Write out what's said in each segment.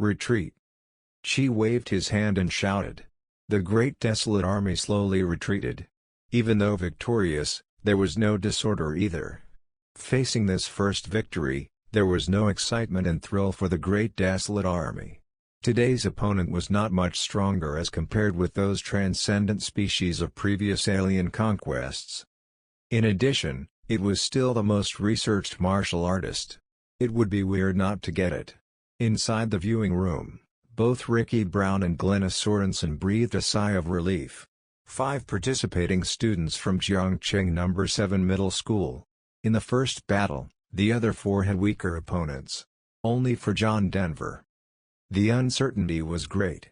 Retreat. Chi waved his hand and shouted. The great desolate army slowly retreated. Even though victorious, there was no disorder either. Facing this first victory, there was no excitement and thrill for the great desolate army. Today's opponent was not much stronger as compared with those transcendent species of previous alien conquests. In addition, it was still the most researched martial artist. It would be weird not to get it. Inside the viewing room, both Ricky Brown and Glenna Sorensen breathed a sigh of relief. 5 participating students from Jiangqing No. 7 Middle School. In the first battle, the other 4 had weaker opponents. Only for John Denver. The uncertainty was great.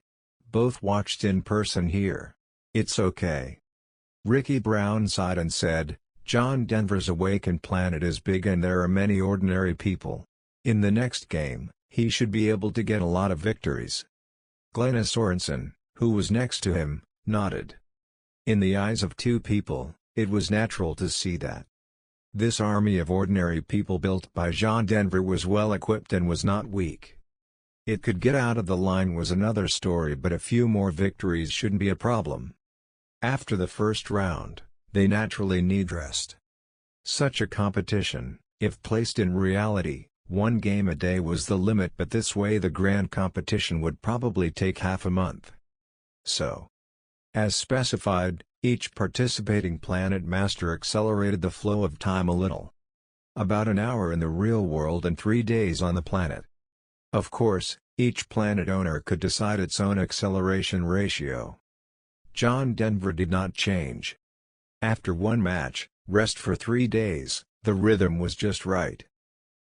Both watched in person here. It's okay. Ricky Brown sighed and said, John Denver's awakened planet is big and there are many ordinary people. In the next game, he should be able to get a lot of victories. Glenna Sorensen, who was next to him, nodded. In the eyes of 2 people, it was natural to see that. This army of ordinary people built by John Denver was well equipped and was not weak. It could get out of the line was another story, but a few more victories shouldn't be a problem. After the first round, they naturally need rest. Such a competition, if placed in reality, 1 game a day was the limit, but this way the grand competition would probably take half a month. So, as specified, each participating planet master accelerated the flow of time a little. About an hour in the real world and 3 days on the planet. Of course, each planet owner could decide its own acceleration ratio. John Denver did not change. After 1 match, rest for 3 days, the rhythm was just right.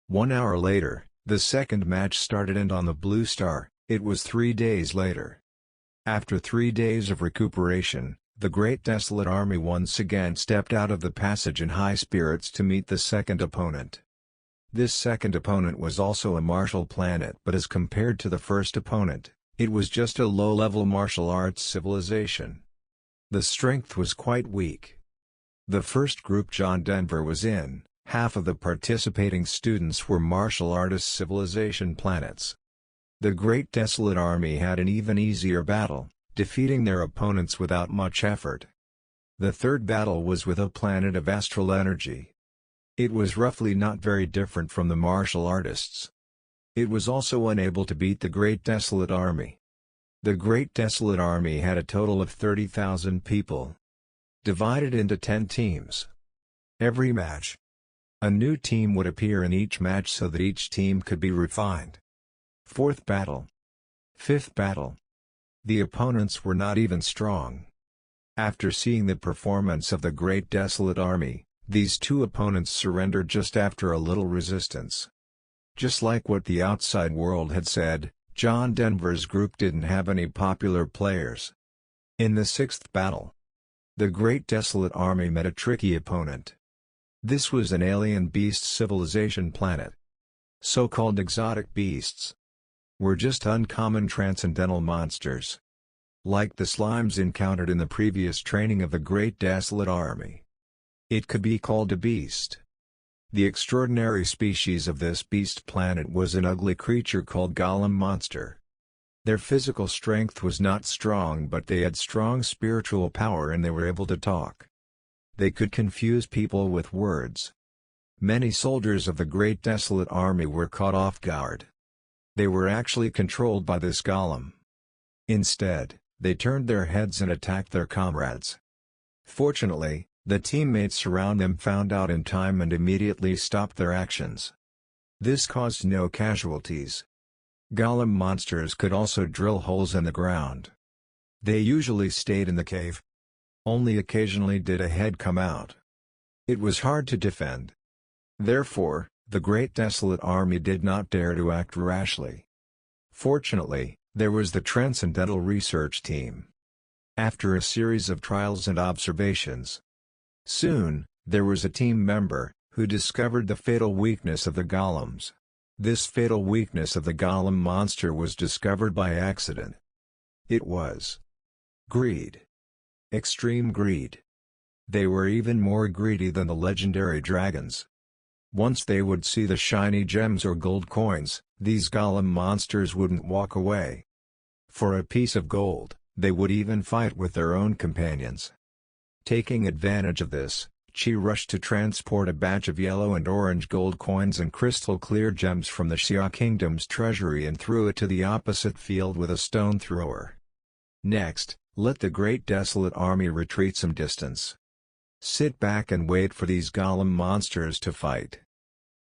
1 hour later, the second match started and on the Blue Star, it was 3 days later. After 3 days of recuperation, the Great Desolate Army once again stepped out of the passage in high spirits to meet the second opponent. This second opponent was also a martial planet, but as compared to the first opponent, it was just a low-level martial arts civilization. The strength was quite weak. The first group John Denver was in, half of the participating students were martial artist civilization planets. The Great Desolate Army had an even easier battle, defeating their opponents without much effort. The third battle was with a planet of astral energy. It was roughly not very different from the martial artists. It was also unable to beat the Great Desolate Army. The Great Desolate Army had a total of 30,000 people. Divided into 10 teams. Every match, a new team would appear in each match so that each team could be refined. Fourth battle. Fifth battle. The opponents were not even strong. After seeing the performance of the Great Desolate Army, these 2 opponents surrendered just after a little resistance. Just like what the outside world had said, John Denver's group didn't have any popular players. In the 6th battle, the Great Desolate Army met a tricky opponent. This was an alien beast civilization planet. So-called exotic beasts were just uncommon transcendental monsters. Like the slimes encountered in the previous training of the Great Desolate Army. It could be called a beast. The extraordinary species of this beast planet was an ugly creature called golem monster. Their physical strength was not strong, but they had strong spiritual power and they were able to talk. They could confuse people with words. Many soldiers of the Great Desolate Army were caught off guard. They were actually controlled by this golem. Instead, they turned their heads and attacked their comrades. Fortunately, the teammates around them found out in time and immediately stopped their actions. This caused no casualties. Golem monsters could also drill holes in the ground. They usually stayed in the cave. Only occasionally did a head come out. It was hard to defend. Therefore, the Great Desolate Army did not dare to act rashly. Fortunately, there was the Transcendental Research Team. After a series of trials and observations, soon, there was a team member, who discovered the fatal weakness of the golems. This fatal weakness of the golem monster was discovered by accident. It was greed. Extreme greed. They were even more greedy than the legendary dragons. Once they would see the shiny gems or gold coins, these golem monsters wouldn't walk away. For a piece of gold, they would even fight with their own companions. Taking advantage of this, Xia rushed to transport a batch of yellow and orange gold coins and crystal-clear gems from the Xia Kingdom's treasury and threw it to the opposite field with a stone thrower. Next, let the Great Desolate Army retreat some distance. Sit back and wait for these golem monsters to fight.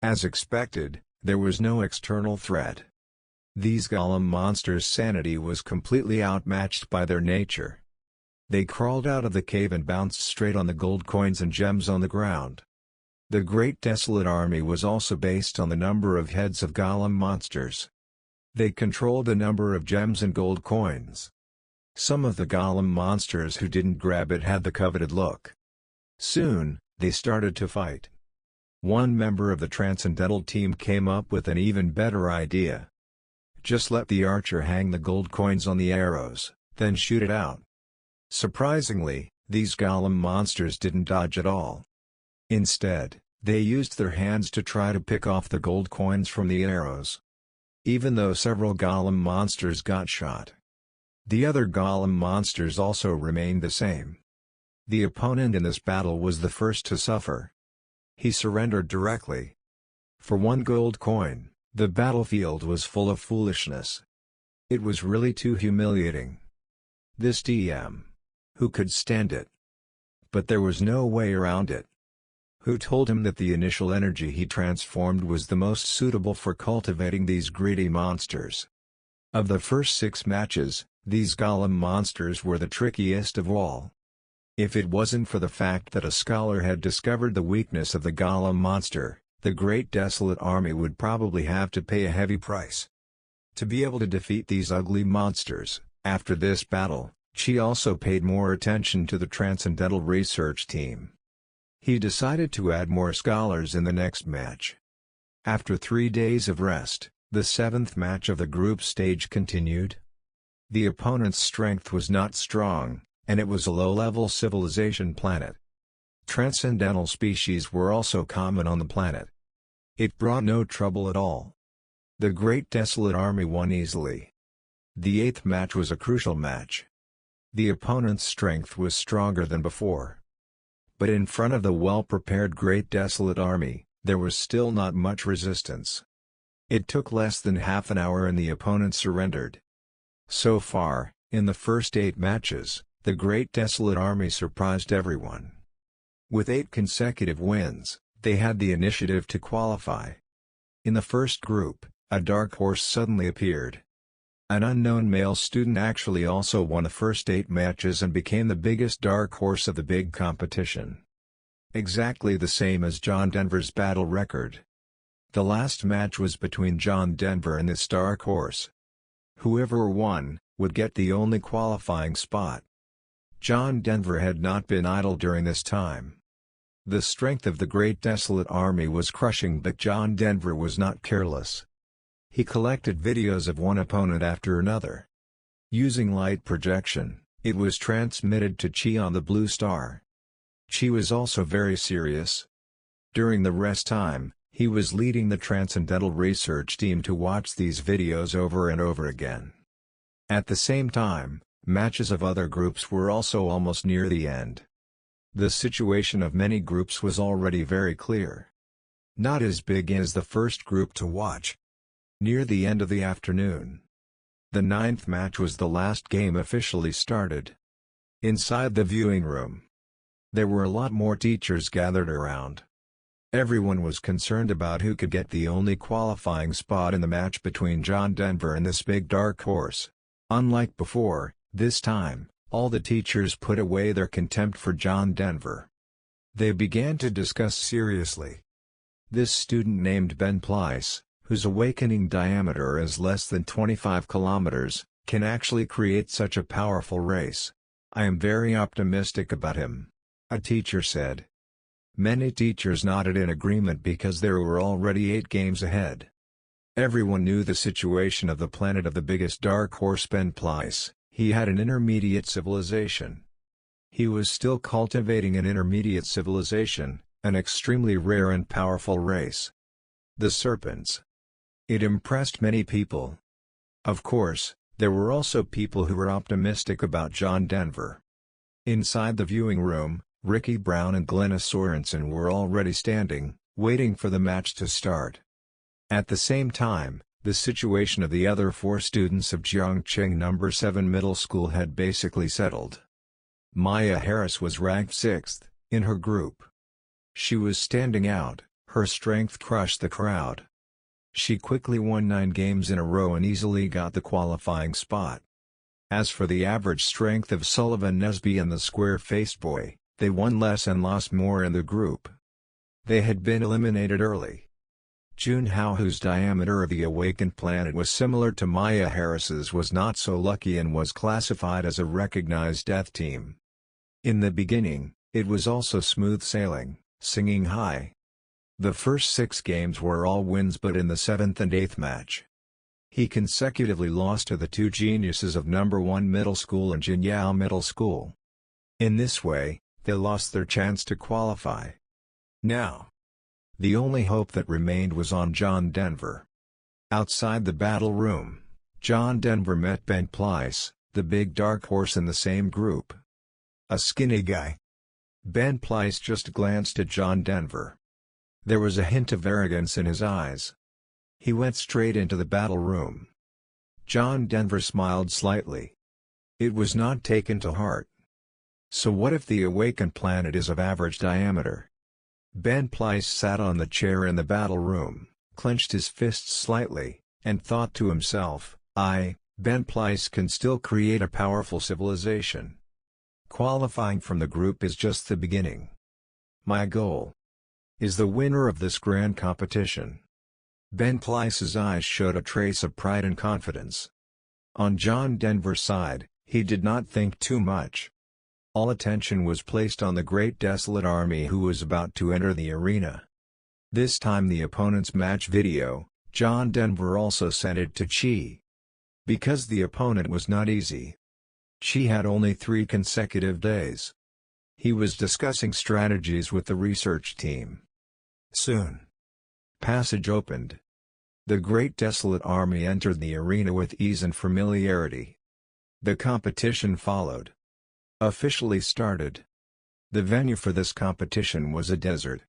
As expected, there was no external threat. These golem monsters' sanity was completely outmatched by their nature. They crawled out of the cave and bounced straight on the gold coins and gems on the ground. The Great Desolate Army was also based on the number of heads of golem monsters. They controlled the number of gems and gold coins. Some of the golem monsters who didn't grab it had the coveted look. Soon, they started to fight. One member of the Transcendental team came up with an even better idea. Just let the archer hang the gold coins on the arrows, then shoot it out. Surprisingly, these golem monsters didn't dodge at all. Instead, they used their hands to try to pick off the gold coins from the arrows. Even though several golem monsters got shot, the other golem monsters also remained the same. The opponent in this battle was the first to suffer. He surrendered directly. For one gold coin, the battlefield was full of foolishness. It was really too humiliating. This DM. Who could stand it? But there was no way around it. Who told him that the initial energy he transformed was the most suitable for cultivating these greedy monsters? Of the first 6 matches, these golem monsters were the trickiest of all. If it wasn't for the fact that a scholar had discovered the weakness of the golem monster, the Great Desolate Army would probably have to pay a heavy price. To be able to defeat these ugly monsters, after this battle, Xia also paid more attention to the Transcendental research team. He decided to add more scholars in the next match. After 3 days of rest, the 7th match of the group stage continued. The opponent's strength was not strong, and it was a low-level civilization planet. Transcendental species were also common on the planet. It brought no trouble at all. The Great Desolate Army won easily. The 8th match was a crucial match. The opponent's strength was stronger than before. But in front of the well-prepared Great Desolate Army, there was still not much resistance. It took less than half an hour and the opponent surrendered. So far, in the first 8 matches, the Great Desolate Army surprised everyone. With 8 consecutive wins, they had the initiative to qualify. In the first group, a dark horse suddenly appeared. An unknown male student actually also won the first 8 matches and became the biggest dark horse of the big competition. Exactly the same as John Denver's battle record. The last match was between John Denver and this dark horse. Whoever won, would get the only qualifying spot. John Denver had not been idle during this time. The strength of the Great Desolate Army was crushing, but John Denver was not careless. He collected videos of one opponent after another. Using light projection, it was transmitted to Xia on the Blue Star. Xia was also very serious. During the rest time, he was leading the Transcendental research team to watch these videos over and over again. At the same time, matches of other groups were also almost near the end. The situation of many groups was already very clear. Not as big as the first group to watch. Near the end of the afternoon, the 9th match was the last game officially started. Inside the viewing room, there were a lot more teachers gathered around. Everyone was concerned about who could get the only qualifying spot in the match between John Denver and this big dark horse. Unlike before, this time, all the teachers put away their contempt for John Denver. They began to discuss seriously. This student named Ben Pleiss, whose awakening diameter is less than 25 kilometers, can actually create such a powerful race. I am very optimistic about him, a teacher said. Many teachers nodded in agreement because there were already 8 games ahead. Everyone knew the situation of the planet of the biggest dark horse Ben Pleiss. He had an intermediate civilization. He was still cultivating an intermediate civilization, an extremely rare and powerful race. The serpents. It impressed many people. Of course, there were also people who were optimistic about John Denver. Inside the viewing room, Ricky Brown and Glenna Sorensen were already standing, waiting for the match to start. At the same time, the situation of the other 4 students of Jiangqing No. 7 Middle School had basically settled. Maya Harris was ranked 6th in her group. She was standing out, her strength crushed the crowd. She quickly won 9 games in a row and easily got the qualifying spot. As for the average strength of Sullivan Nesby and the square-faced boy, they won less and lost more in the group. They had been eliminated early. Jun Hao, whose diameter of the awakened planet was similar to Maya Harris's, was not so lucky and was classified as a recognized death team. In the beginning, it was also smooth sailing, singing high. The first 6 games were all wins, but in the 7th and 8th match, he consecutively lost to the 2 geniuses of No. 1 Middle School and Jinyao Middle School. In this way, they lost their chance to qualify. Now, the only hope that remained was on John Denver. Outside the battle room, John Denver met Ben Pleiss, the big dark horse in the same group. A skinny guy. Ben Pleiss just glanced at John Denver. There was a hint of arrogance in his eyes. He went straight into the battle room. John Denver smiled slightly. It was not taken to heart. So what if the awakened planet is of average diameter? Ben Pleiss sat on the chair in the battle room, clenched his fists slightly, and thought to himself, Ben Pleiss can still create a powerful civilization. Qualifying from the group is just the beginning. My goal is the winner of this grand competition. Ben Pleiss's eyes showed a trace of pride and confidence. On John Denver's side, he did not think too much. All attention was placed on the great desolate army who was about to enter the arena. This time the opponent's match video, John Denver also sent it to Chi. Because the opponent was not easy. Chi had only 3 consecutive days. He was discussing strategies with the research team. Soon, passage opened. The great desolate army entered the arena with ease and familiarity. The competition followed. Officially started. The venue for this competition was a desert.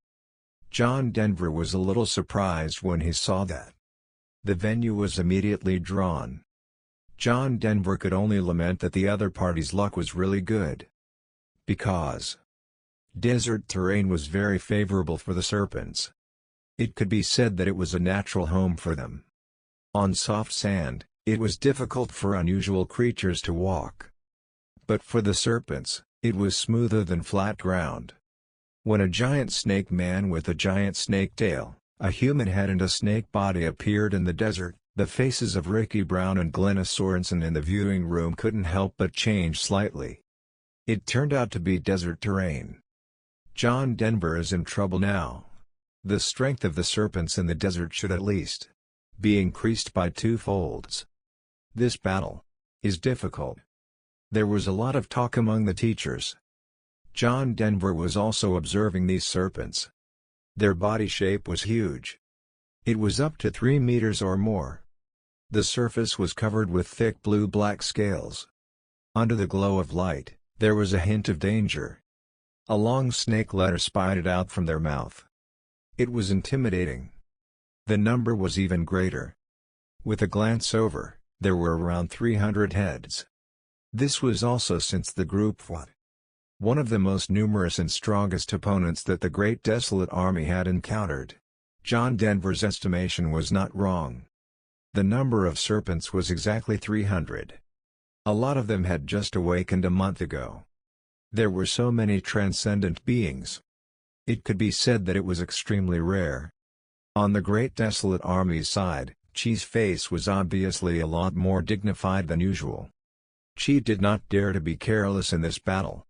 John Denver was a little surprised when he saw that. The venue was immediately drawn. John Denver could only lament that the other party's luck was really good. Because desert terrain was very favorable for the serpents. It could be said that it was a natural home for them. On soft sand, it was difficult for unusual creatures to walk. But for the serpents, it was smoother than flat ground. When a giant snake man with a giant snake tail, a human head and a snake body appeared in the desert, the faces of Ricky Brown and Glenna Sorensen in the viewing room couldn't help but change slightly. It turned out to be desert terrain. John Denver is in trouble now. The strength of the serpents in the desert should at least be increased by 2 folds. This battle is difficult. There was a lot of talk among the teachers. John Denver was also observing these serpents. Their body shape was huge. It was up to 3 meters or more. The surface was covered with thick blue-black scales. Under the glow of light, there was a hint of danger. A long snake letter spied out from their mouth. It was intimidating. The number was even greater. With a glance over, there were around 300 heads. This was also since the group fought. One of the most numerous and strongest opponents that the Great Desolate Army had encountered. John Denver's estimation was not wrong. The number of serpents was exactly 300. A lot of them had just awakened a month ago. There were so many transcendent beings. It could be said that it was extremely rare. On the Great Desolate Army's side, Chi's face was obviously a lot more dignified than usual. Chi did not dare to be careless in this battle.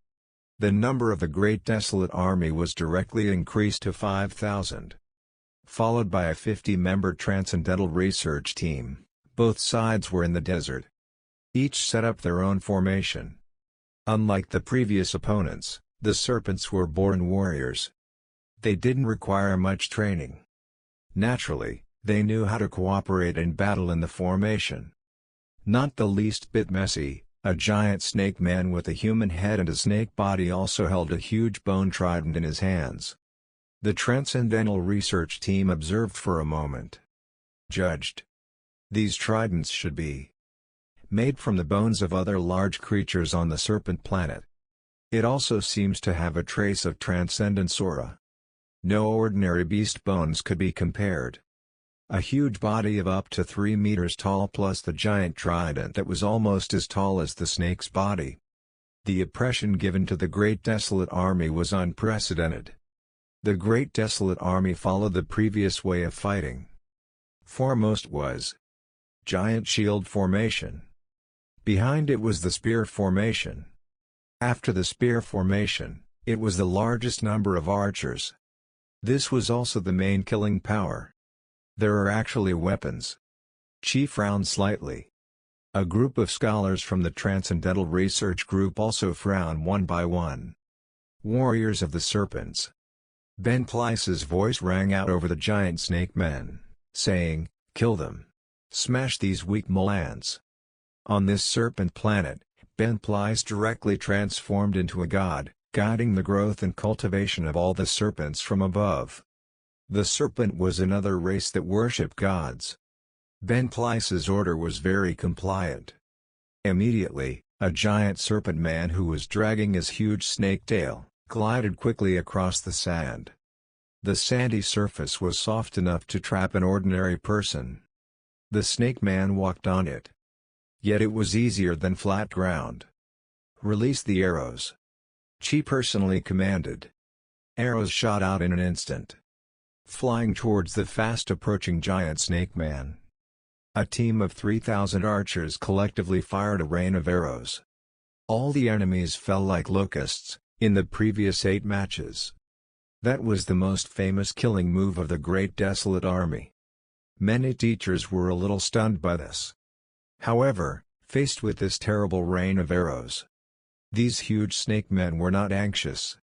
The number of the Great Desolate Army was directly increased to 5,000. Followed by a 50-member Transcendental Research Team, both sides were in the desert. Each set up their own formation. Unlike the previous opponents, the serpents were born warriors. They didn't require much training. Naturally, they knew how to cooperate in battle in the formation. Not the least bit messy, a giant snake man with a human head and a snake body also held a huge bone trident in his hands. The Transcendental Research Team observed for a moment. Judged. These tridents should be made from the bones of other large creatures on the Serpent Planet. It also seems to have a trace of transcendence aura. No ordinary beast bones could be compared. A huge body of up to 3 meters tall plus the giant trident that was almost as tall as the snake's body. The oppression given to the Great Desolate Army was unprecedented. The Great Desolate Army followed the previous way of fighting. Foremost was giant shield formation. Behind it was the spear formation. After the spear formation, it was the largest number of archers. This was also the main killing power. There are actually weapons. Chi frowned slightly. A group of scholars from the Transcendental Research Group also frowned one by one. Warriors of the Serpents. Ben Plyce's voice rang out over the giant snake men, saying, "Kill them. Smash these weak Malans." On this serpent planet, Ben Plyce directly transformed into a god, guiding the growth and cultivation of all the serpents from above. The serpent was another race that worshipped gods. Ben Plyce's order was very compliant. Immediately, a giant serpent man who was dragging his huge snake tail, glided quickly across the sand. The sandy surface was soft enough to trap an ordinary person. The snake man walked on it. Yet it was easier than flat ground. "Release the arrows," Chi personally commanded. Arrows shot out in an instant, flying towards the fast-approaching giant snake man. A team of 3,000 archers collectively fired a rain of arrows. All the enemies fell like locusts, in the previous 8 matches. That was the most famous killing move of the Great Desolate Army. Many teachers were a little stunned by this. However, faced with this terrible rain of arrows, these huge snake men were not anxious.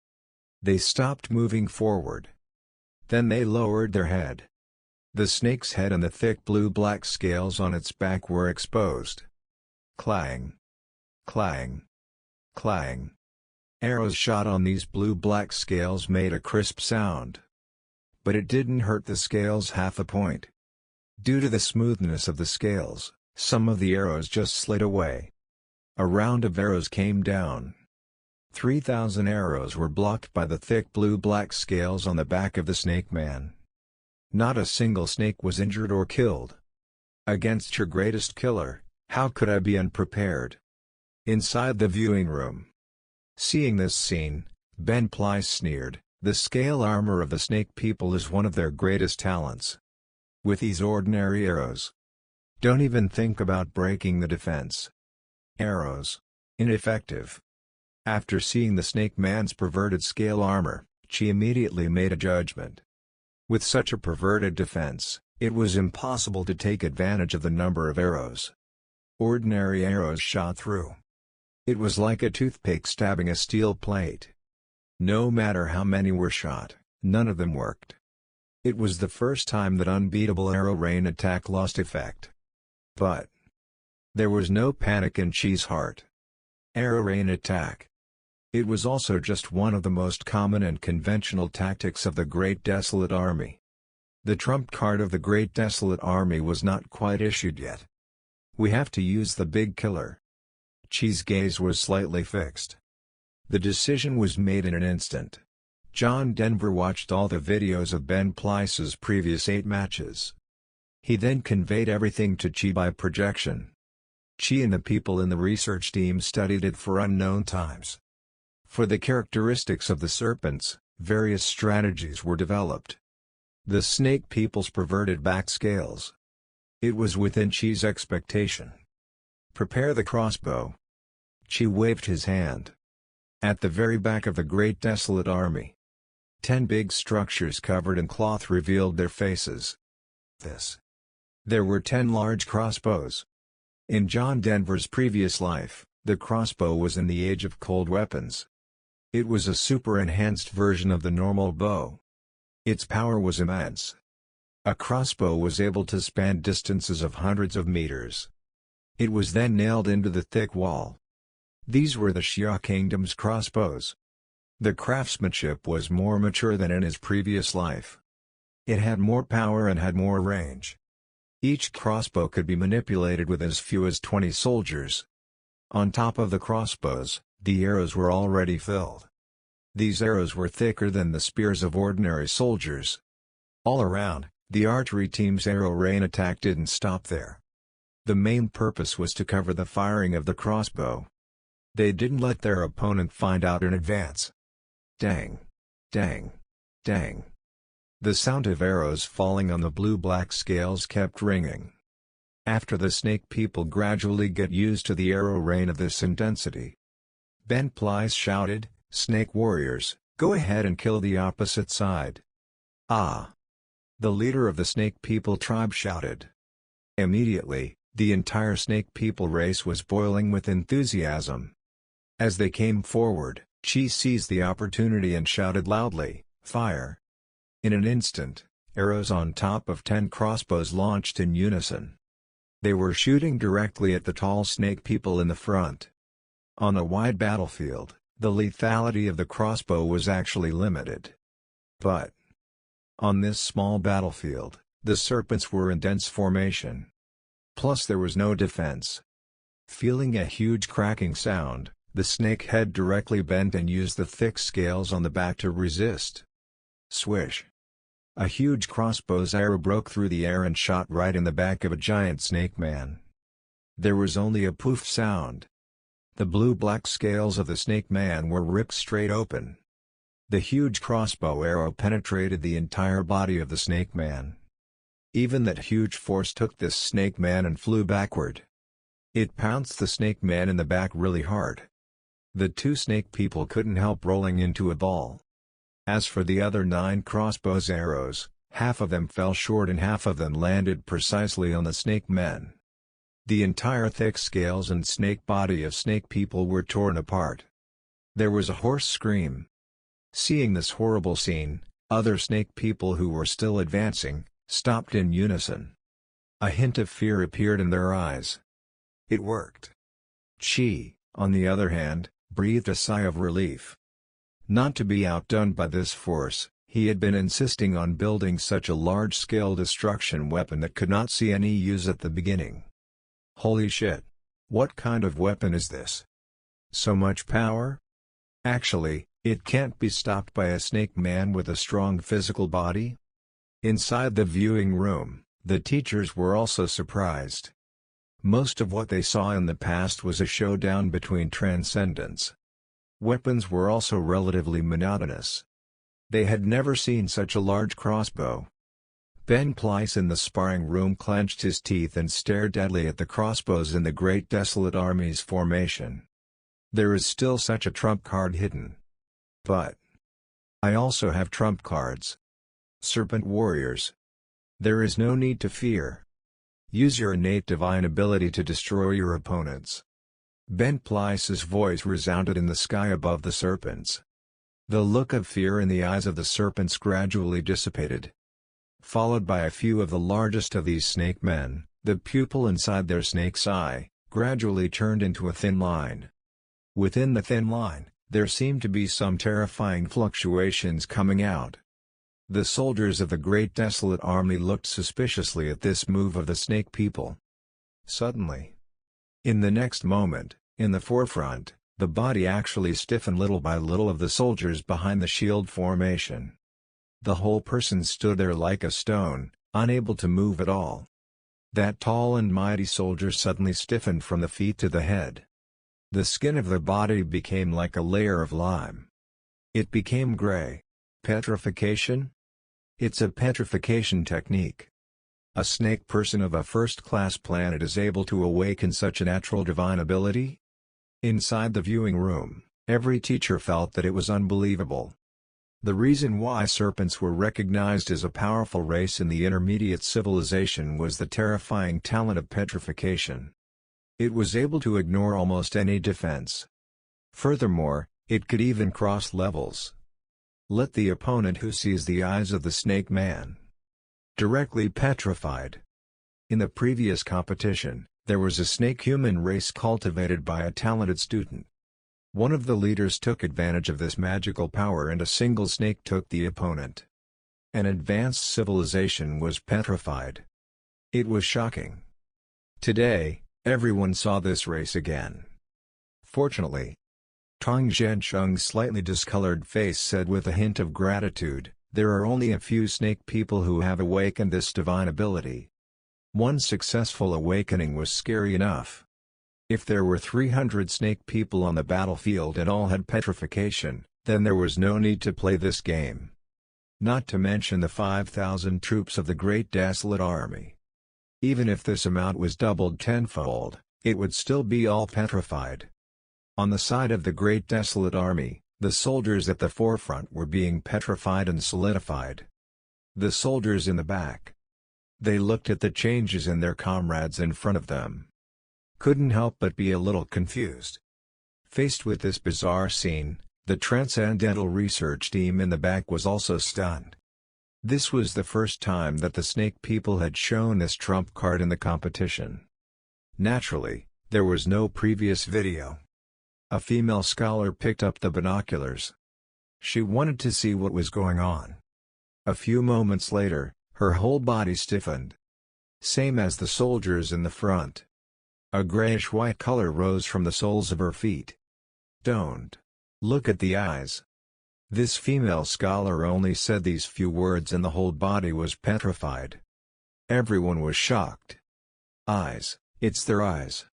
They stopped moving forward. Then they lowered their head. The snake's head and the thick blue-black scales on its back were exposed. Clang! Clang! Clang! Arrows shot on these blue-black scales made a crisp sound. But it didn't hurt the scales half a point. Due to the smoothness of the scales, some of the arrows just slid away. A round of arrows came down. 3,000 arrows were blocked by the thick blue-black scales on the back of the snake man. Not a single snake was injured or killed. Against your greatest killer, how could I be unprepared? Inside the viewing room, seeing this scene, Ben Plyce sneered, "The scale armor of the snake people is one of their greatest talents. With these ordinary arrows, don't even think about breaking the defense. Arrows. Ineffective." After seeing the snake man's perverted scale armor, Chi immediately made a judgment. With such a perverted defense, it was impossible to take advantage of the number of arrows. Ordinary arrows shot through. It was like a toothpick stabbing a steel plate. No matter how many were shot, none of them worked. It was the first time that unbeatable arrow rain attack lost effect. But there was no panic in Chi's heart. Arrow rain attack. It was also just one of the most common and conventional tactics of the Great Desolate Army. The trump card of the Great Desolate Army was not quite issued yet. We have to use the big killer. Chi's gaze was slightly fixed. The decision was made in an instant. John Denver watched all the videos of Ben Plyce's previous 8 matches. He then conveyed everything to Chi by projection. Chi and the people in the research team studied it for unknown times. For the characteristics of the serpents, various strategies were developed. The snake people's perverted back scales. It was within Chi's expectation. "Prepare the crossbow." Chi waved his hand. At the very back of the Great Desolate Army, 10 big structures covered in cloth revealed their faces. There were 10 large crossbows. In John Denver's previous life, the crossbow was in the age of cold weapons. It was a super-enhanced version of the normal bow. Its power was immense. A crossbow was able to span distances of hundreds of meters. It was then nailed into the thick wall. These were the Xia Kingdom's crossbows. The craftsmanship was more mature than in his previous life. It had more power and had more range. Each crossbow could be manipulated with as few as 20 soldiers. On top of the crossbows, the arrows were already filled. These arrows were thicker than the spears of ordinary soldiers. All around, the archery team's arrow rain attack didn't stop there. The main purpose was to cover the firing of the crossbow. They didn't let their opponent find out in advance. Dang! Dang! Dang! The sound of arrows falling on the blue-black scales kept ringing. After the snake people gradually get used to the arrow rain of this intensity, Ben Plies shouted, "Snake warriors, go ahead and kill the opposite side." "Ah!" the leader of the snake people tribe shouted. Immediately, the entire snake people race was boiling with enthusiasm. As they came forward, Chi seized the opportunity and shouted loudly, "Fire!" In an instant, arrows on top of 10 crossbows launched in unison. They were shooting directly at the tall snake people in the front. On a wide battlefield, the lethality of the crossbow was actually limited. But on this small battlefield, the serpents were in dense formation. Plus there was no defense. Feeling a huge cracking sound, the snake head directly bent and used the thick scales on the back to resist. Swish! A huge crossbow's arrow broke through the air and shot right in the back of a giant snake man. There was only a poof sound. The blue-black scales of the snake man were ripped straight open. The huge crossbow arrow penetrated the entire body of the snake man. Even that huge force took this snake man and flew backward. It pounced the snake man in the back really hard. The two snake people couldn't help rolling into a ball. As for the other 9 crossbows arrows, half of them fell short and half of them landed precisely on the snake men. The entire thick scales and snake body of snake people were torn apart. There was a hoarse scream. Seeing this horrible scene, other snake people who were still advancing, stopped in unison. A hint of fear appeared in their eyes. It worked. Chi, on the other hand, breathed a sigh of relief. Not to be outdone by this force, he had been insisting on building such a large-scale destruction weapon that could not see any use at the beginning. Holy shit! What kind of weapon is this? So much power? Actually, it can't be stopped by a snake man with a strong physical body? Inside the viewing room, the teachers were also surprised. Most of what they saw in the past was a showdown between transcendents. Weapons were also relatively monotonous. They had never seen such a large crossbow. Ben Plies in the sparring room clenched his teeth and stared deadly at the crossbows in the Great Desolate Army's formation. There is still such a trump card hidden. But I also have trump cards. Serpent warriors. There is no need to fear. Use your innate divine ability to destroy your opponents. Ben Plies' voice resounded in the sky above the serpents. The look of fear in the eyes of the serpents gradually dissipated. Followed by a few of the largest of these snake men, the pupil inside their snake's eye, gradually turned into a thin line. Within the thin line, there seemed to be some terrifying fluctuations coming out. The soldiers of the Great Desolate Army looked suspiciously at this move of the snake people. Suddenly, in the next moment, in the forefront, the body actually stiffened little by little of the soldiers behind the shield formation. The whole person stood there like a stone, unable to move at all. That tall and mighty soldier suddenly stiffened from the feet to the head. The skin of the body became like a layer of lime. It became gray. Petrification? It's a petrification technique. A snake person of a first-class planet is able to awaken such a natural divine ability? Inside the viewing room, every teacher felt that it was unbelievable. The reason why serpents were recognized as a powerful race in the intermediate civilization was the terrifying talent of petrification. It was able to ignore almost any defense. Furthermore, it could even cross levels. Let the opponent who sees the eyes of the snake man directly petrified. In the previous competition, there was a snake-human race cultivated by a talented student. One of the leaders took advantage of this magical power and a single snake took the opponent. An advanced civilization was petrified. It was shocking. Today, everyone saw this race again. Fortunately, Tong Zhencheng's slightly discolored face said with a hint of gratitude, "There are only a few snake people who have awakened this divine ability." One successful awakening was scary enough. If there were 300 snake people on the battlefield and all had petrification, then there was no need to play this game. Not to mention the 5,000 troops of the Great Desolate Army. Even if this amount was doubled tenfold, it would still be all petrified. On the side of the Great Desolate Army, the soldiers at the forefront were being petrified and solidified. The soldiers in the back. They looked at the changes in their comrades in front of them. Couldn't help but be a little confused. Faced with this bizarre scene, the Transcendental Research team in the back was also stunned. This was the first time that the snake people had shown this trump card in the competition. Naturally, there was no previous video. A female scholar picked up the binoculars. She wanted to see what was going on. A few moments later, her whole body stiffened. Same as the soldiers in the front. A grayish-white color rose from the soles of her feet. "Don't look at the eyes." This female scholar only said these few words and the whole body was petrified. Everyone was shocked. "Eyes, it's their eyes."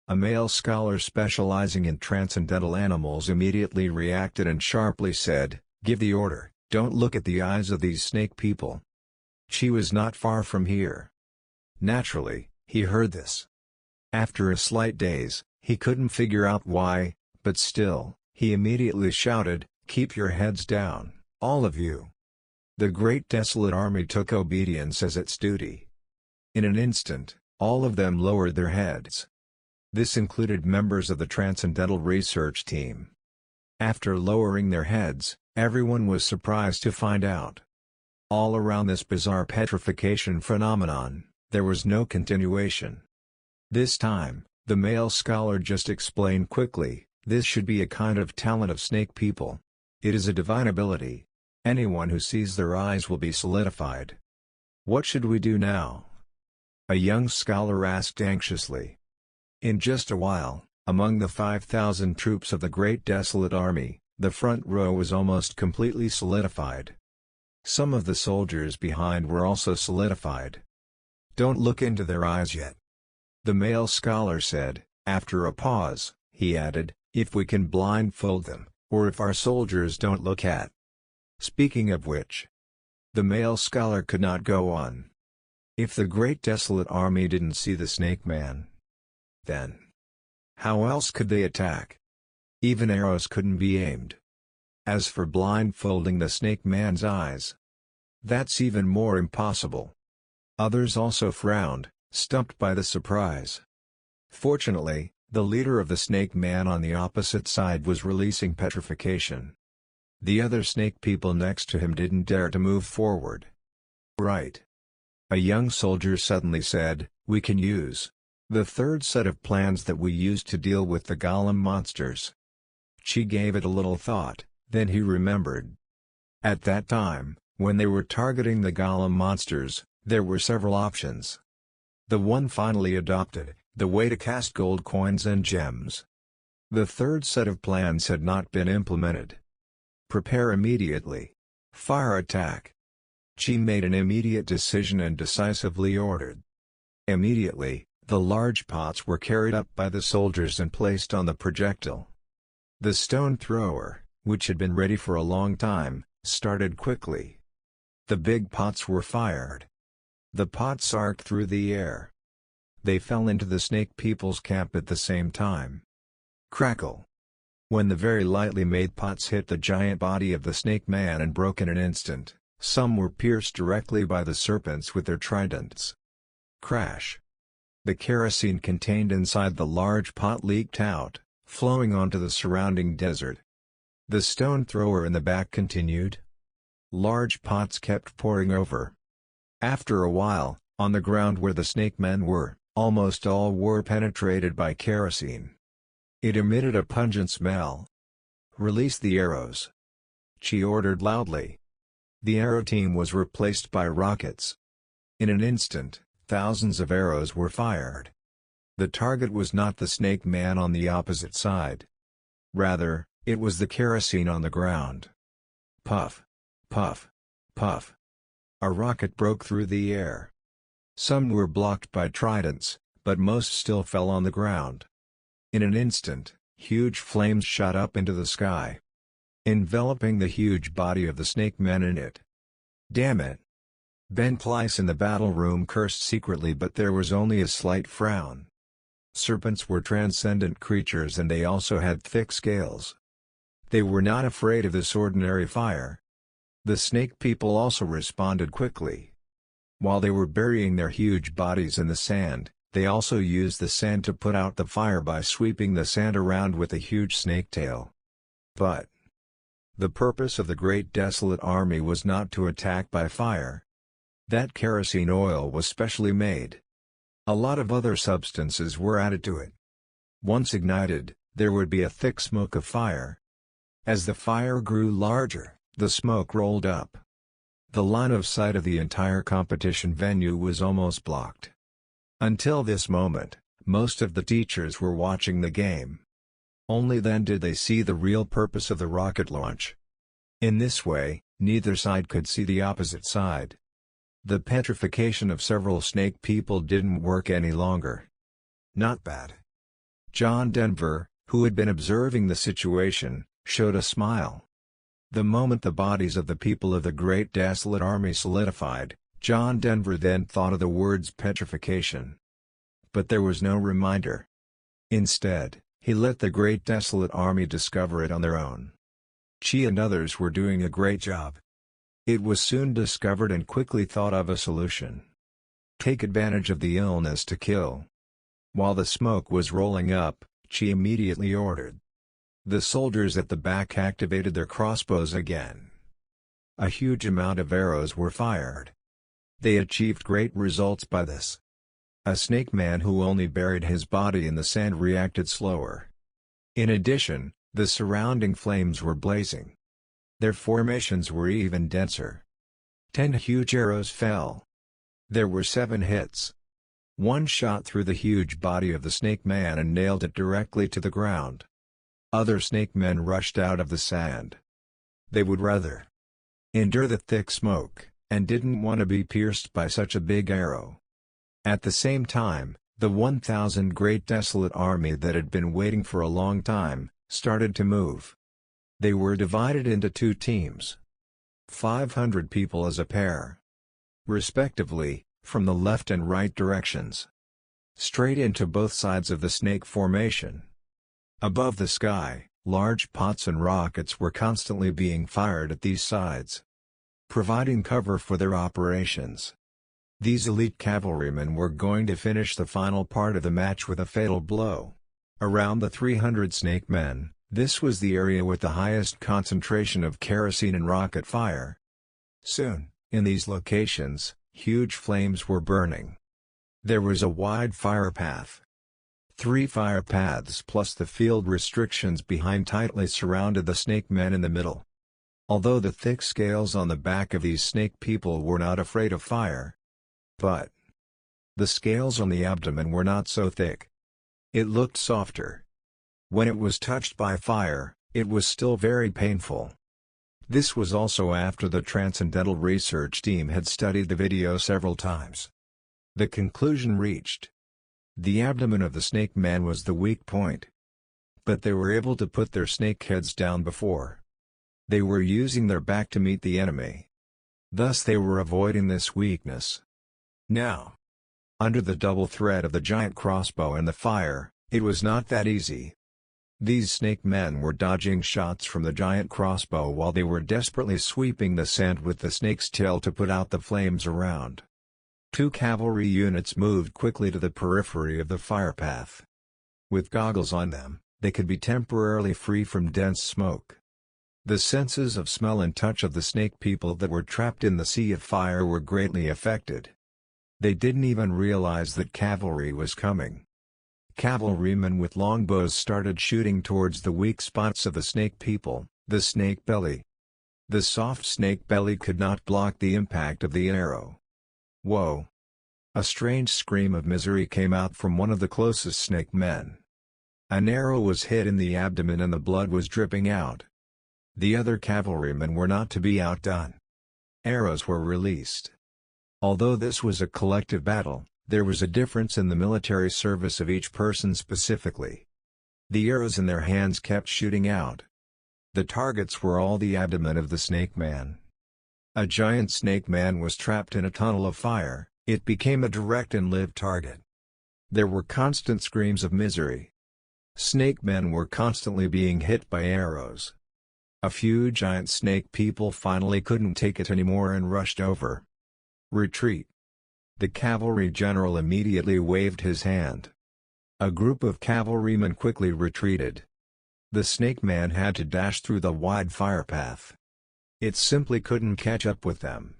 A male scholar specializing in transcendental animals immediately reacted and sharply said, "Give the order, don't look at the eyes of these snake people." She was not far from here. Naturally, he heard this. After a slight daze, he couldn't figure out why, but still, he immediately shouted, "Keep your heads down, all of you." The Great Desolate Army took obedience as its duty. In an instant, all of them lowered their heads. This included members of the Transcendental Research team. After lowering their heads, everyone was surprised to find out. All around this bizarre petrification phenomenon, there was no continuation. This time, the male scholar just explained quickly, "This should be a kind of talent of snake people. It is a divine ability. Anyone who sees their eyes will be solidified." "What should we do now?" a young scholar asked anxiously. In just a while, among the 5,000 troops of the Great Desolate Army, the front row was almost completely solidified. Some of the soldiers behind were also solidified. "Don't look into their eyes yet," the male scholar said. After a pause, he added, "If we can blindfold them, or if our soldiers don't look at." Speaking of which, the male scholar could not go on. If the Great Desolate Army didn't see the Snake Man, then how else could they attack? Even arrows couldn't be aimed. As for blindfolding the Snake Man's eyes, that's even more impossible. Others also frowned, stumped by the surprise. Fortunately, the leader of the Snake Man on the opposite side was releasing petrification. The other snake people next to him didn't dare to move forward. "Right," a young soldier suddenly said, "we can use the third set of plans that we used to deal with the golem monsters." Chi gave it a little thought, then he remembered. At that time, when they were targeting the golem monsters, there were several options. The one finally adopted, the way to cast gold coins and gems. The third set of plans had not been implemented. "Prepare immediately. Fire attack." Chi made an immediate decision and decisively ordered. Immediately, the large pots were carried up by the soldiers and placed on the projectile. The stone thrower, which had been ready for a long time, started quickly. The big pots were fired. The pots arced through the air. They fell into the snake people's camp at the same time. Crackle! When the very lightly made pots hit the giant body of the Snake Man and broke in an instant, some were pierced directly by the serpents with their tridents. Crash! The kerosene contained inside the large pot leaked out, flowing onto the surrounding desert. The stone thrower in the back continued. Large pots kept pouring over. After a while, on the ground where the snake men were, almost all were penetrated by kerosene. It emitted a pungent smell. "Release the arrows," she ordered loudly. The arrow team was replaced by rockets. In an instant, thousands of arrows were fired. The target was not the snake man on the opposite side. Rather, it was the kerosene on the ground. Puff, puff, puff. A rocket broke through the air. Some were blocked by tridents, but most still fell on the ground. In an instant, huge flames shot up into the sky, enveloping the huge body of the snake men in it. "Damn it!" Ben Pleiss in the battle room cursed secretly, but there was only a slight frown. Serpents were transcendent creatures, and they also had thick scales. They were not afraid of this ordinary fire. The snake people also responded quickly. While they were burying their huge bodies in the sand, they also used the sand to put out the fire by sweeping the sand around with a huge snake tail. But the purpose of the Great Desolate Army was not to attack by fire. That kerosene oil was specially made. A lot of other substances were added to it. Once ignited, there would be a thick smoke of fire. As the fire grew larger, the smoke rolled up. The line of sight of the entire competition venue was almost blocked. Until this moment, most of the teachers were watching the game. Only then did they see the real purpose of the rocket launch. In this way, neither side could see the opposite side. The petrification of several snake people didn't work any longer. Not bad. John Denver, who had been observing the situation, showed a smile. The moment the bodies of the people of the Great Desolate Army solidified, John Denver then thought of the words petrification. But there was no reminder. Instead, he let the Great Desolate Army discover it on their own. Xia and others were doing a great job. It was soon discovered and quickly thought of a solution. Take advantage of the illness to kill. While the smoke was rolling up, Xia immediately ordered. The soldiers at the back activated their crossbows again. A huge amount of arrows were fired. They achieved great results by this. A snake man who only buried his body in the sand reacted slower. In addition, the surrounding flames were blazing. Their formations were even denser. 10 huge arrows fell. There were 7 hits. One shot through the huge body of the snake man and nailed it directly to the ground. Other snake men rushed out of the sand. They would rather endure the thick smoke, and didn't want to be pierced by such a big arrow. At the same time, the 1,000 Great Desolate Army that had been waiting for a long time, started to move. They were divided into 2 teams. 500 people as a pair. Respectively, from the left and right directions. Straight into both sides of the snake formation. Above the sky, large pots and rockets were constantly being fired at these sides, providing cover for their operations. These elite cavalrymen were going to finish the final part of the match with a fatal blow. Around the 300 snake men, this was the area with the highest concentration of kerosene and rocket fire. Soon, in these locations, huge flames were burning. There was a wide fire path. 3 fire paths plus the field restrictions behind tightly surrounded the snake men in the middle. Although the thick scales on the back of these snake people were not afraid of fire. But the scales on the abdomen were not so thick. It looked softer. When it was touched by fire, it was still very painful. This was also after the Transcendental Research Team had studied the video several times. The conclusion reached. The abdomen of the snake man was the weak point. But they were able to put their snake heads down before. They were using their back to meet the enemy. Thus they were avoiding this weakness. Now, under the double threat of the giant crossbow and the fire, it was not that easy. These snake men were dodging shots from the giant crossbow while they were desperately sweeping the sand with the snake's tail to put out the flames around. 2 cavalry units moved quickly to the periphery of the fire path. With goggles on them, they could be temporarily free from dense smoke. The senses of smell and touch of the snake people that were trapped in the sea of fire were greatly affected. They didn't even realize that cavalry was coming. Cavalrymen with longbows started shooting towards the weak spots of the snake people, the snake belly. The soft snake belly could not block the impact of the arrow. Whoa! A strange scream of misery came out from one of the closest snake men. An arrow was hit in the abdomen and the blood was dripping out. The other cavalrymen were not to be outdone. Arrows were released. Although this was a collective battle, there was a difference in the military service of each person specifically. The arrows in their hands kept shooting out. The targets were all the abdomen of the snake man. A giant snake man was trapped in a tunnel of fire. It became a direct and live target. There were constant screams of misery. Snake men were constantly being hit by arrows. A few giant snake people finally couldn't take it anymore and rushed over. Retreat. The cavalry general immediately waved his hand. A group of cavalrymen quickly retreated. The snake man had to dash through the wide fire path. It simply couldn't catch up with them.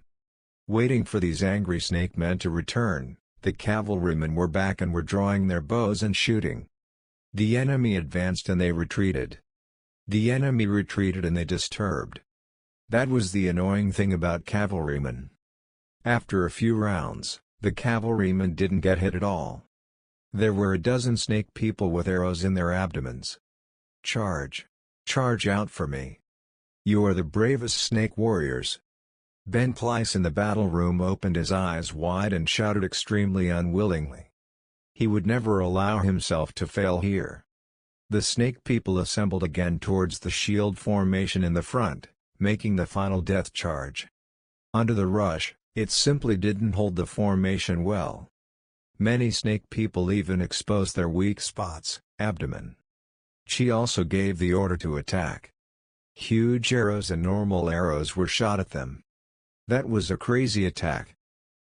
Waiting for these angry snake men to return, the cavalrymen were back and were drawing their bows and shooting. The enemy advanced and they retreated. The enemy retreated and they disturbed. That was the annoying thing about cavalrymen. After a few rounds, the cavalrymen didn't get hit at all. There were a dozen snake people with arrows in their abdomens. Charge! Charge out for me! You are the bravest snake warriors! Ben Pleiss in the battle room opened his eyes wide and shouted extremely unwillingly. He would never allow himself to fail here. The snake people assembled again towards the shield formation in the front, making the final death charge. Under the rush, it simply didn't hold the formation well. Many snake people even exposed their weak spots, abdomen. She also gave the order to attack. Huge arrows and normal arrows were shot at them. That was a crazy attack.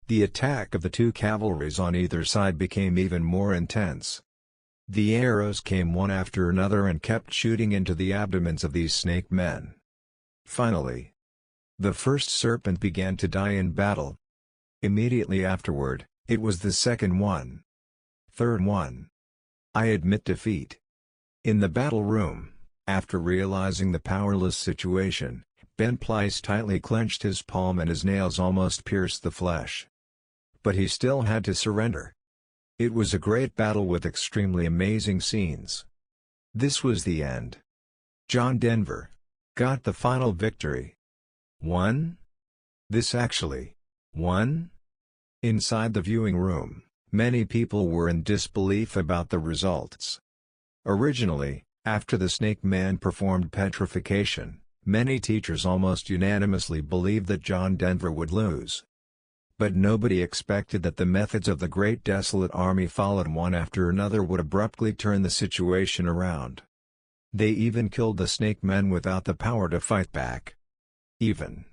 The attack of the two cavalries on either side became even more intense. The arrows came one after another and kept shooting into the abdomens of these snake men. Finally, the first serpent began to die in battle. Immediately afterward, it was the second one. Third one. I admit defeat. In the battle room, after realizing the powerless situation, Ben Pleiss tightly clenched his palm and his nails almost pierced the flesh. But he still had to surrender. It was a great battle with extremely amazing scenes. This was the end. John Denver got the final victory. Won? This actually won? Inside the viewing room, many people were in disbelief about the results. Originally, after the snake man performed petrification, many teachers almost unanimously believed that John Denver would lose. But nobody expected that the methods of the Great Desolate Army followed one after another would abruptly turn the situation around. They even killed the snake men without the power to fight back. Even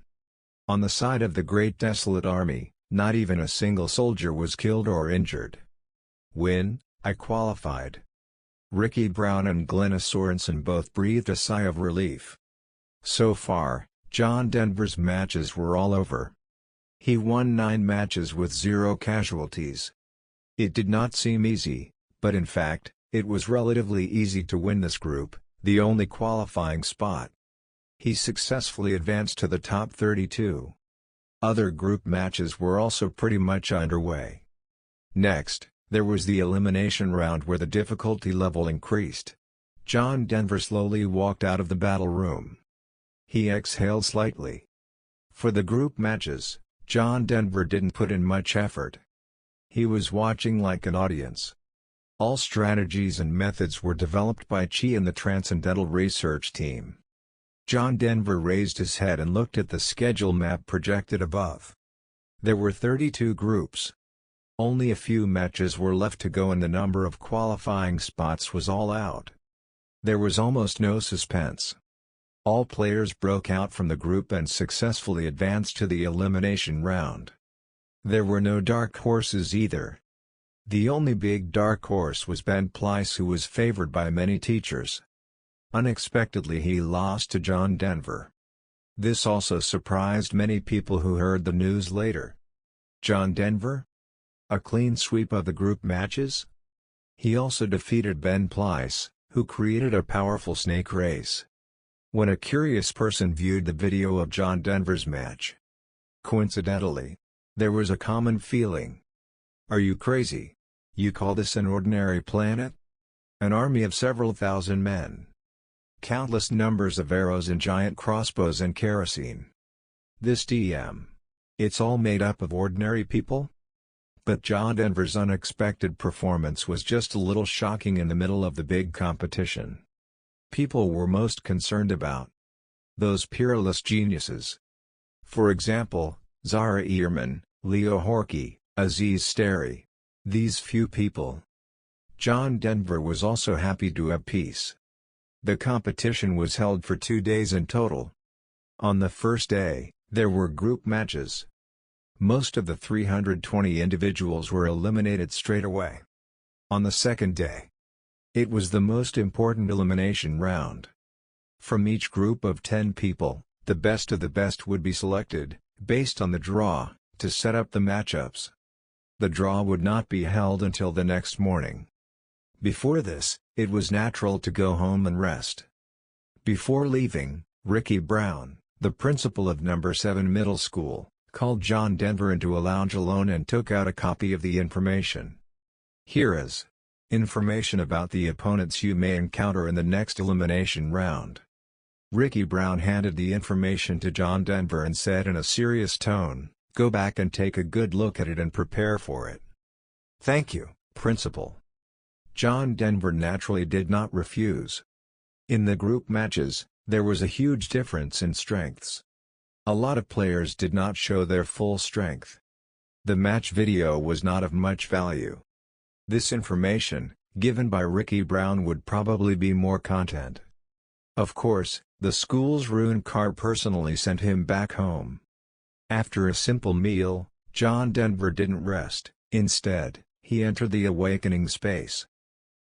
on the side of the Great Desolate Army, not even a single soldier was killed or injured. Win, I qualified. Ricky Brown and Glenna Sorensen both breathed a sigh of relief. So far, John Denver's matches were all over. He won 9 matches with 0 casualties. It did not seem easy, but in fact, it was relatively easy to win this group, the only qualifying spot. He successfully advanced to the top 32. Other group matches were also pretty much underway. Next, there was the elimination round where the difficulty level increased. John Denver slowly walked out of the battle room. He exhaled slightly. For the group matches, John Denver didn't put in much effort. He was watching like an audience. All strategies and methods were developed by Xia and the Transcendental Research Team. John Denver raised his head and looked at the schedule map projected above. There were 32 groups. Only a few matches were left to go and the number of qualifying spots was all out. There was almost no suspense. All players broke out from the group and successfully advanced to the elimination round. There were no dark horses either. The only big dark horse was Ben Pleiss, who was favored by many teachers. Unexpectedly he lost to John Denver. This also surprised many people who heard the news later. John Denver? A clean sweep of the group matches? He also defeated Ben Pleiss, who created a powerful snake race. When a curious person viewed the video of John Denver's match, coincidentally, there was a common feeling. Are you crazy? You call this an ordinary planet? An army of several thousand men. Countless numbers of arrows and giant crossbows and kerosene. This DM. It's all made up of ordinary people? But John Denver's unexpected performance was just a little shocking in the middle of the big competition. People were most concerned about those peerless geniuses. For example, Zara Ehrman, Leo Horky, Aziz Stary. These few people. John Denver was also happy to have peace. The competition was held for 2 days in total. On the first day, there were group matches. Most of the 320 individuals were eliminated straight away. On the second day, it was the most important elimination round. From each group of 10 people, the best of the best would be selected, based on the draw, to set up the matchups. The draw would not be held until the next morning. Before this, it was natural to go home and rest. Before leaving, Ricky Brown, the principal of No. 7 Middle School, called John Denver into a lounge alone and took out a copy of the information. Here is information about the opponents you may encounter in the next elimination round. Ricky Brown handed the information to John Denver and said in a serious tone, "Go back and take a good look at it and prepare for it." "Thank you, Principal." John Denver naturally did not refuse. In the group matches, there was a huge difference in strengths. A lot of players did not show their full strength. The match video was not of much value. This information, given by Ricky Brown, would probably be more content. Of course, the school's ruined car personally sent him back home. After a simple meal, John Denver didn't rest. Instead, he entered the awakening space.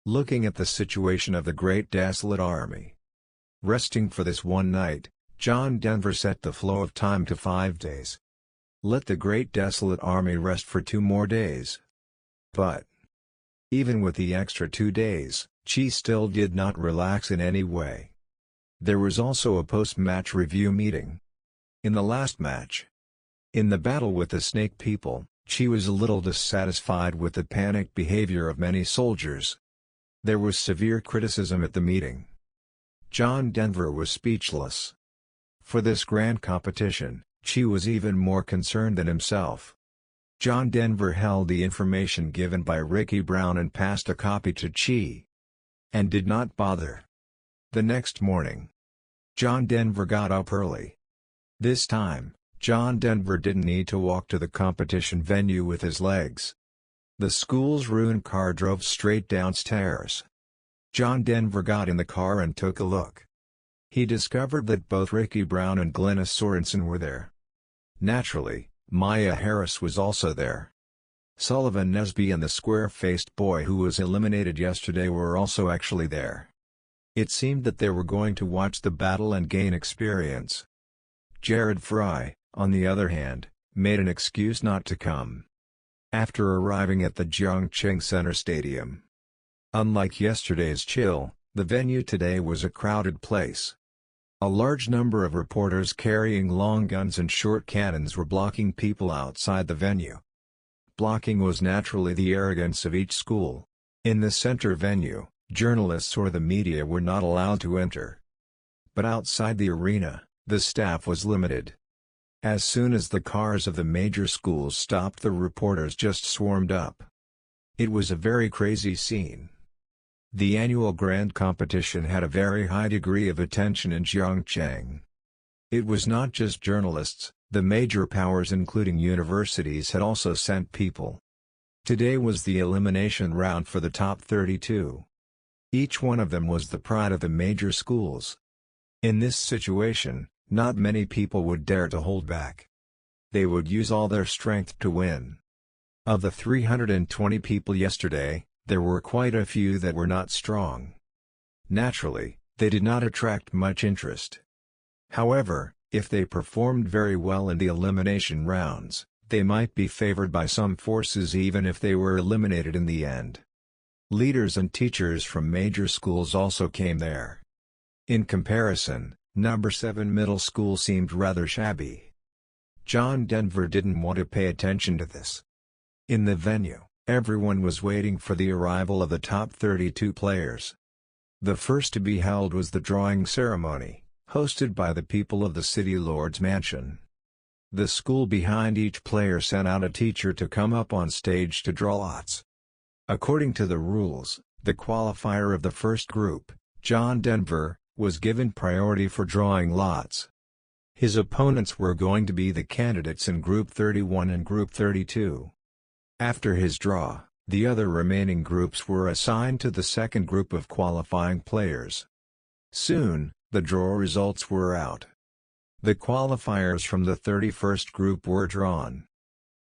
Looking at the situation of the Great Desolate Army. Resting for this one night, John Denver set the flow of time to 5 days. Let the Great Desolate Army rest for 2 more days. But even with the extra 2 days, Chi still did not relax in any way. There was also a post-match review meeting. In the last match, in the battle with the Snake People, Chi was a little dissatisfied with the panicked behavior of many soldiers. There was severe criticism at the meeting. John Denver was speechless. For this grand competition, Chi was even more concerned than himself. John Denver held the information given by Ricky Brown and passed a copy to Chi. And did not bother. The next morning, John Denver got up early. This time, John Denver didn't need to walk to the competition venue with his legs. The school's ruined car drove straight downstairs. John Denver got in the car and took a look. He discovered that both Ricky Brown and Glennis Sorensen were there. Naturally, Maya Harris was also there. Sullivan Nesby and the square-faced boy who was eliminated yesterday were also actually there. It seemed that they were going to watch the battle and gain experience. Jared Fry, on the other hand, made an excuse not to come. After arriving at the Jiangqing Center Stadium. Unlike yesterday's chill, the venue today was a crowded place. A large number of reporters carrying long guns and short cannons were blocking people outside the venue. Blocking was naturally the arrogance of each school. In the center venue, journalists or the media were not allowed to enter. But outside the arena, the staff was limited. As soon as the cars of the major schools stopped, the reporters just swarmed up. It was a very crazy scene. The annual grand competition had a very high degree of attention in Jiangcheng. It was not just journalists, the major powers including universities had also sent people. Today was the elimination round for the top 32. Each one of them was the pride of the major schools. In this situation, not many people would dare to hold back. They would use all their strength to win. Of the 320 people yesterday, there were quite a few that were not strong. Naturally, they did not attract much interest. However, if they performed very well in the elimination rounds, they might be favored by some forces even if they were eliminated in the end. Leaders and teachers from major schools also came there. In comparison, number 7 middle school seemed rather shabby. John Denver didn't want to pay attention to this. In the venue, everyone was waiting for the arrival of the top 32 players. The first to be held was the drawing ceremony, hosted by the people of the City Lord's Mansion. The school behind each player sent out a teacher to come up on stage to draw lots. According to the rules, the qualifier of the first group, John Denver, was given priority for drawing lots. His opponents were going to be the candidates in Group 31 and Group 32. After his draw, the other remaining groups were assigned to the second group of qualifying players. Soon, the draw results were out. The qualifiers from the 31st group were drawn.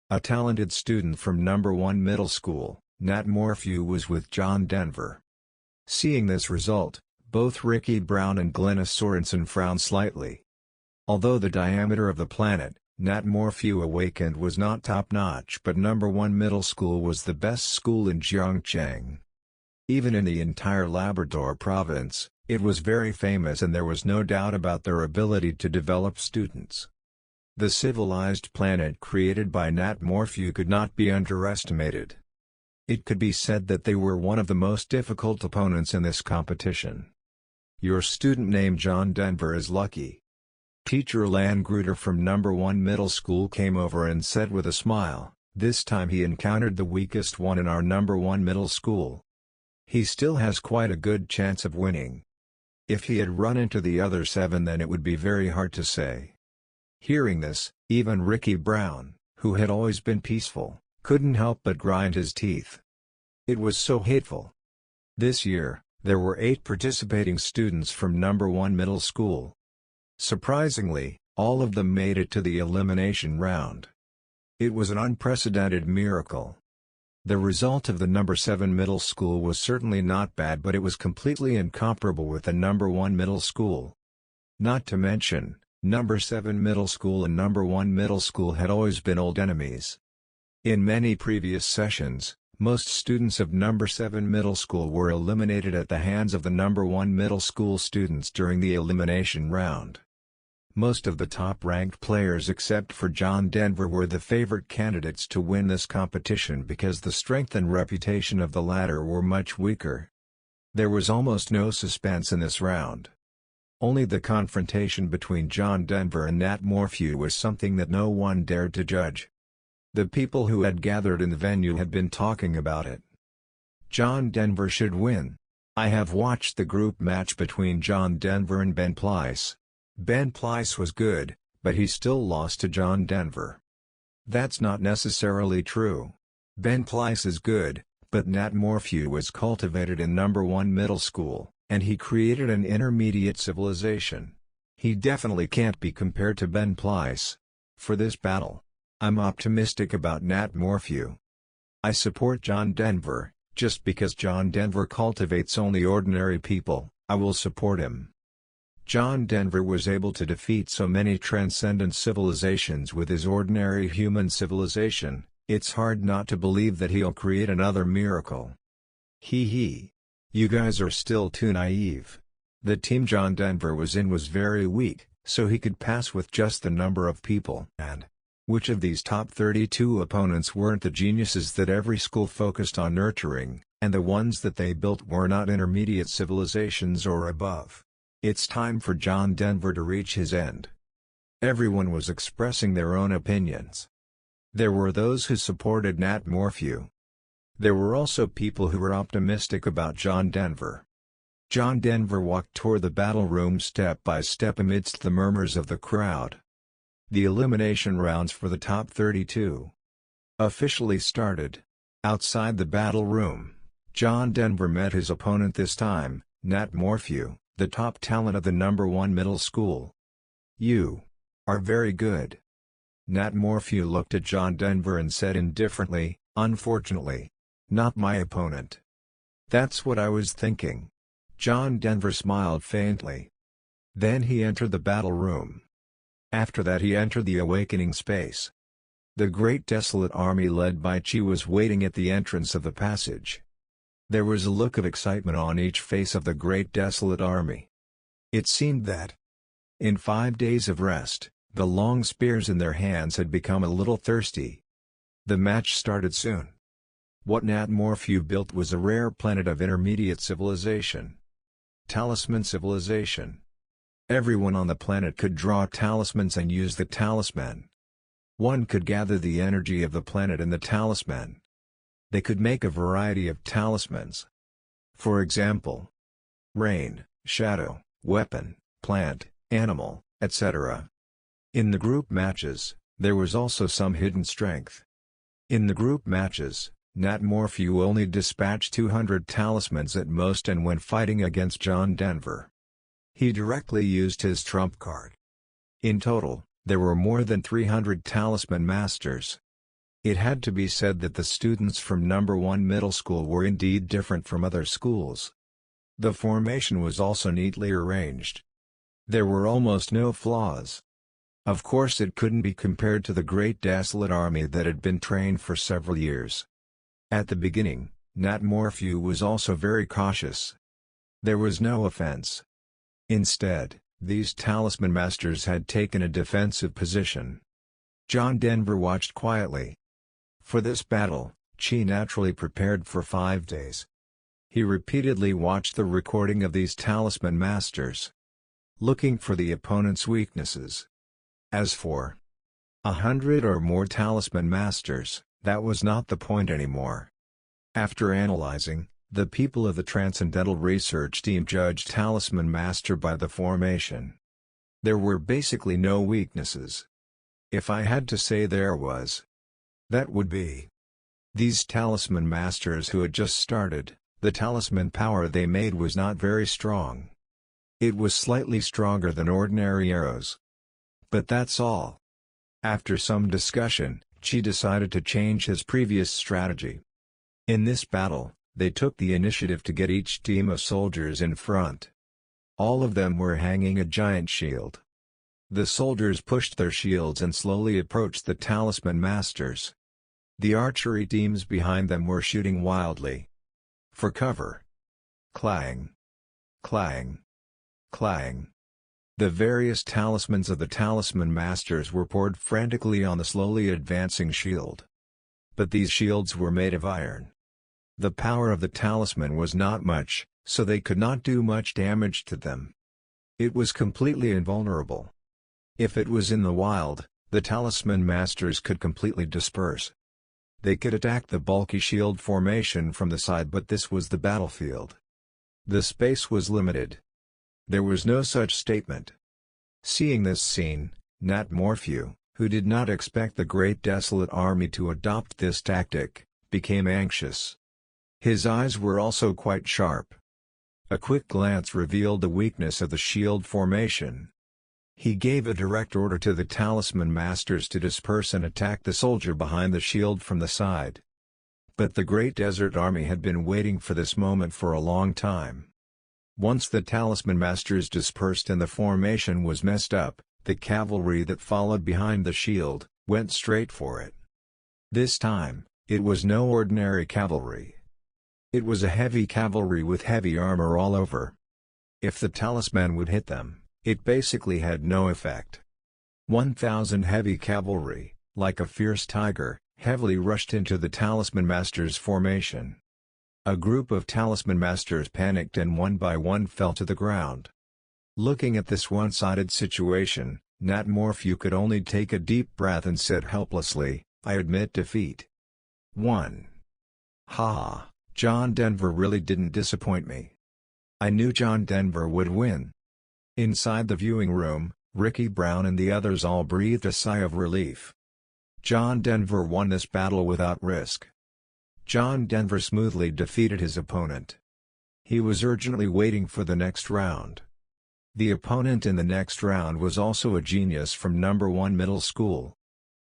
A talented student from number 1 middle school, Nat Morphew, was with John Denver. Seeing this result, both Ricky Brown and Glennis Sorensen frowned slightly. Although the diameter of the planet, Nat Morphew awakened was not top-notch, but number 1 middle school was the best school in Zhejiang. Even in the entire Labrador province, it was very famous and there was no doubt about their ability to develop students. The civilized planet created by Nat Morphew could not be underestimated. It could be said that they were one of the most difficult opponents in this competition. Your student named John Denver is lucky. Teacher Langruder from number 1 middle school came over and said with a smile, this time he encountered the weakest one in our number 1 middle school. He still has quite a good chance of winning. If he had run into the other 7, then it would be very hard to say. Hearing this, even Ricky Brown, who had always been peaceful, couldn't help but grind his teeth. It was so hateful. This year, there were 8 participating students from number 1 middle school. Surprisingly, all of them made it to the elimination round. It was an unprecedented miracle. The result of the number 7 middle school was certainly not bad, but it was completely incomparable with the number 1 middle school. Not to mention, number 7 middle school and number 1 middle school had always been old enemies. In many previous sessions, most students of number 7 middle school were eliminated at the hands of the number 1 middle school students during the elimination round. Most of the top-ranked players except for John Denver were the favorite candidates to win this competition because the strength and reputation of the latter were much weaker. There was almost no suspense in this round. Only the confrontation between John Denver and Nat Morphew was something that no one dared to judge. The people who had gathered in the venue had been talking about it. John Denver should win. I have watched the group match between John Denver and Ben Pleiss. Ben Pleiss was good, but he still lost to John Denver. That's not necessarily true. Ben Pleiss is good, but Nat Morphew was cultivated in number 1 middle school, and he created an intermediate civilization. He definitely can't be compared to Ben Pleiss. For this battle, I'm optimistic about Nat Morphew. I support John Denver, just because John Denver cultivates only ordinary people, I will support him. John Denver was able to defeat so many transcendent civilizations with his ordinary human civilization, it's hard not to believe that he'll create another miracle. Hee hee. You guys are still too naive. The team John Denver was in was very weak, so he could pass with just the number of people. And which of these top 32 opponents weren't the geniuses that every school focused on nurturing, and the ones that they built were not intermediate civilizations or above? It's time for John Denver to reach his end. Everyone was expressing their own opinions. There were those who supported Nat Morphew. There were also people who were optimistic about John Denver. John Denver walked toward the battle room step by step amidst the murmurs of the crowd. The elimination rounds for the top 32 officially started. Outside the battle room, John Denver met his opponent this time, Nat Morphew, the top talent of the number 1 middle school. You are very good. Nat Morphew looked at John Denver and said indifferently, unfortunately, not my opponent. That's what I was thinking. John Denver smiled faintly. Then he entered the battle room. After that he entered the awakening space. The great desolate army led by Chi was waiting at the entrance of the passage. There was a look of excitement on each face of the great desolate army. It seemed that, in 5 days of rest, the long spears in their hands had become a little thirsty. The match started soon. What Nat Morphew built was a rare planet of intermediate civilization. Talisman civilization. Everyone on the planet could draw talismans and use the talisman. One could gather the energy of the planet in the talisman. They could make a variety of talismans. For example, rain, shadow, weapon, plant, animal, etc. In the group matches, there was also some hidden strength. In the group matches, Nat Morphew only dispatched 200 talismans at most, and when fighting against John Denver, he directly used his trump card. In total, there were more than 300 talisman masters. It had to be said that the students from No. 1 Middle School were indeed different from other schools. The formation was also neatly arranged. There were almost no flaws. Of course it couldn't be compared to the great desolate army that had been trained for several years. At the beginning, Nat Morphew was also very cautious. There was no offense. Instead, these talisman masters had taken a defensive position. John Denver watched quietly. For this battle, Chi naturally prepared for 5 days. He repeatedly watched the recording of these talisman masters, looking for the opponent's weaknesses. As for 100 or more talisman masters, that was not the point anymore. After analyzing, the people of the Transcendental Research Team judged Talisman Master by the formation. There were basically no weaknesses. If I had to say there was, that would be these Talisman Masters who had just started. The talisman power they made was not very strong. It was slightly stronger than ordinary arrows. But that's all. After some discussion, Chi decided to change his previous strategy. In this battle, they took the initiative to get each team of soldiers in front. All of them were hanging a giant shield. The soldiers pushed their shields and slowly approached the talisman masters. The archery teams behind them were shooting wildly for cover. Clang! Clang! Clang! The various talismans of the talisman masters were poured frantically on the slowly advancing shield. But these shields were made of iron. The power of the talisman was not much, so they could not do much damage to them. It was completely invulnerable. If it was in the wild, the talisman masters could completely disperse. They could attack the bulky shield formation from the side, but this was the battlefield. The space was limited. There was no such statement. Seeing this scene, Nat Morphew, who did not expect the great desolate army to adopt this tactic, became anxious. His eyes were also quite sharp. A quick glance revealed the weakness of the shield formation. He gave a direct order to the talisman masters to disperse and attack the soldier behind the shield from the side. But the great desert army had been waiting for this moment for a long time. Once the talisman masters dispersed and the formation was messed up, the cavalry that followed behind the shield went straight for it. This time, it was no ordinary cavalry. It was a heavy cavalry with heavy armor all over. If the talisman would hit them, it basically had no effect. 1,000 heavy cavalry, like a fierce tiger, heavily rushed into the talisman masters' formation. A group of talisman masters panicked and one by one fell to the ground. Looking at this one-sided situation, Nat Morphew could only take a deep breath and said helplessly, "I admit defeat." 1. Ha! John Denver really didn't disappoint me. I knew John Denver would win. Inside the viewing room, Ricky Brown and the others all breathed a sigh of relief. John Denver won this battle without risk. John Denver smoothly defeated his opponent. He was urgently waiting for the next round. The opponent in the next round was also a genius from No. 1 Middle School.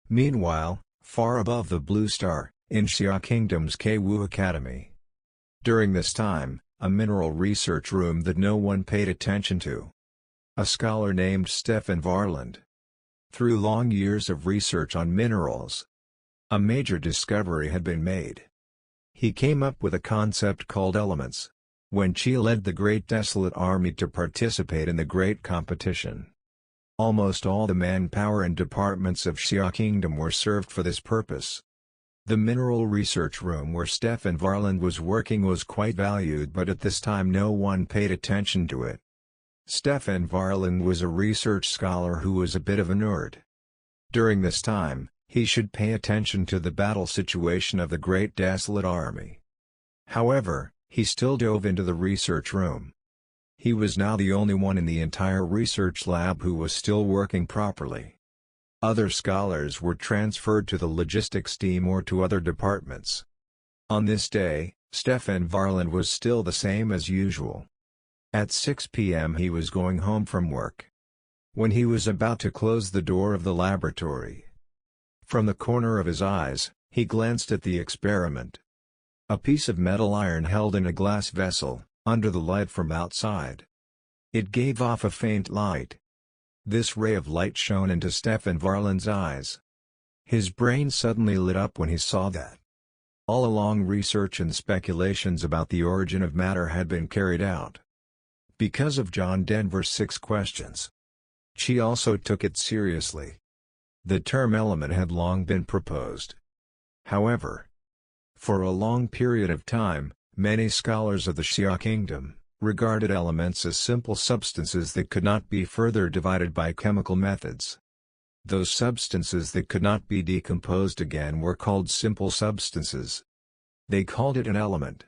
Meanwhile, far above the Blue Star, in Xia Kingdom's Kwu Academy. During this time, a mineral research room that no one paid attention to. A scholar named Stefan Varland. Through long years of research on minerals, a major discovery had been made. He came up with a concept called elements, when Xia led the Great Desolate Army to participate in the Great Competition. Almost all the manpower and departments of Xia Kingdom were served for this purpose. The mineral research room where Stefan Varland was working was quite valued, but at this time no one paid attention to it. Stefan Varland was a research scholar who was a bit of a nerd. During this time, he should pay attention to the battle situation of the Great Desolate Army. However, he still dove into the research room. He was now the only one in the entire research lab who was still working properly. Other scholars were transferred to the logistics team or to other departments. On this day, Stefan Varland was still the same as usual. At 6 p.m. he was going home from work. When he was about to close the door of the laboratory, from the corner of his eyes, he glanced at the experiment. A piece of metal iron held in a glass vessel, under the light from outside. It gave off a faint light. This ray of light shone into Stefan Varland's eyes. His brain suddenly lit up when he saw that. All along, research and speculations about the origin of matter had been carried out. Because of John Denver's 6 questions, she also took it seriously. The term element had long been proposed. However, for a long period of time, many scholars of the Xia Kingdom regarded elements as simple substances that could not be further divided by chemical methods. Those substances that could not be decomposed again were called simple substances. They called it an element.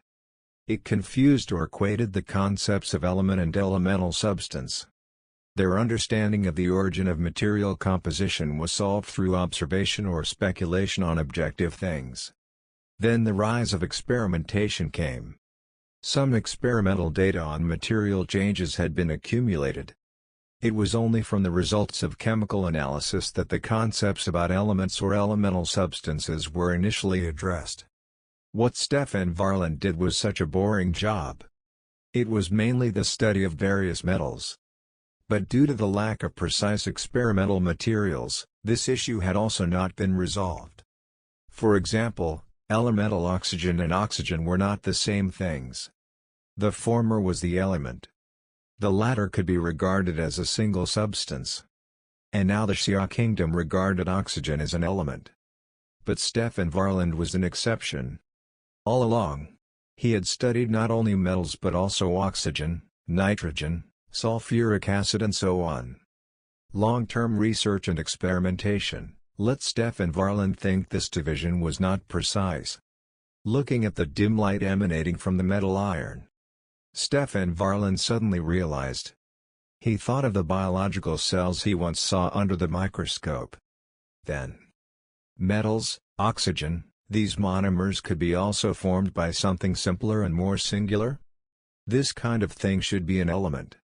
It confused or equated the concepts of element and elemental substance. Their understanding of the origin of material composition was solved through observation or speculation on objective things. Then the rise of experimentation came. Some experimental data on material changes had been accumulated. It was only from the results of chemical analysis that the concepts about elements or elemental substances were initially addressed. What Stefan Varland did was such a boring job. It was mainly the study of various metals. But due to the lack of precise experimental materials, this issue had also not been resolved. For example, elemental oxygen and oxygen were not the same things. The former was the element. The latter could be regarded as a single substance. And now the Xia Kingdom regarded oxygen as an element. But Stefan Varland was an exception. All along, he had studied not only metals but also oxygen, nitrogen, sulfuric acid and so on. Long-term research and experimentation let Stefan Varland think this division was not precise. Looking at the dim light emanating from the metal iron, Stefan Varland suddenly realized. He thought of the biological cells he once saw under the microscope. Then, metals, oxygen, these monomers could be also formed by something simpler and more singular? This kind of thing should be an element.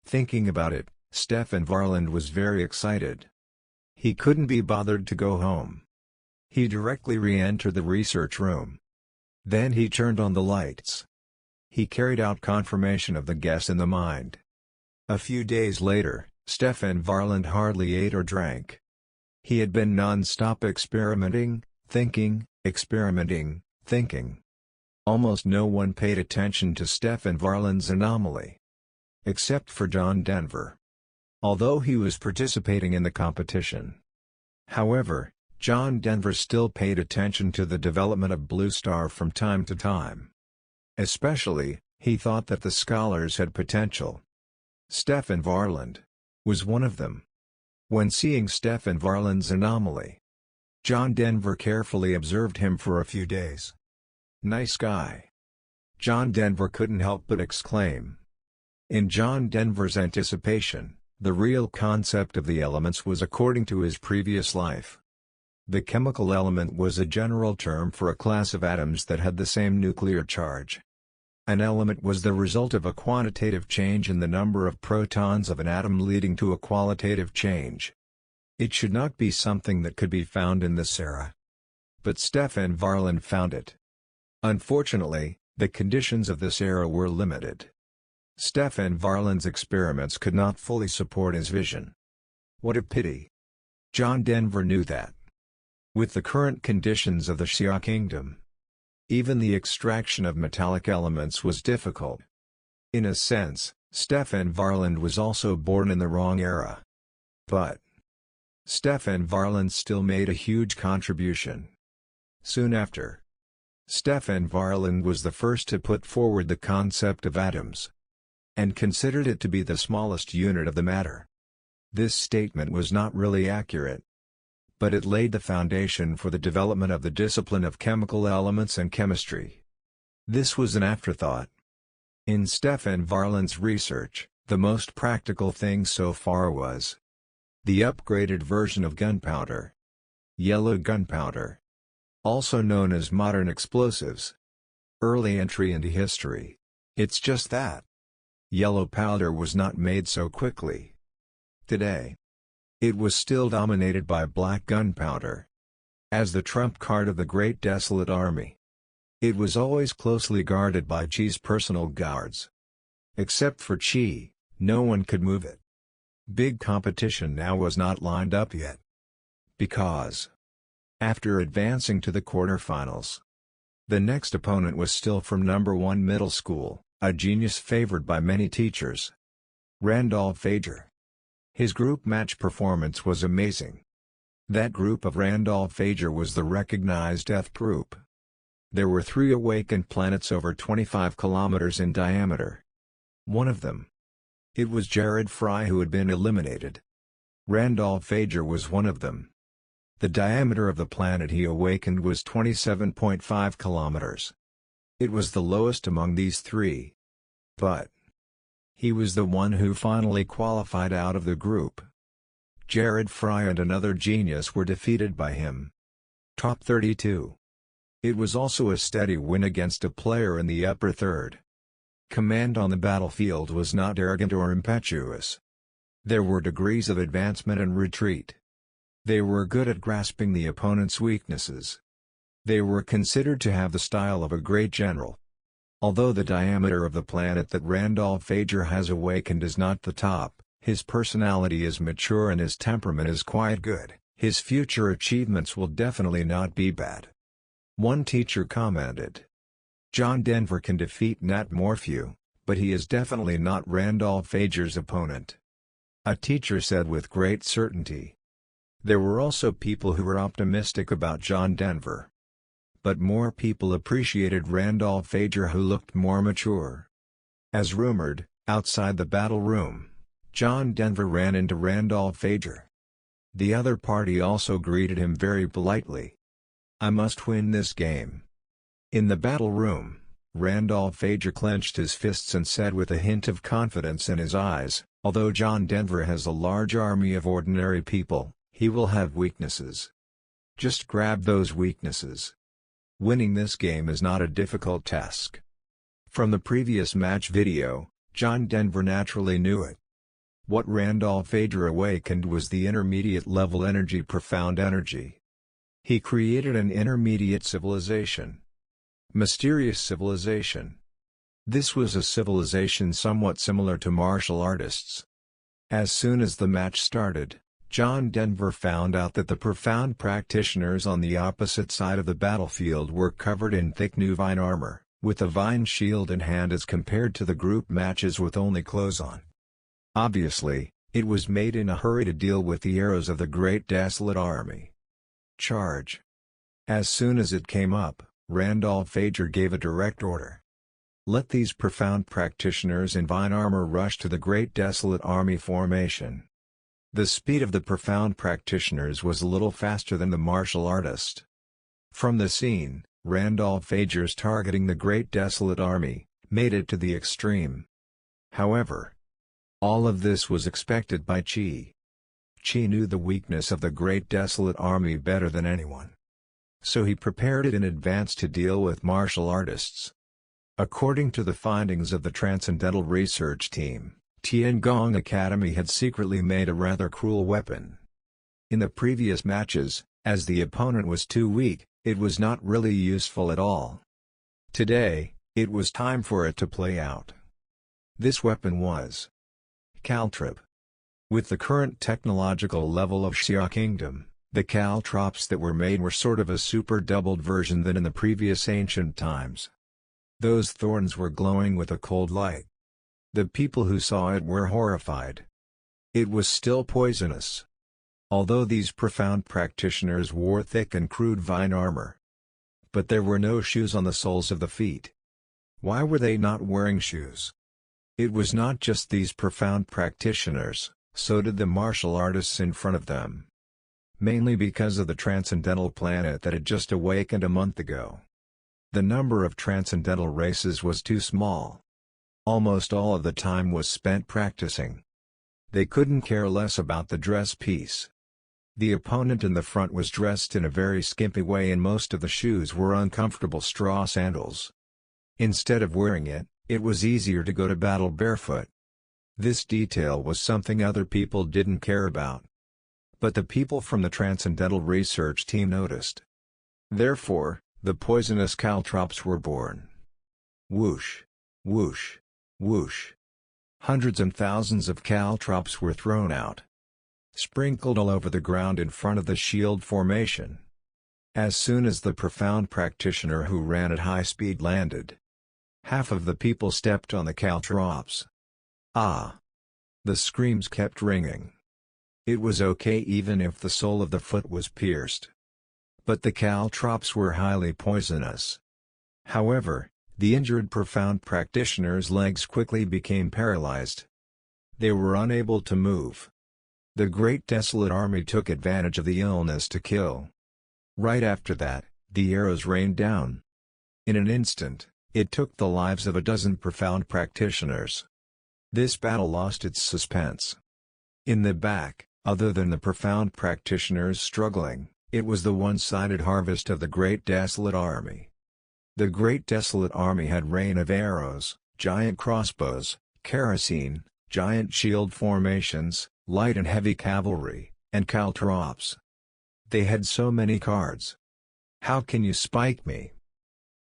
Thinking about it, Stefan Varland was very excited. He couldn't be bothered to go home. He directly re-entered the research room. Then he turned on the lights. He carried out confirmation of the guess in the mind. A few days later, Stefan Varland hardly ate or drank. He had been non-stop experimenting, thinking, experimenting, thinking. Almost no one paid attention to Stefan Varland's anomaly. Except for John Denver. Although he was participating in the competition. However, John Denver still paid attention to the development of Blue Star from time to time. Especially, he thought that the scholars had potential. Stefan Varland was one of them. When seeing Stefan Varland's anomaly, John Denver carefully observed him for a few days. "Nice guy." John Denver couldn't help but exclaim. In John Denver's anticipation, the real concept of the elements was according to his previous life. The chemical element was a general term for a class of atoms that had the same nuclear charge. An element was the result of a quantitative change in the number of protons of an atom leading to a qualitative change. It should not be something that could be found in this era. But Stefan Varland found it. Unfortunately, The conditions of this era were limited. Stefan Varlin's experiments could not fully support his vision. What a pity. John Denver knew that. With the current conditions of the Xia Kingdom, even the extraction of metallic elements was difficult. In a sense, Stefan Varlin was also born in the wrong era. But Stefan Varlin still made a huge contribution. Soon after, Stefan Varlin was the first to put forward the concept of atoms, and considered it to be the smallest unit of the matter. This statement was not really accurate, but it laid the foundation for the development of the discipline of chemical elements and chemistry. This was an afterthought. In Stefan Varlin's research, the most practical thing so far was the upgraded version of gunpowder. Yellow gunpowder, also known as modern explosives. Early entry into history. It's just that yellow powder was not made so quickly. Today, it was still dominated by black gunpowder. As the trump card of the Great Desolate Army, it was always closely guarded by Qi's personal guards. Except for Qi, no one could move it. Big competition now was not lined up yet. Because, after advancing to the quarterfinals, the next opponent was still from number 1 middle school, a genius favored by many teachers. Randolph Ager. His group match performance was amazing. That group of Randolph Ager was the recognized F group. There were 3 awakened planets over 25 kilometers in diameter. One of them. It was Jared Fry who had been eliminated. Randolph Ager was one of them. The diameter of the planet he awakened was 27.5 kilometers. It was the lowest among these 3. But he was the one who finally qualified out of the group. Jared Fry and another genius were defeated by him. Top 32. It was also a steady win against a player in the upper third. Command on the battlefield was not arrogant or impetuous. There were degrees of advancement and retreat. They were good at grasping the opponent's weaknesses. They were considered to have the style of a great general. Although the diameter of the planet that Randolph Ager has awakened is not the top, his personality is mature and his temperament is quite good. His future achievements will definitely not be bad. One teacher commented, "John Denver can defeat Nat Morphew, but he is definitely not Randolph Ager's opponent." A teacher said with great certainty. There were also people who were optimistic about John Denver. But more people appreciated Randolph Ager, who looked more mature. As rumored, outside the battle room, John Denver ran into Randolph Ager. The other party also greeted him very politely. "I must win this game." In the battle room, Randolph Ager clenched his fists and said with a hint of confidence in his eyes, "Although John Denver has a large army of ordinary people, he will have weaknesses. Just grab those weaknesses. Winning this game is not a difficult task." From the previous match video, John Denver naturally knew it. What Randolph Ager awakened was the intermediate level energy, profound energy. He created an intermediate civilization. Mysterious civilization. This was a civilization somewhat similar to martial artists. As soon as the match started, John Denver found out that the profound practitioners on the opposite side of the battlefield were covered in thick new vine armor, with a vine shield in hand as compared to the group matches with only clothes on. Obviously, it was made in a hurry to deal with the arrows of the Great Desolate Army. Charge. As soon as it came up, Randolph Ager gave a direct order. Let these profound practitioners in vine armor rush to the Great Desolate Army formation. The speed of the profound practitioners was a little faster than the martial artist. From the scene, Randolph Ager's targeting the Great Desolate Army made it to the extreme. However, all of this was expected by Qi. Qi knew the weakness of the Great Desolate Army better than anyone. So he prepared it in advance to deal with martial artists. According to the findings of the Transcendental Research Team, Tiangong Academy had secretly made a rather cruel weapon. In the previous matches, as the opponent was too weak, it was not really useful at all. Today, It was time for it to play out. This weapon was caltrop. With the current technological level of Xia Kingdom, the caltrops that were made were sort of a super doubled version than in the previous ancient times. Those thorns were glowing with a cold light. The people who saw it were horrified. It was still poisonous. Although these profound practitioners wore thick and crude vine armor. But there were no shoes on the soles of the feet. Why were they not wearing shoes? It was not just these profound practitioners, so did the martial artists in front of them. Mainly because of the transcendental planet that had just awakened a month ago. The number of transcendental races was too small. Almost all of the time was spent practicing. They couldn't care less about the dress piece. The opponent in the front was dressed in a very skimpy way and most of the shoes were uncomfortable straw sandals. Instead of wearing it, it was easier to go to battle barefoot. This detail was something other people didn't care about. But the people from the Transcendental Research team noticed. Therefore, the poisonous caltrops were born. Whoosh! Whoosh! Whoosh! Hundreds and thousands of caltrops were thrown out. Sprinkled all over the ground in front of the shield formation. As soon as the profound practitioner who ran at high speed landed, half of the people stepped on the caltrops. Ah! The screams kept ringing. It was okay even if the sole of the foot was pierced. But the caltrops were highly poisonous. However, the injured profound practitioner's legs quickly became paralyzed. They were unable to move. The Great Desolate Army took advantage of the illness to kill. Right after that, the arrows rained down. In an instant, it took the lives of a dozen profound practitioners. This battle lost its suspense. In the back, other than the profound practitioners struggling, it was the one-sided harvest of the Great Desolate Army. The Great Desolate Army had rain of arrows, giant crossbows, kerosene, giant shield formations, light and heavy cavalry, and caltrops. They had so many cards. How can you spike me?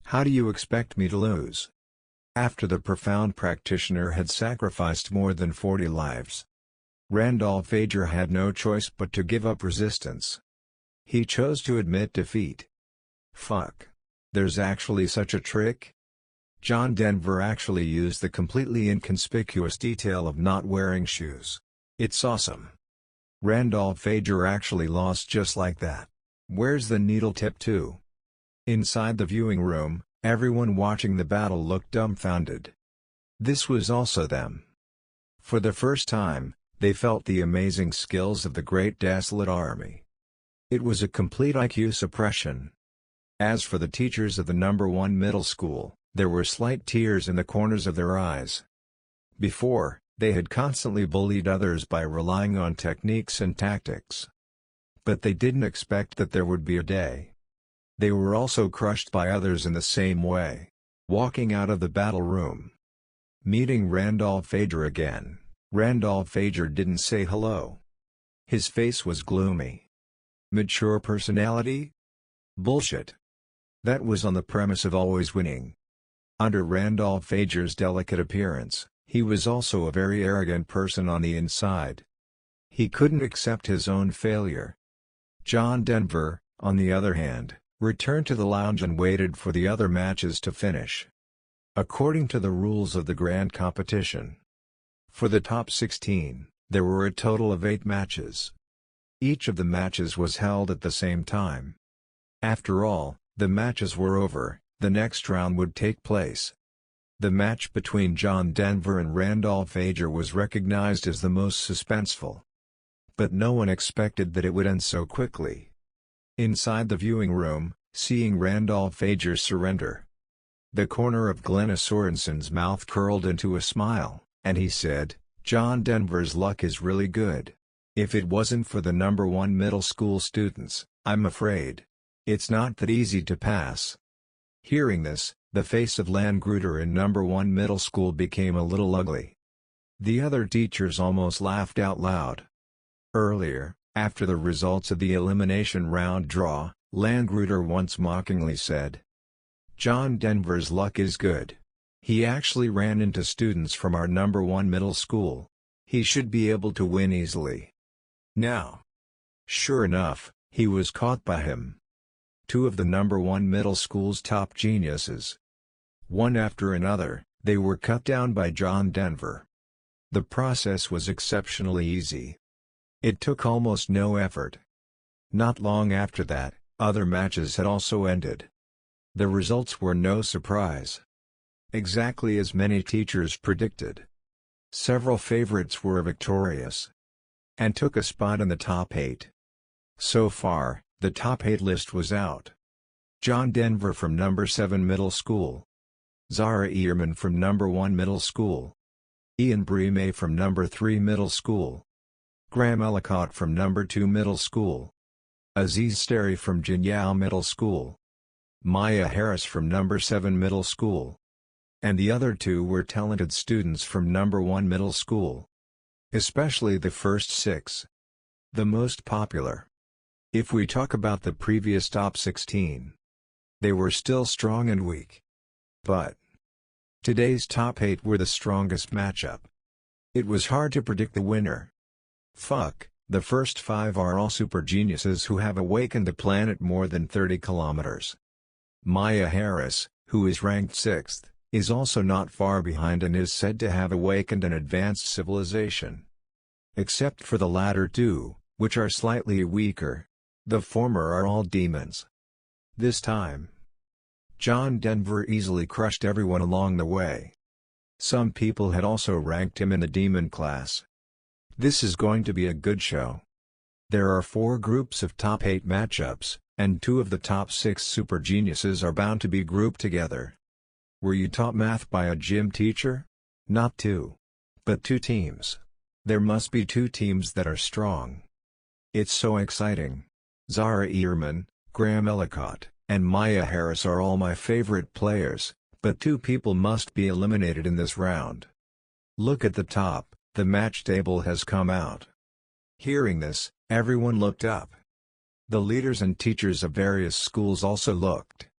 How do you expect me to lose? After the profound practitioner had sacrificed more than 40 lives, Randolph Ager had no choice but to give up resistance. He chose to admit defeat. Fuck. There's actually such a trick? John Denver actually used the completely inconspicuous detail of not wearing shoes. It's awesome. Randolph Ager actually lost just like that. Where's the needle tip to? Inside the viewing room, everyone watching the battle looked dumbfounded. This was also them. For the first time, they felt the amazing skills of the Great Desolate Army. It was a complete IQ suppression. As for the teachers of the number 1 middle school, there were slight tears in the corners of their eyes. Before, they had constantly bullied others by relying on techniques and tactics. But they didn't expect that there would be a day. They were also crushed by others in the same way. Walking out of the battle room. Meeting Randolph Ager again, Randolph Ager didn't say hello. His face was gloomy. Mature personality? Bullshit. That was on the premise of always winning. Under Randolph Ager's delicate appearance, he was also a very arrogant person on the inside. He couldn't accept his own failure. John Denver, on the other hand, returned to the lounge and waited for the other matches to finish. According to the rules of the grand competition. For the top 16, there were a total of 8 matches. Each of the matches was held at the same time. After all, the matches were over, the next round would take place. The match between John Denver and Randolph Ager was recognized as the most suspenseful. But no one expected that it would end so quickly. Inside the viewing room, seeing Randolph Ager surrender, the corner of Glenna Sorensen's mouth curled into a smile, and he said, "John Denver's luck is really good. If it wasn't for the number 1 middle school students, I'm afraid it's not that easy to pass." Hearing this, the face of Langruder in number 1 middle school became a little ugly. The other teachers almost laughed out loud. Earlier, after the results of the elimination round draw, Langruder once mockingly said, "John Denver's luck is good, He actually ran into students from our number 1 middle school. He should be able to win easily. Now. Sure enough, he was caught by him. Two of the number 1 middle school's top geniuses. One after another, they were cut down by John Denver. The process was exceptionally easy. It took almost no effort. Not long after that, other matches had also ended. The results were no surprise. Exactly as many teachers predicted. Several favorites were victorious and took a spot in the top 8. So far, the top 8 list was out. John Denver from number 7 middle school. Zara Ehrman from number 1 middle school. Ian Breme from number 3 middle school. Graham Ellicott from number 2 middle school. Aziz Stary from Jinyao middle school. Maya Harris from number 7 middle school. And the other two were talented students from number 1 middle school. Especially the first 6. The most popular. If we talk about the previous top 16, they were still strong and weak. But today's top 8 were the strongest matchup. It was hard to predict the winner. Fuck, the first 5 are all super geniuses who have awakened the planet more than 30 kilometers. Maya Harris, who is ranked 6th, is also not far behind and is said to have awakened an advanced civilization. Except for the latter two, which are slightly weaker. The former are all demons. This time, John Denver easily crushed everyone along the way. Some people had also ranked him in the demon class. This is going to be a good show. There are 4 groups of top 8 matchups, and 2 of the top 6 super geniuses are bound to be grouped together. Were you taught math by a gym teacher? Not 2. But 2 teams. There must be 2 teams that are strong. It's so exciting. Zara Ehrman, Graham Ellicott, and Maya Harris are all my favorite players, but 2 people must be eliminated in this round. Look at the top, the match table has come out. Hearing this, everyone looked up. The leaders and teachers of various schools also looked.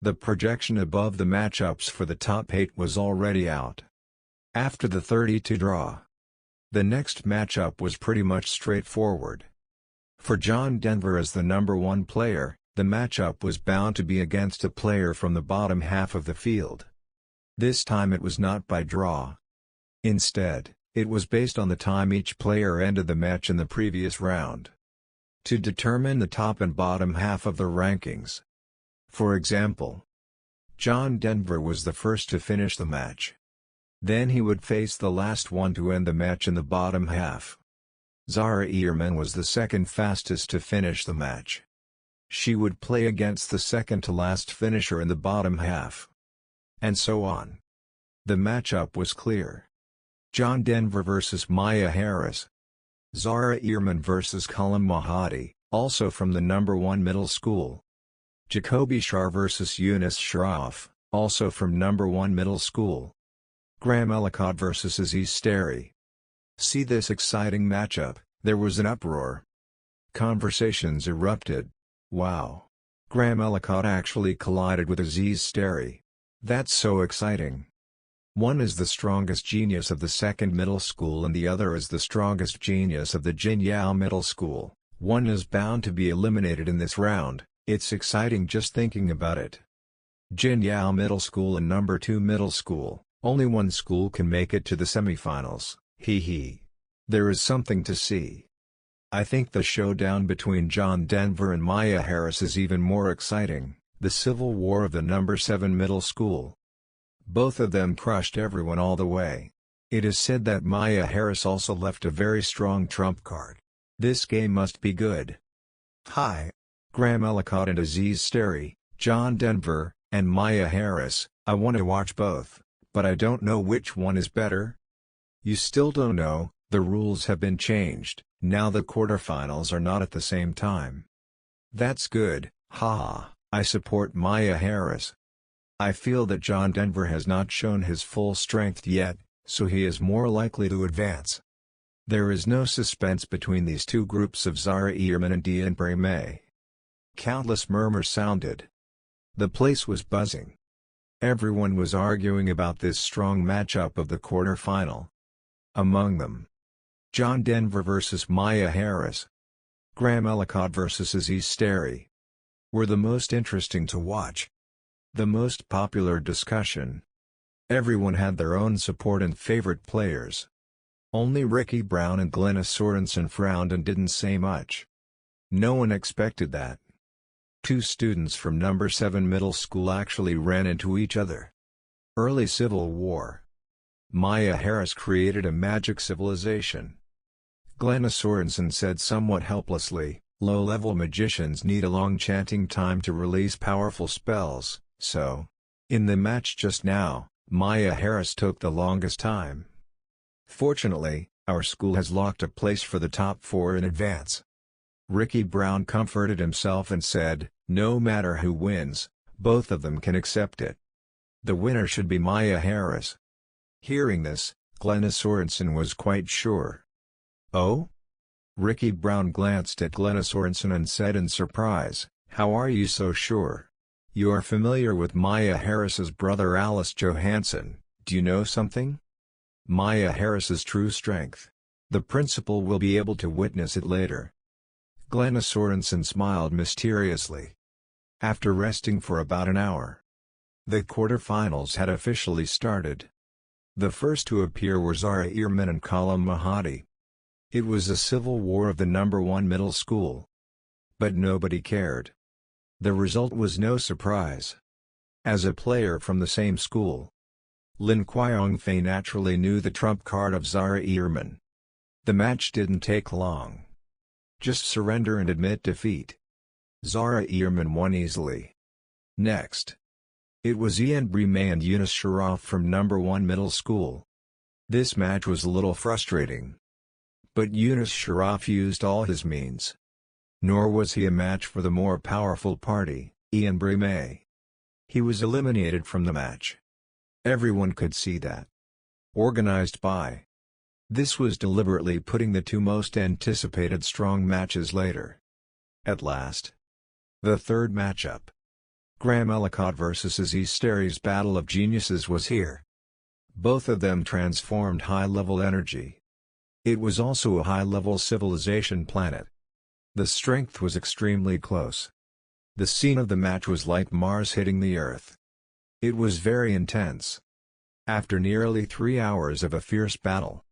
The projection above the matchups for the top 8 was already out. After the 32 draw, the next matchup was pretty much straightforward. For John Denver as the number 1 player, the matchup was bound to be against a player from the bottom half of the field. This time it was not by draw. Instead, it was based on the time each player ended the match in the previous round. To determine the top and bottom half of the rankings. For example, John Denver was the first to finish the match. Then he would face the last one to end the match in the bottom half. Zara Ehrman was the second fastest to finish the match. She would play against the second to last finisher in the bottom half. And so on. The matchup was clear. John Denver versus Maya Harris. Zara Ehrman versus Kalam Mahadi, also from the number 1 middle school. Jacoby Shar versus Yunus Shroff, also from number 1 middle school. Graham Ellicott versus Aziz Stary. See this exciting matchup, there was an uproar. Conversations erupted. Wow. Graham Ellicott actually collided with Aziz Stary. That's so exciting. One is the strongest genius of the 2nd middle school and the other is the strongest genius of the Jinyao middle school. One is bound to be eliminated in this round. It's exciting just thinking about it. Jinyao middle school and number 2 middle school, only one school can make it to the semifinals. Hee. There is something to see. I think the showdown between John Denver and Maya Harris is even more exciting, the civil war of the number 7 middle school. Both of them crushed everyone all the way. It is said that Maya Harris also left a very strong trump card. This game must be good. Hi. Graham Ellicott and Aziz Stary, John Denver, and Maya Harris. I want to watch both, but I don't know which one is better. You still don't know, the rules have been changed, now the quarterfinals are not at the same time. That's good, haha, I support Maya Harris. I feel that John Denver has not shown his full strength yet, so he is more likely to advance. There is no suspense between these two groups of Zara Ehrman and Ian Breme. Countless murmurs sounded. The place was buzzing. Everyone was arguing about this strong matchup of the quarterfinal. Among them, John Denver vs. Maya Harris, Graham Ellicott vs. Aziz Stary, were the most interesting to watch. The most popular discussion. Everyone had their own support and favorite players. Only Ricky Brown and Glenna Sorensen frowned and didn't say much. No one expected that. Two students from number 7 middle school actually ran into each other. Early Civil War. Maya Harris created a magic civilization. Glenna Sorensen said somewhat helplessly, "Low-level magicians need a long chanting time to release powerful spells, so in the match just now, Maya Harris took the longest time. Fortunately, our school has locked a place for the top 4 in advance." Ricky Brown comforted himself and said, "No matter who wins, both of them can accept it. The winner should be Maya Harris." Hearing this, Glenna Sorensen was quite sure. "Oh?" Ricky Brown glanced at Glenna Sorensen and said in surprise, "How are you so sure? You are familiar with Maya Harris's brother Alice Johansson, do you know something? Maya Harris's true strength. The principal will be able to witness it later." Glenna Sorensen smiled mysteriously. After resting for about an hour, the quarterfinals had officially started. The first to appear were Zara Ehrman and Kalam Mahadi. It was a civil war of the number 1 middle school. But nobody cared. The result was no surprise. As a player from the same school, Lin Kwayong-fei naturally knew the trump card of Zara Ehrman. The match didn't take long. Just surrender and admit defeat. Zara Ehrman won easily. Next, it was Ian Brime and Yunus Sharaf from number 1 middle school. This match was a little frustrating. But Yunus Sharaf used all his means. Nor was he a match for the more powerful party, Ian Brime. He was eliminated from the match. Everyone could see that. Organized by. This was deliberately putting the two most anticipated strong matches later. At last, the third matchup, Graham Ellicott vs. Aziz Stary's battle of geniuses, was here. Both of them transformed high-level energy. It was also a high-level civilization planet. The strength was extremely close. The scene of the match was like Mars hitting the Earth. It was very intense. After nearly 3 hours of a fierce battle,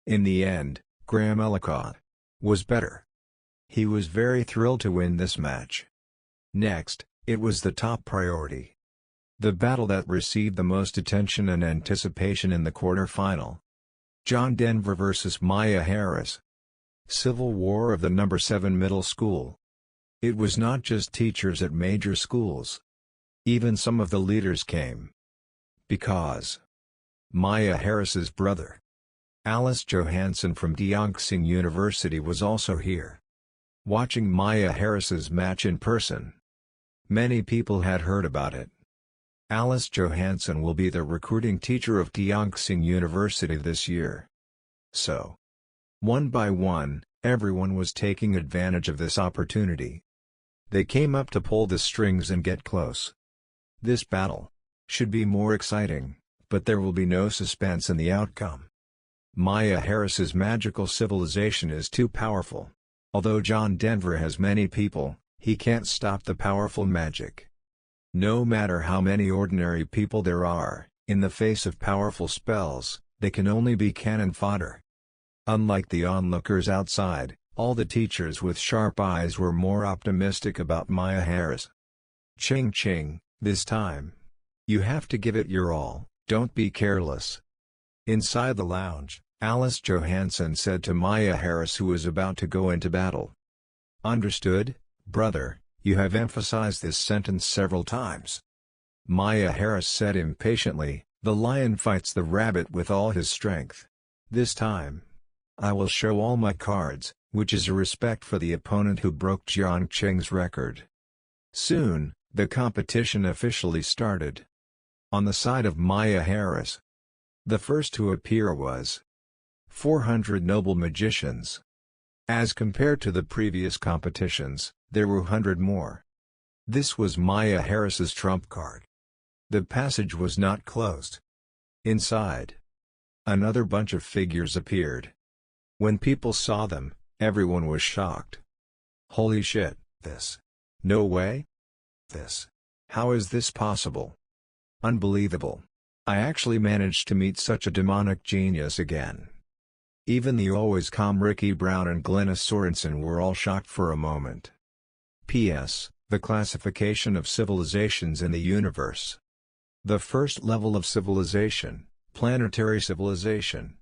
in the end, Graham Ellicott was better. He was very thrilled to win this match. Next, it was the top priority. The battle that received the most attention and anticipation in the quarterfinal. John Denver vs. Maya Harris. Civil war of the number 7 middle school. It was not just teachers at major schools. Even some of the leaders came. Because Maya Harris's brother, Alice Johansson from Deongsing University, was also here. Watching Maya Harris's match in person, many people had heard about it. Alice Johansson will be the recruiting teacher of Deongsing University this year. So, one by one, everyone was taking advantage of this opportunity. They came up to pull the strings and get close. This battle should be more exciting, but there will be no suspense in the outcome. Maya Harris's magical civilization is too powerful. Although John Denver has many people, he can't stop the powerful magic. No matter how many ordinary people there are, in the face of powerful spells, they can only be cannon fodder. Unlike the onlookers outside, all the teachers with sharp eyes were more optimistic about Maya Harris. Ching ching, this time. You have to give it your all, don't be careless. Inside the lounge, Alice Johansson said to Maya Harris, who was about to go into battle. "Understood, brother, you have emphasized this sentence several times." Maya Harris said impatiently, "The lion fights the rabbit with all his strength. This time, I will show all my cards, which is a respect for the opponent who broke Jiang Qing's record." Soon, the competition officially started. On the side of Maya Harris, the first to appear was 400 noble magicians. As compared to the previous competitions, there were 100 more. This was Maya Harris's trump card. The passage was not closed. Inside, another bunch of figures appeared. When people saw them, everyone was shocked. Holy shit, this. No way? This. How is this possible? Unbelievable. I actually managed to meet such a demonic genius again. Even the always calm Ricky Brown and Glennis Sorensen were all shocked for a moment. P.S. The classification of civilizations in the universe. The first level of civilization, planetary civilization.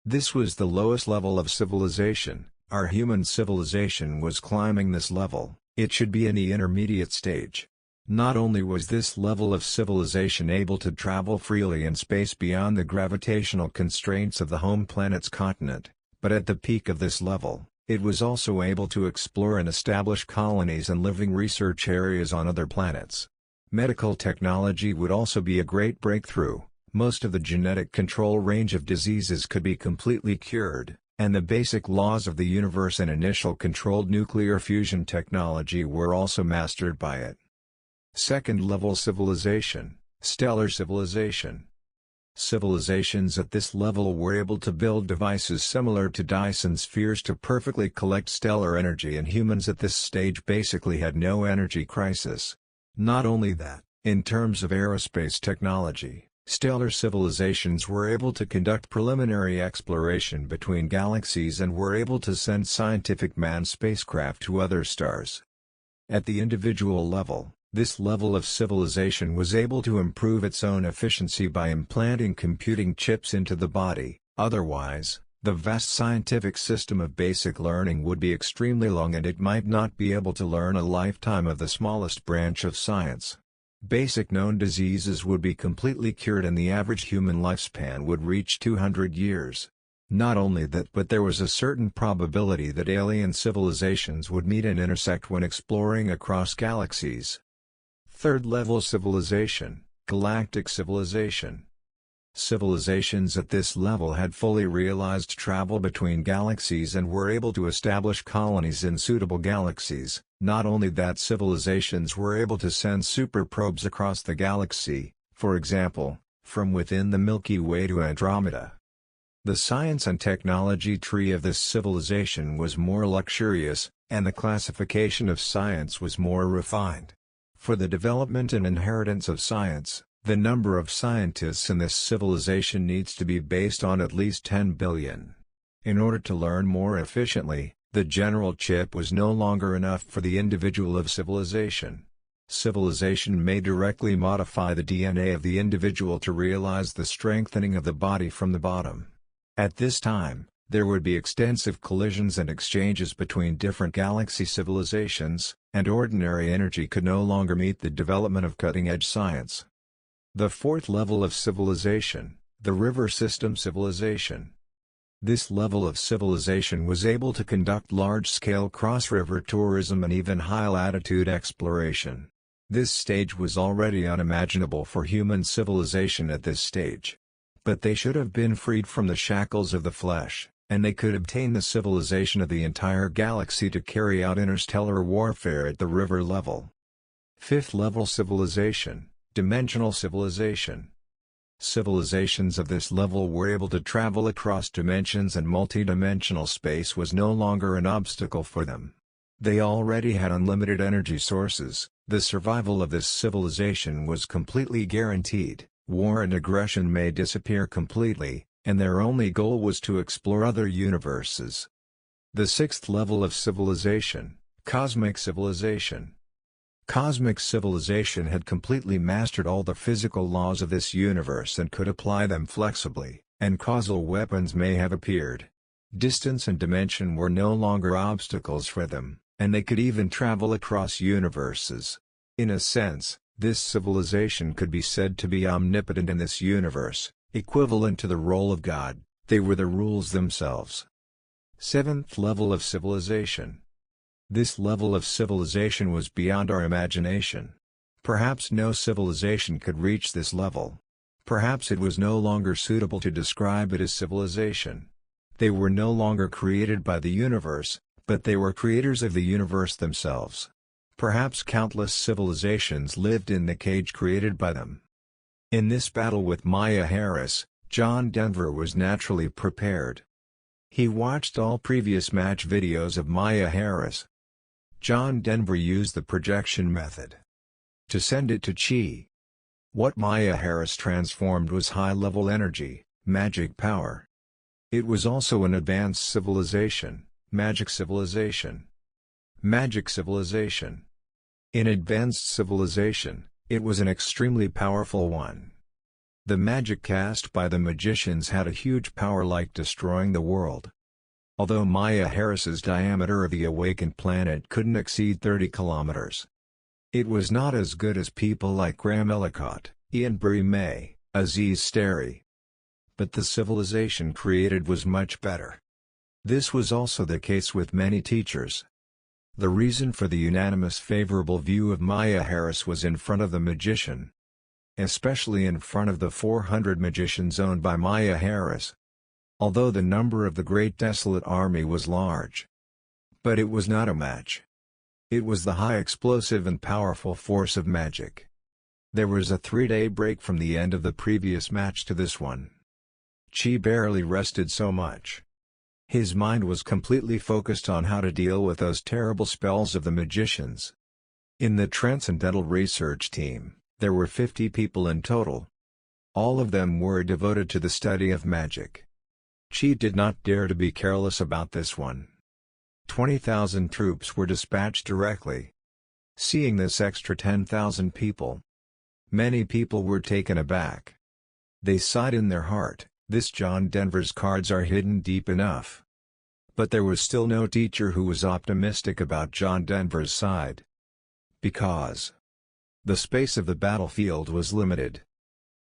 This was the lowest level of civilization. Our human civilization was climbing this level. It should be in the intermediate stage. Not only was this level of civilization able to travel freely in space beyond the gravitational constraints of the home planet's continent, but at the peak of this level, it was also able to explore and establish colonies and living research areas on other planets. Medical technology would also be a great breakthrough. Most of the genetic control range of diseases could be completely cured, and the basic laws of the universe and initial controlled nuclear fusion technology were also mastered by it. Second-level civilization, stellar civilization. Civilizations at this level were able to build devices similar to Dyson spheres to perfectly collect stellar energy, and humans at this stage basically had no energy crisis. Not only that, in terms of aerospace technology, stellar civilizations were able to conduct preliminary exploration between galaxies and were able to send scientific manned spacecraft to other stars. At the individual level, this level of civilization was able to improve its own efficiency by implanting computing chips into the body. Otherwise, the vast scientific system of basic learning would be extremely long and it might not be able to learn a lifetime of the smallest branch of science. Basic known diseases would be completely cured and the average human lifespan would reach 200 years. Not only that, but there was a certain probability that alien civilizations would meet and intersect when exploring across galaxies. Third-level civilization, galactic civilization. Civilizations at this level had fully realized travel between galaxies and were able to establish colonies in suitable galaxies. Not only that, civilizations were able to send superprobes across the galaxy, for example, from within the Milky Way to Andromeda. The science and technology tree of this civilization was more luxurious, and the classification of science was more refined. For the development and inheritance of science, the number of scientists in this civilization needs to be based on at least 10 billion. In order to learn more efficiently, the general chip was no longer enough for the individual of civilization. Civilization may directly modify the DNA of the individual to realize the strengthening of the body from the bottom. At this time, there would be extensive collisions and exchanges between different galaxy civilizations, and ordinary energy could no longer meet the development of cutting-edge science. The fourth level of civilization, the river system civilization. This level of civilization was able to conduct large-scale cross-river tourism and even high-latitude exploration. This stage was already unimaginable for human civilization at this stage. But they should have been freed from the shackles of the flesh, and they could obtain the civilization of the entire galaxy to carry out interstellar warfare at the river level. Fifth-level civilization, dimensional civilization. Civilizations of this level were able to travel across dimensions and multidimensional space was no longer an obstacle for them. They already had unlimited energy sources. The survival of this civilization was completely guaranteed. War and aggression may disappear completely, and their only goal was to explore other universes. The sixth level of civilization, cosmic civilization. Cosmic civilization had completely mastered all the physical laws of this universe and could apply them flexibly, and causal weapons may have appeared. Distance and dimension were no longer obstacles for them, and they could even travel across universes. In a sense, this civilization could be said to be omnipotent in this universe, equivalent to the role of God. They were the rules themselves. Seventh level of civilization. This level of civilization was beyond our imagination. Perhaps no civilization could reach this level. Perhaps it was no longer suitable to describe it as civilization. They were no longer created by the universe, but they were creators of the universe themselves. Perhaps countless civilizations lived in the cage created by them. In this battle with Maya Harris, John Denver was naturally prepared. He watched all previous match videos of Maya Harris. John Denver used the projection method to send it to Chi. What Maya Harris transformed was high-level energy, magic power. It was also an advanced civilization, magic civilization. Magic civilization. In advanced civilization, it was an extremely powerful one. The magic cast by the magicians had a huge power, like destroying the world. Although Maya Harris's diameter of the awakened planet couldn't exceed 30 kilometers. It was not as good as people like Graham Ellicott, Ian May, Aziz Stary. But the civilization created was much better. This was also the case with many teachers. The reason for the unanimous favorable view of Maya Harris was in front of the magician. Especially in front of the 400 magicians owned by Maya Harris. Although the number of the Great Desolate Army was large. But it was not a match. It was the high explosive and powerful force of magic. There was a 3-day break from the end of the previous match to this one. Chi barely rested so much. His mind was completely focused on how to deal with those terrible spells of the magicians. In the Transcendental Research Team, there were 50 people in total. All of them were devoted to the study of magic. Chi did not dare to be careless about this one. 20,000 troops were dispatched directly. Seeing this extra 10,000 people, many people were taken aback. They sighed in their heart, "This John Denver's cards are hidden deep enough." But there was still no teacher who was optimistic about John Denver's side. Because the space of the battlefield was limited.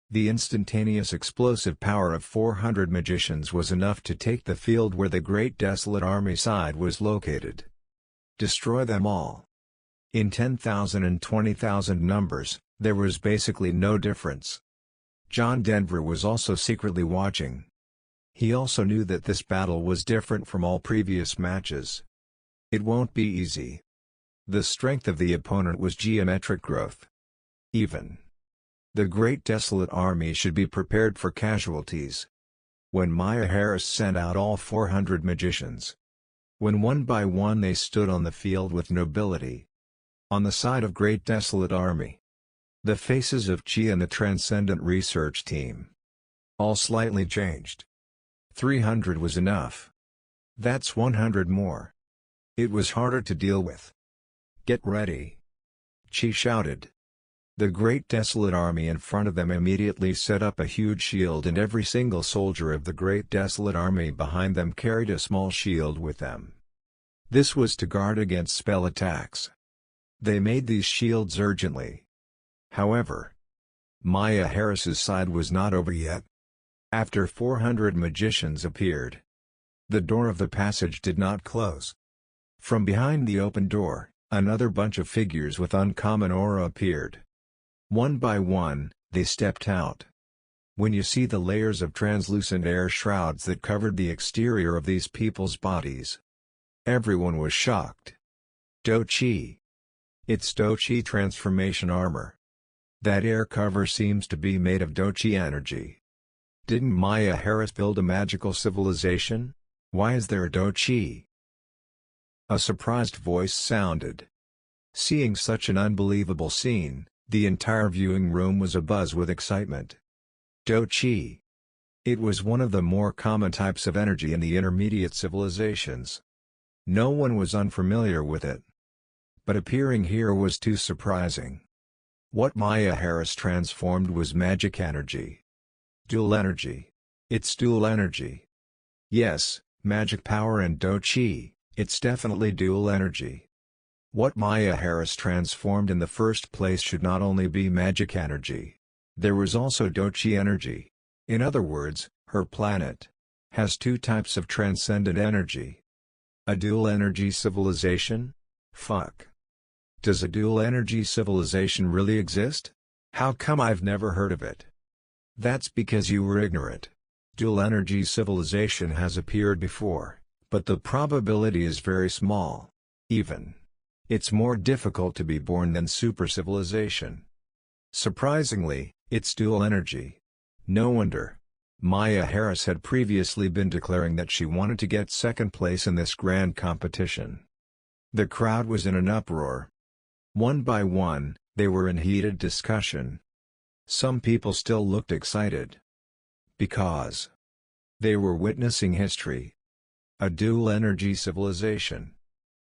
The instantaneous explosive power of 400 magicians was enough to take the field where the Great Desolate Army side was located. Destroy them all. In 10,000 and 20,000 numbers, there was basically no difference. John Denver was also secretly watching. He also knew that this battle was different from all previous matches. It won't be easy. The strength of the opponent was geometric growth. Even the Great Desolate Army should be prepared for casualties. When Maya Harris sent out all 400 magicians, when one by one they stood on the field with nobility, on the side of Great Desolate Army, the faces of Chi and the Transcendent Research Team all slightly changed. 300 was enough. That's 100 more. It was harder to deal with. "Get ready!" Chi shouted. The Great Desolate Army in front of them immediately set up a huge shield, and every single soldier of the Great Desolate Army behind them carried a small shield with them. This was to guard against spell attacks. They made these shields urgently. However, Maya Harris's side was not over yet. After 400 magicians appeared, the door of the passage did not close. From behind the open door, another bunch of figures with uncommon aura appeared. One by one, they stepped out. When you see the layers of translucent air shrouds that covered the exterior of these people's bodies, everyone was shocked. Do-Chi. It's Do-Chi transformation armor. That air cover seems to be made of Do-Chi energy. Didn't Maya Harris build a magical civilization? Why is there a Do-Chi? A surprised voice sounded. Seeing such an unbelievable scene, the entire viewing room was abuzz with excitement. Do-Chi. It was one of the more common types of energy in the intermediate civilizations. No one was unfamiliar with it. But appearing here was too surprising. What Maya Harris transformed was magic energy. Dual energy. It's dual energy. Yes, magic power and Do-Chi, it's definitely dual energy. What Maya Harris transformed in the first place should not only be magic energy. There was also Do-Chi energy. In other words, her planet has two types of transcendent energy. A dual energy civilization? Fuck. Does a dual energy civilization really exist? How come I've never heard of it? That's because you were ignorant. Dual energy civilization has appeared before, but the probability is very small. It's more difficult to be born than super civilization. Surprisingly, It's dual energy. No wonder. Maya Harris had previously been declaring that she wanted to get second place in this grand competition. The crowd was in an uproar. One by one, they were in heated discussion. Some people still looked excited. Because they were witnessing history. A dual-energy civilization.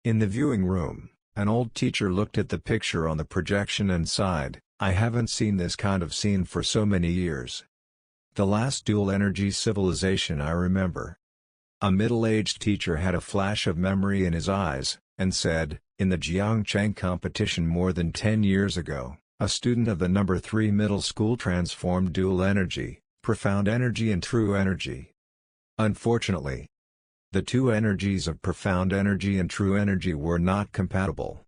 In the viewing room, an old teacher looked at the picture on the projection and sighed, "I haven't seen this kind of scene for so many years. The last dual-energy civilization I remember." A middle-aged teacher had a flash of memory in his eyes, and said, "In the Jiangcheng competition more than 10 years ago, a student of the number 3 middle school transformed dual energy, profound energy and true energy. Unfortunately, the two energies of profound energy and true energy were not compatible.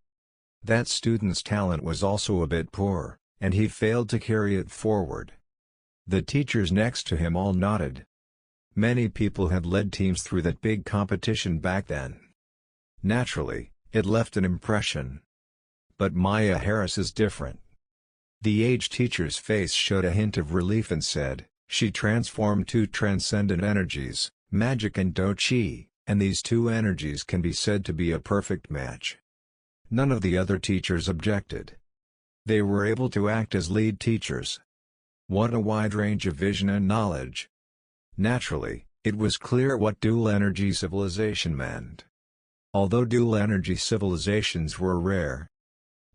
That student's talent was also a bit poor, and he failed to carry it forward." The teachers next to him all nodded. Many people had led teams through that big competition back then. Naturally, it left an impression. But Maya Harris is different. The aged teacher's face showed a hint of relief and said, "She transformed two transcendent energies, magic and do-chi, and these two energies can be said to be a perfect match." None of the other teachers objected. They were able to act as lead teachers. What a wide range of vision and knowledge. Naturally, it was clear what dual-energy civilization meant. Although dual-energy civilizations were rare,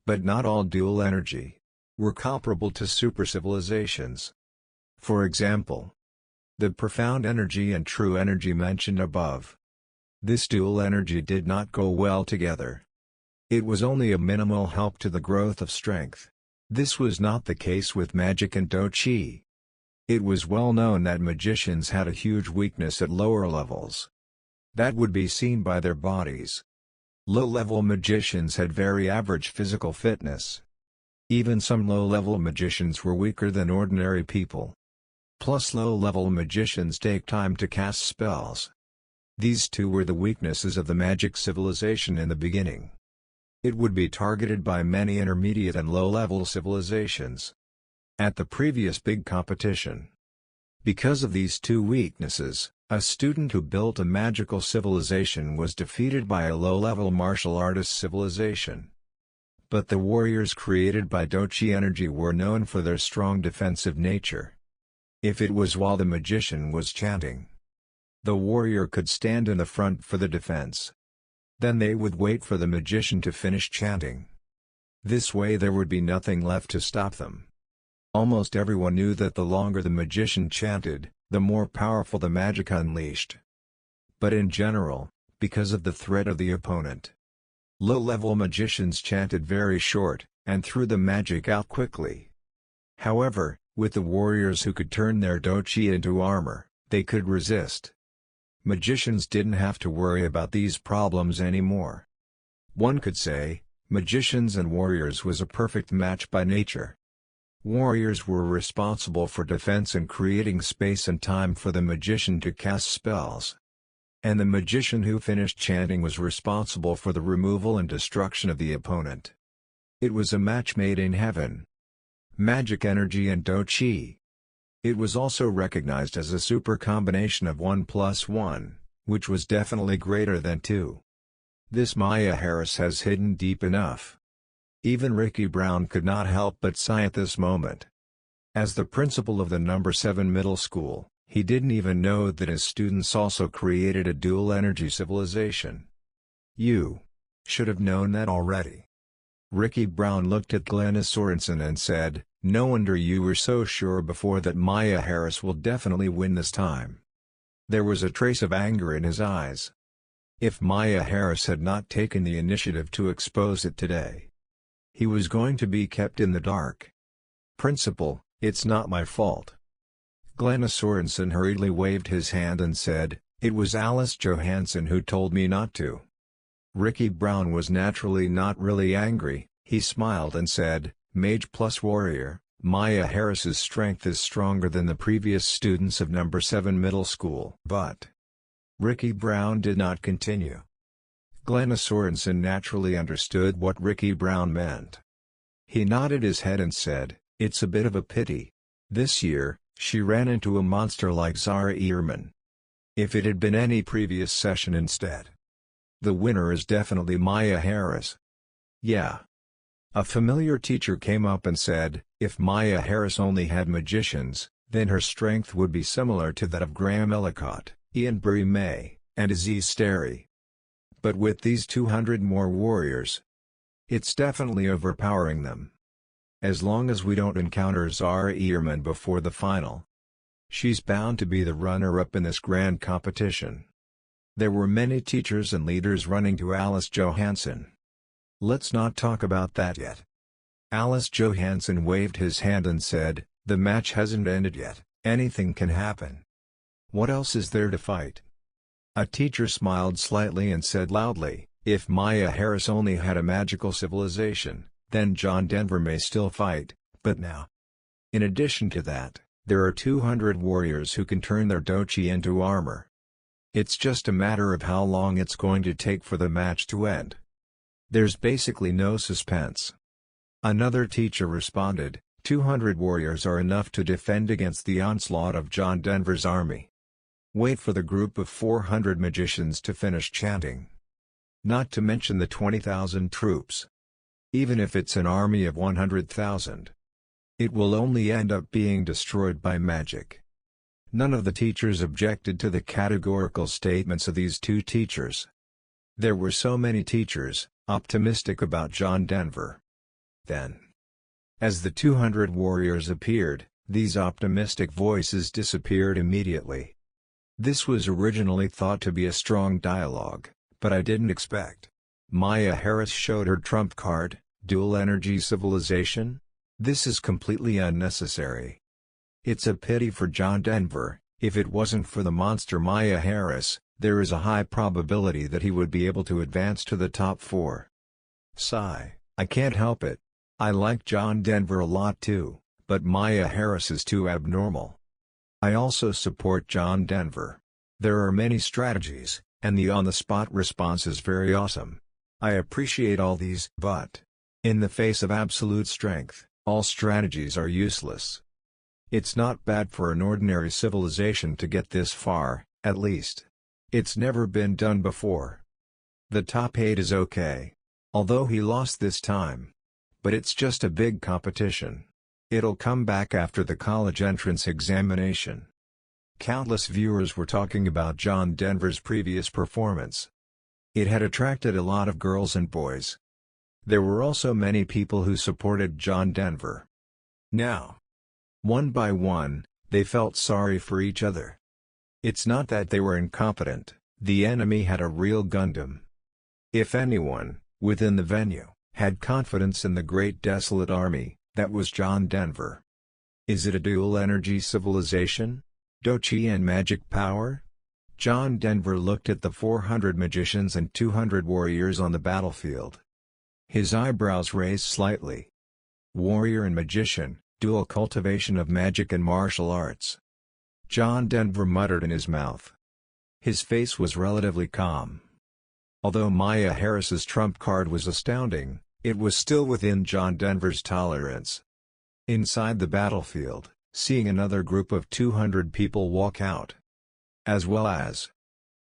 but not all dual-energy were comparable to super-civilizations. For example, the profound energy and true energy mentioned above. This dual energy did not go well together. It was only a minimal help to the growth of strength. This was not the case with magic and do-chi. It was well known that magicians had a huge weakness at lower levels. That would be seen by their bodies. Low-level magicians had very average physical fitness. Even some low-level magicians were weaker than ordinary people. Plus low-level magicians take time to cast spells. These two were the weaknesses of the magic civilization in the beginning. It would be targeted by many intermediate and low-level civilizations. At the previous big competition, because of these two weaknesses, a student who built a magical civilization was defeated by a low-level martial artist civilization. But the warriors created by do-chi energy were known for their strong defensive nature. If it was while the magician was chanting, the warrior could stand in the front for the defense. Then they would wait for the magician to finish chanting. This way there would be nothing left to stop them. Almost everyone knew that the longer the magician chanted, the more powerful the magic unleashed. But in general, because of the threat of the opponent, low-level magicians chanted very short, and threw the magic out quickly. However, with the warriors who could turn their do-chi into armor, they could resist. Magicians didn't have to worry about these problems anymore. One could say, magicians and warriors was a perfect match by nature. Warriors were responsible for defense and creating space and time for the magician to cast spells. And the magician who finished chanting was responsible for the removal and destruction of the opponent. It was a match made in heaven. Magic energy and do-chi. It was also recognized as a super combination of 1 plus 1, which was definitely greater than 2. This Maya Harris has hidden deep enough. Even Ricky Brown could not help but sigh at this moment. As the principal of the number 7 middle school, he didn't even know that his students also created a dual-energy civilization. You should have known that already. Ricky Brown looked at Glenna Sorensen and said, "No wonder you were so sure before that Maya Harris will definitely win this time." There was a trace of anger in his eyes. If Maya Harris had not taken the initiative to expose it today, he was going to be kept in the dark. "Principal, it's not my fault." Glenna Sorensen hurriedly waved his hand and said, "It was Alice Johansson who told me not to." Ricky Brown was naturally not really angry. He smiled and said, "Mage plus warrior, Maya Harris's strength is stronger than the previous students of number 7 middle school." But Ricky Brown did not continue. Glenna Sorensen naturally understood what Ricky Brown meant. He nodded his head and said, "It's a bit of a pity, This year, she ran into a monster like Xia Kingdom. If it had been any previous session instead. The winner is definitely Maya Harris. Yeah. A familiar teacher came up and said, if Maya Harris only had magicians, then her strength would be similar to that of Graham Ellicott, Ian Bree, and Aziz Stary. But with these 200 more warriors, it's definitely overpowering them. As long as we don't encounter Xia Kingdom before the final, she's bound to be the runner-up in this grand competition. There were many teachers and leaders running to Alice Johansson. Let's not talk about that yet. Alice Johansson waved his hand and said, the match hasn't ended yet, anything can happen. What else is there to fight? A teacher smiled slightly and said loudly, if Maya Harris only had a magical civilization, then John Denver may still fight, but now. In addition to that, there are 200 warriors who can turn their dochi into armor. It's just a matter of how long it's going to take for the match to end. There's basically no suspense. Another teacher responded, 200 warriors are enough to defend against the onslaught of John Denver's army. Wait for the group of 400 magicians to finish chanting. Not to mention the 20,000 troops. Even if it's an army of 100,000. It will only end up being destroyed by magic. None of the teachers objected to the categorical statements of these two teachers. There were so many teachers, optimistic about John Denver. Then, as the 200 warriors appeared, these optimistic voices disappeared immediately. This was originally thought to be a strong dialogue, but I didn't expect. Maya Harris showed her trump card, dual energy civilization? This is completely unnecessary. It's a pity for John Denver. If it wasn't for the monster Maya Harris, there is a high probability that he would be able to advance to the top 4. Sigh, I can't help it. I like John Denver a lot too, but Maya Harris is too abnormal. I also support John Denver. There are many strategies, and the on-the-spot response is very awesome. I appreciate all these, but in the face of absolute strength, all strategies are useless. It's not bad for an ordinary civilization to get this far, at least. It's never been done before. The top 8 is okay. Although he lost this time. But it's just a big competition. It'll come back after the college entrance examination. Countless viewers were talking about John Denver's previous performance. It had attracted a lot of girls and boys. There were also many people who supported John Denver. Now, one by one, they felt sorry for each other. It's not that they were incompetent, the enemy had a real Gundam. If anyone, within the venue, had confidence in the Great Desolate Army, that was John Denver. Is it a dual-energy civilization? Dochi and magic power? John Denver looked at the 400 magicians and 200 warriors on the battlefield. His eyebrows raised slightly. Warrior and magician, dual cultivation of magic and martial arts. John Denver muttered in his mouth. His face was relatively calm. Although Maya Harris's trump card was astounding, it was still within John Denver's tolerance. Inside the battlefield, seeing another group of 200 people walk out. As well as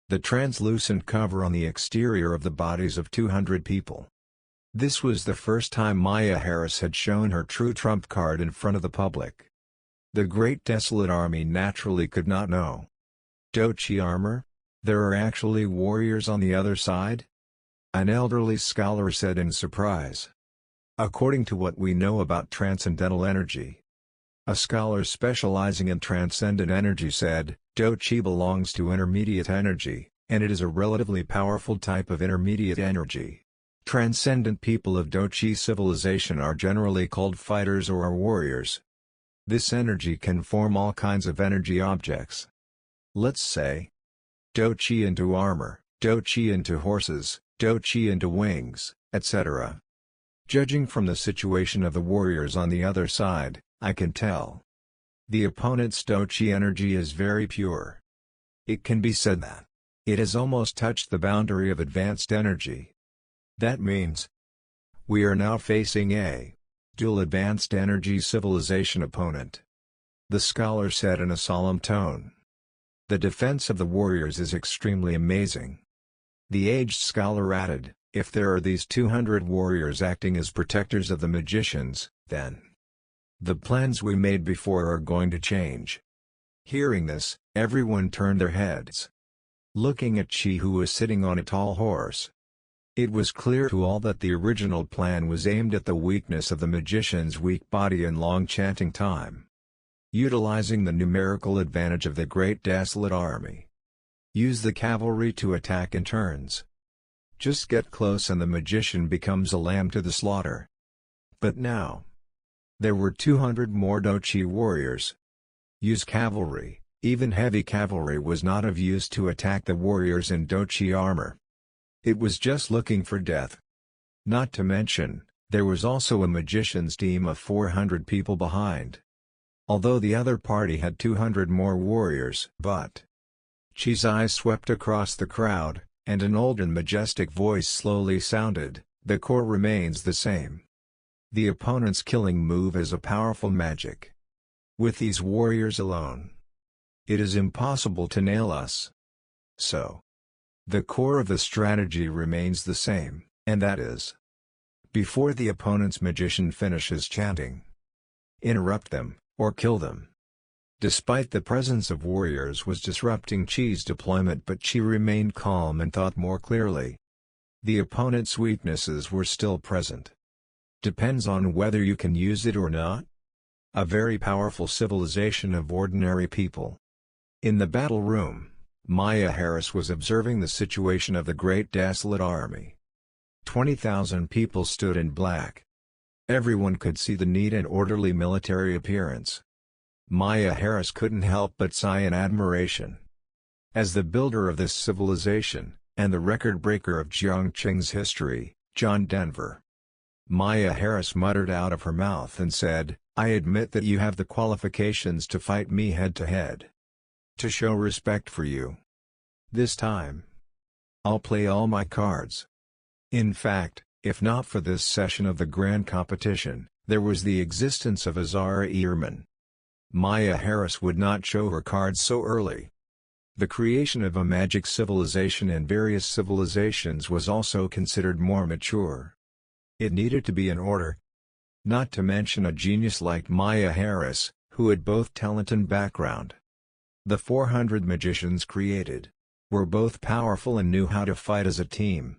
the translucent cover on the exterior of the bodies of 200 people. This was the first time Maya Harris had shown her true trump card in front of the public. The Great Desolate Army naturally could not know. Dochi armor? There are actually warriors on the other side? An elderly scholar said in surprise. According to what we know about transcendental energy. A scholar specializing in transcendent energy said, Dochi belongs to intermediate energy, and it is a relatively powerful type of intermediate energy. Transcendent people of Dochi civilization are generally called fighters or warriors. This energy can form all kinds of energy objects. Let's say, Dochi into armor, Dochi into horses, Dochi into wings, etc. Judging from the situation of the warriors on the other side, I can tell. The opponent's Dochi energy is very pure. It can be said that it has almost touched the boundary of advanced energy. That means we are now facing a dual advanced energy civilization opponent. The scholar said in a solemn tone. "The defense of the warriors is extremely amazing." The aged scholar added, "If there are these 200 warriors acting as protectors of the magicians, then the plans we made before are going to change." Hearing this, everyone turned their heads, looking at Chi, who was sitting on a tall horse. It was clear to all that the original plan was aimed at the weakness of the magician's weak body and long chanting time. Utilizing the numerical advantage of the Great Desolate Army. Use the cavalry to attack in turns. Just get close and the magician becomes a lamb to the slaughter. But now, there were 200 more Dochi warriors. Use cavalry. Even heavy cavalry was not of use to attack the warriors in Dochi armor. It was just looking for death. Not to mention, there was also a magician's team of 400 people behind. Although the other party had 200 more warriors. But Chi's eyes swept across the crowd, and an old and majestic voice slowly sounded, "The core remains the same. The opponent's killing move is a powerful magic. With these warriors alone, it is impossible to nail us. So, the core of the strategy remains the same, and that is, before the opponent's magician finishes chanting, interrupt them, or kill them." Despite the presence of warriors was disrupting Chi's deployment, but Chi remained calm and thought more clearly. The opponent's weaknesses were still present. Depends on whether you can use it or not. A very powerful civilization of ordinary people. In the battle room, Maya Harris was observing the situation of the Great Desolate Army. 20,000 people stood in black. Everyone could see the neat and orderly military appearance. Maya Harris couldn't help but sigh in admiration. As the builder of this civilization, and the record breaker of Jiangqing's history, John Denver, Maya Harris muttered out of her mouth and said, "I admit that you have the qualifications to fight me head-to-head. To show respect for you, this time, I'll play all my cards." In fact, if not for this session of the grand competition, there was the existence of Azara Ehrman. Maya Harris would not show her cards so early. The creation of a magic civilization and various civilizations was also considered more mature. It needed to be in order. Not to mention a genius like Maya Harris, who had both talent and background. The 400 magicians created were both powerful and knew how to fight as a team.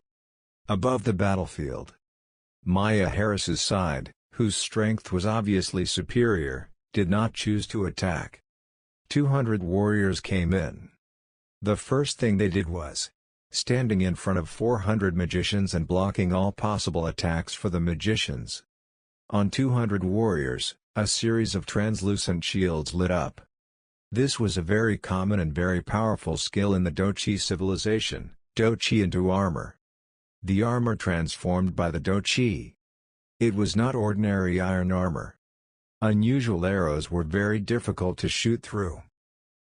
Above the battlefield, Maya Harris's side, whose strength was obviously superior, did not choose to attack. 200 warriors came in. The first thing they did was standing in front of 400 magicians and blocking all possible attacks for the magicians. On 200 warriors, a series of translucent shields lit up. This was a very common and very powerful skill in the Dochi civilization, Dochi into armor. The armor transformed by the Dochi. It was not ordinary iron armor. Unusual arrows were very difficult to shoot through.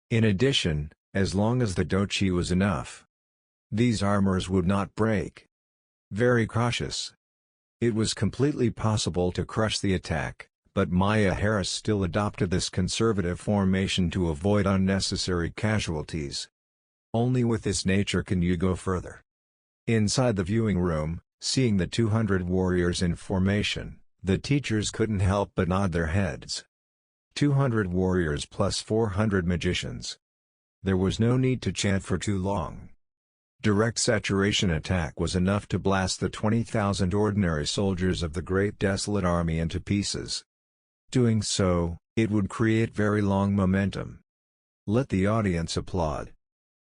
In addition, as long as the Dochi was enough, these armors would not break. Very cautious. It was completely possible to crush the attack, but Maya Harris still adopted this conservative formation to avoid unnecessary casualties. Only with this nature can you go further. Inside the viewing room, seeing the 200 warriors in formation, the teachers couldn't help but nod their heads. 200 warriors plus 400 magicians. There was no need to chant for too long. Direct saturation attack was enough to blast the 20,000 ordinary soldiers of the Great Desolate Army into pieces. Doing so, it would create very long momentum. Let the audience applaud.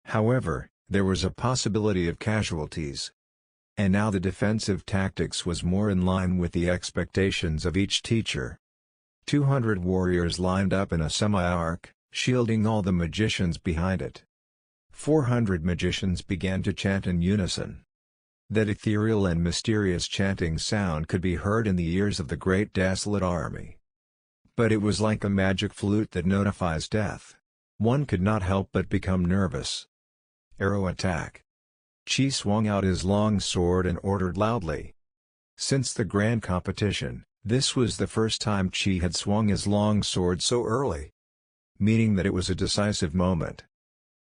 However, there was a possibility of casualties. And now the defensive tactics was more in line with the expectations of each teacher. 200 warriors lined up in a semi-arc, shielding all the magicians behind it. 400 magicians began to chant in unison. That ethereal and mysterious chanting sound could be heard in the ears of the Great Desolate Army. But it was like a magic flute that notifies death. One could not help but become nervous. Arrow attack. Chi swung out his long sword and ordered loudly. Since the grand competition, this was the first time Chi had swung his long sword so early. meaning that it was a decisive moment.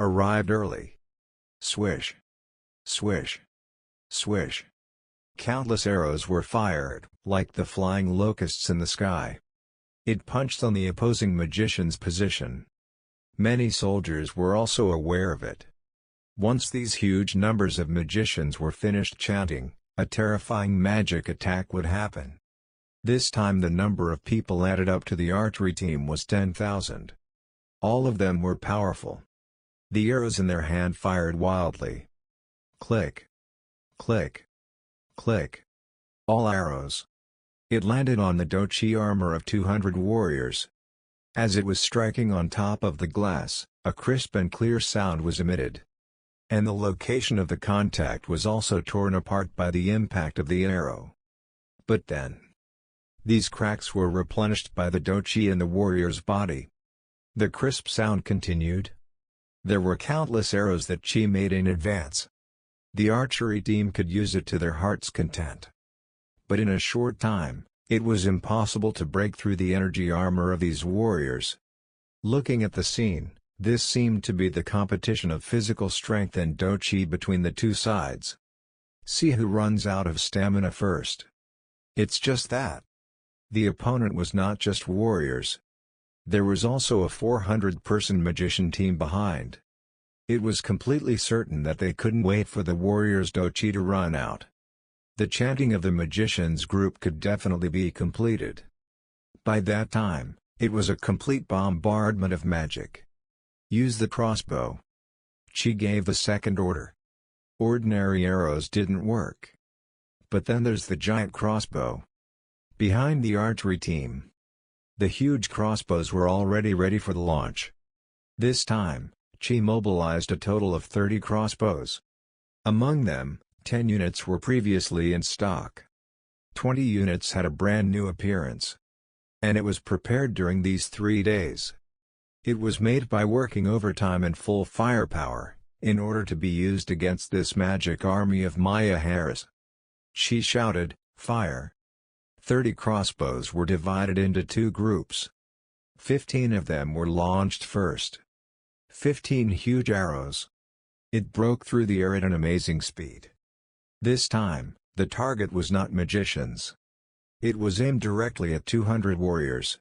Arrived early. Swish. Swish. Swish. Countless arrows were fired, like the flying locusts in the sky. It punched on the opposing magician's position. Many soldiers were also aware of it. Once these huge numbers of magicians were finished chanting, a terrifying magic attack would happen. This time the number of people added up to the archery team was 10,000. All of them were powerful. The arrows in their hand fired wildly. Click. Click. Click. All arrows. It landed on the dochi armor of 200 warriors. As it was striking on top of the glass, a crisp and clear sound was emitted. And the location of the contact was also torn apart by the impact of the arrow. But then, these cracks were replenished by the dochi in the warrior's body. The crisp sound continued. There were countless arrows that chi made in advance. The archery team could use it to their heart's content. But in a short time, it was impossible to break through the energy armor of these warriors. Looking at the scene, this seemed to be the competition of physical strength and dochi between the two sides. See who runs out of stamina first. It's just that. The opponent was not just warriors. There was also a 400-person magician team behind. It was completely certain that they couldn't wait for the warriors' dochi to run out. The chanting of the magicians' group could definitely be completed. By that time, it was a complete bombardment of magic. Use the crossbow. Chi gave the second order. Ordinary arrows didn't work. But then there's the giant crossbow. Behind the archery team, the huge crossbows were already ready for the launch. This time, Chi mobilized a total of 30 crossbows. Among them, 10 units were previously in stock. 20 units had a brand new appearance. And it was prepared during these 3 days. It was made by working overtime and full firepower, in order to be used against this magic army of Maya hairs. She shouted, "Fire!" 30 crossbows were divided into 2 groups. 15 of them were launched first. 15 huge arrows. It broke through the air at an amazing speed. This time, the target was not magicians. It was aimed directly at 200 warriors.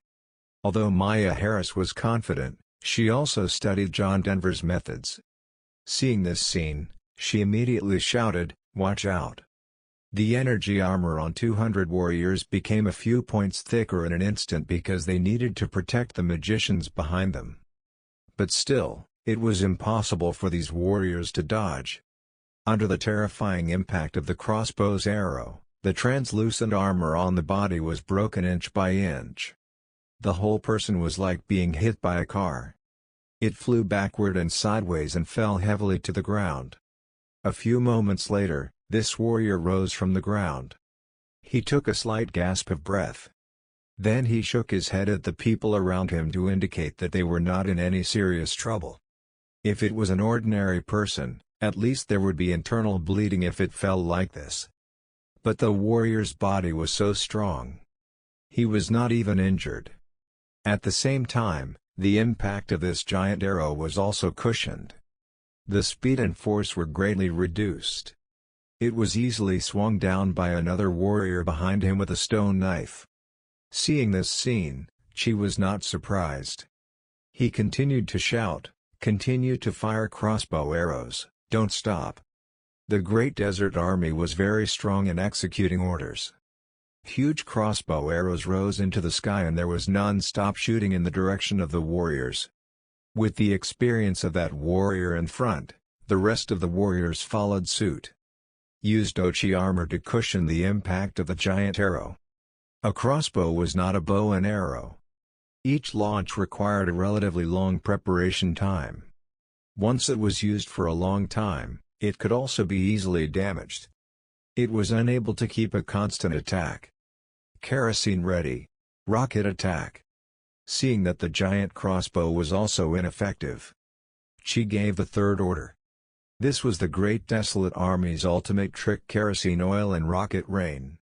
Although Maya Harris was confident, she also studied John Denver's methods. Seeing this scene, she immediately shouted, "Watch out!" The energy armor on 200 warriors became a few points thicker in an instant because they needed to protect the magicians behind them. But still, it was impossible for these warriors to dodge. Under the terrifying impact of the crossbow's arrow, the translucent armor on the body was broken inch by inch. The whole person was like being hit by a car. It flew backward and sideways and fell heavily to the ground. A few moments later, this warrior rose from the ground. He took a slight gasp of breath. Then he shook his head at the people around him to indicate that they were not in any serious trouble. If it was an ordinary person, at least there would be internal bleeding if it fell like this. But the warrior's body was so strong. He was not even injured. At the same time, the impact of this giant arrow was also cushioned. The speed and force were greatly reduced. It was easily swung down by another warrior behind him with a stone knife. Seeing this scene, Chi was not surprised. He continued to shout, "Continue to fire crossbow arrows, don't stop." The Great Desert Army was very strong in executing orders. Huge crossbow arrows rose into the sky and there was non-stop shooting in the direction of the warriors. With the experience of that warrior in front, the rest of the warriors followed suit. Used dochi armor to cushion the impact of the giant arrow. A crossbow was not a bow and arrow. Each launch required a relatively long preparation time. Once it was used for a long time, it could also be easily damaged. It was unable to keep a constant attack. Kerosene ready. Rocket attack. Seeing that the giant crossbow was also ineffective, Chi gave the third order. This was the Great Desolate Army's ultimate trick: kerosene oil and rocket rain.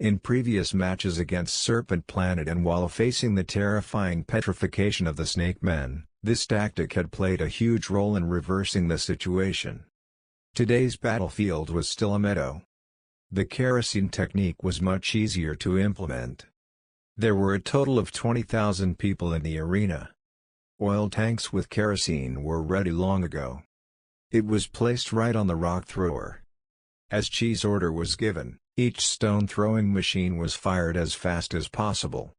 In previous matches against Serpent Planet and while facing the terrifying petrification of the Snake Men, this tactic had played a huge role in reversing the situation. Today's battlefield was still a meadow. The kerosene technique was much easier to implement. There were a total of 20,000 people in the arena. Oil tanks with kerosene were ready long ago. It was placed right on the rock thrower. As Chi's order was given, each stone-throwing machine was fired as fast as possible,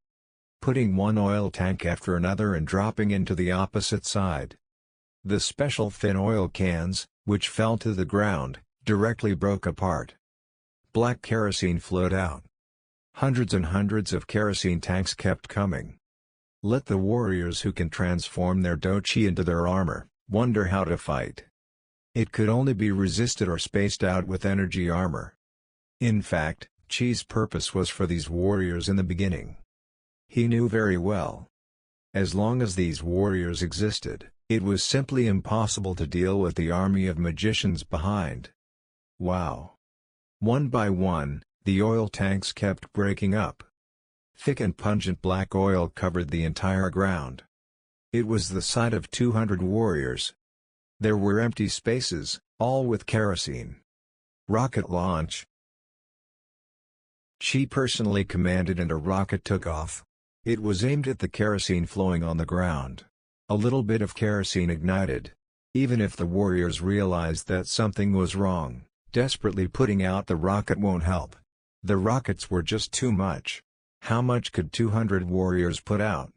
putting one oil tank after another and dropping into the opposite side. The special thin oil cans, which fell to the ground, directly broke apart. Black kerosene flowed out. Hundreds and hundreds of kerosene tanks kept coming. Let the warriors who can transform their dochi into their armor wonder how to fight. It could only be resisted or spaced out with energy armor. In fact, Chi's purpose was for these warriors in the beginning. He knew very well. As long as these warriors existed, it was simply impossible to deal with the army of magicians behind. Wow! One by one, the oil tanks kept breaking up. Thick and pungent black oil covered the entire ground. It was the sight of 200 warriors. There were empty spaces, all with kerosene. Rocket launch. Chi personally commanded and a rocket took off. It was aimed at the kerosene flowing on the ground. A little bit of kerosene ignited. Even if the warriors realized that something was wrong, desperately putting out the rocket won't help. The rockets were just too much. How much could 200 warriors put out?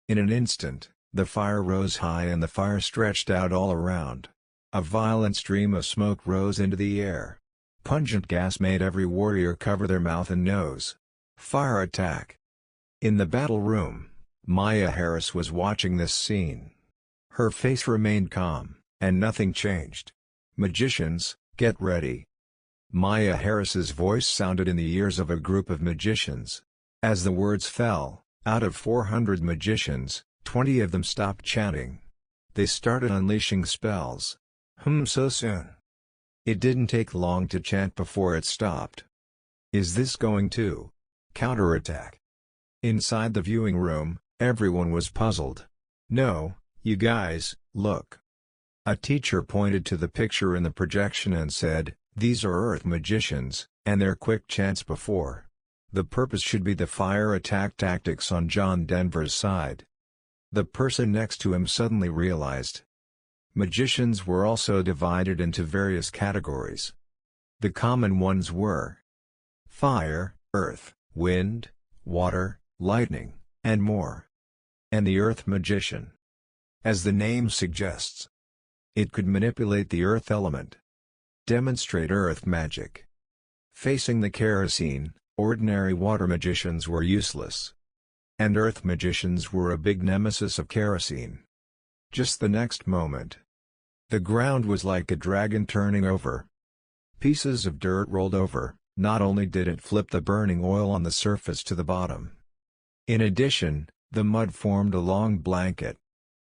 In an instant, the fire rose high and the fire stretched out all around. A violent stream of smoke rose into the air. Pungent gas made every warrior cover their mouth and nose. Fire attack. In the battle room, Maya Harris was watching this scene. Her face remained calm, and nothing changed. Magicians, get ready. Maya Harris's voice sounded in the ears of a group of magicians. As the words fell, out of 400 magicians, 20 of them stopped chanting. They started unleashing spells. So soon? It didn't take long to chant before it stopped. Is this going to counterattack? Inside the viewing room, everyone was puzzled. No, you guys, look. A teacher pointed to the picture in the projection and said, "These are Earth magicians, and their quick chants before. The purpose should be the fire attack tactics on John Denver's side." The person next to him suddenly realized. Magicians were also divided into various categories. The common ones were fire, earth, wind, water, lightning, and more. And the earth magician. As the name suggests, it could manipulate the earth element. Demonstrate earth magic. Facing the kerosene, ordinary water magicians were useless. And earth magicians were a big nemesis of kerosene. Just the next moment, the ground was like a dragon turning over. Pieces of dirt rolled over. Not only did it flip the burning oil on the surface to the bottom. In addition, the mud formed a long blanket.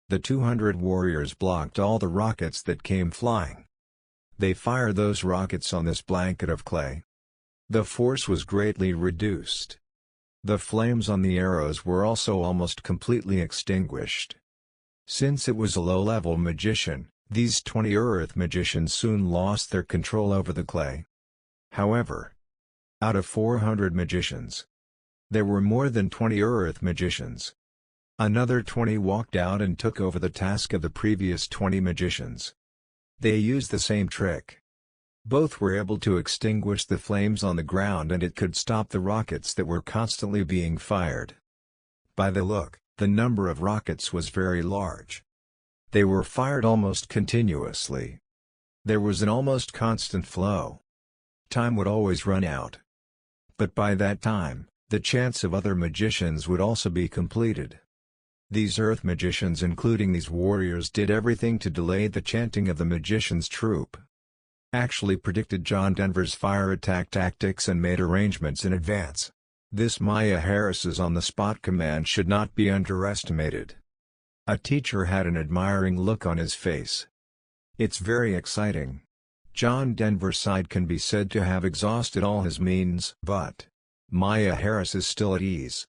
The 200 warriors blocked all the rockets that came flying. They fired those rockets on this blanket of clay. The force was greatly reduced. The flames on the arrows were also almost completely extinguished. Since it was a low-level magician, these 20 earth magicians soon lost their control over the clay. However, out of 400 magicians, there were more than 20 earth magicians. Another 20 walked out and took over the task of the previous 20 magicians. They used the same trick. Both were able to extinguish the flames on the ground and it could stop the rockets that were constantly being fired. By the look, the number of rockets was very large. They were fired almost continuously. There was an almost constant flow. Time would always run out. But by that time, the chants of other magicians would also be completed. These earth magicians, including these warriors, did everything to delay the chanting of the magicians' troop. Actually predicted John Denver's fire attack tactics and made arrangements in advance. This Maya Harris's on-the-spot command should not be underestimated. A teacher had an admiring look on his face. It's very exciting. John Denver's side can be said to have exhausted all his means, but Maya Harris is still at ease.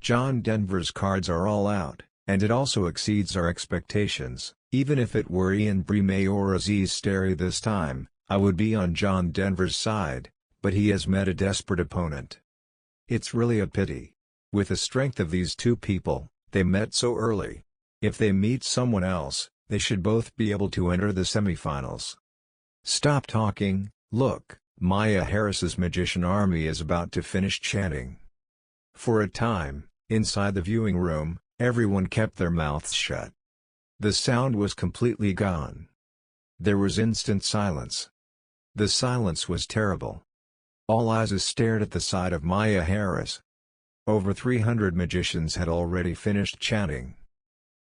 John Denver's cards are all out, and it also exceeds our expectations. Even if it were Ian Bremay or Aziz Stary this time, I would be on John Denver's side, but he has met a desperate opponent. It's really a pity. With the strength of these two people, they met so early. If they meet someone else, they should both be able to enter the semifinals. Stop talking, look, Maya Harris's magician army is about to finish chanting. For a time, inside the viewing room, everyone kept their mouths shut. The sound was completely gone. There was instant silence. The silence was terrible. All eyes stared at the side of Maya Harris. Over 300 magicians had already finished chanting.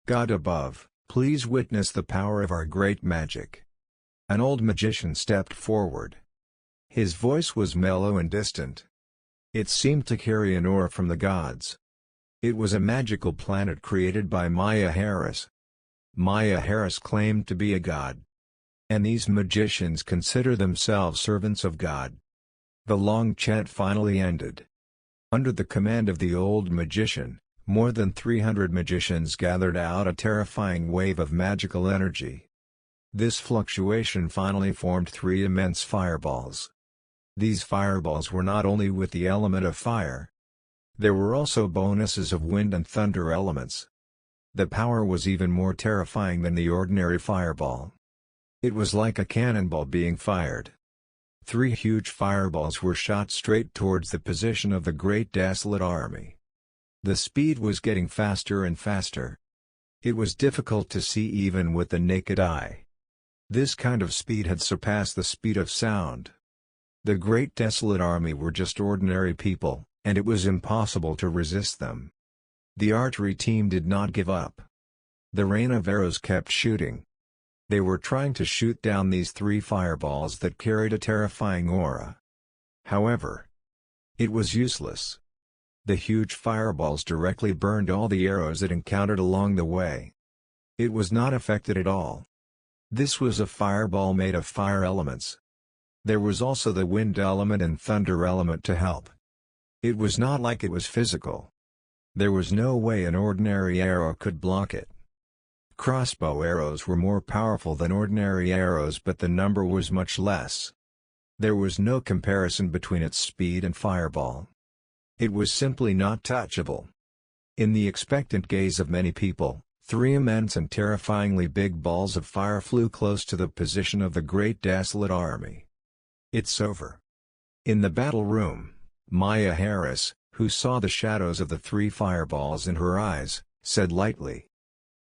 God above, please witness the power of our great magic. An old magician stepped forward. His voice was mellow and distant. It seemed to carry an aura from the gods. It was a magical planet created by Maya Harris. Maya Harris claimed to be a god. And these magicians consider themselves servants of God. The long chant finally ended. Under the command of the old magician, more than 300 magicians gathered out a terrifying wave of magical energy. This fluctuation finally formed 3 immense fireballs. These fireballs were not only with the element of fire. There were also bonuses of wind and thunder elements. The power was even more terrifying than the ordinary fireball. It was like a cannonball being fired. 3 huge fireballs were shot straight towards the position of the Great Desolate Army. The speed was getting faster and faster. It was difficult to see even with the naked eye. This kind of speed had surpassed the speed of sound. The Great Desolate Army were just ordinary people, and it was impossible to resist them. The archery team did not give up. The rain of arrows kept shooting. They were trying to shoot down these 3 fireballs that carried a terrifying aura. However, it was useless. The huge fireballs directly burned all the arrows it encountered along the way. It was not affected at all. This was a fireball made of fire elements. There was also the wind element and thunder element to help. It was not like it was physical. There was no way an ordinary arrow could block it. Crossbow arrows were more powerful than ordinary arrows, but the number was much less. There was no comparison between its speed and fireball. It was simply not touchable. In the expectant gaze of many people, 3 immense and terrifyingly big balls of fire flew close to the position of the Great Desolate Army. It's over. In the battle room, Maya Harris, who saw the shadows of the 3 fireballs in her eyes, said lightly,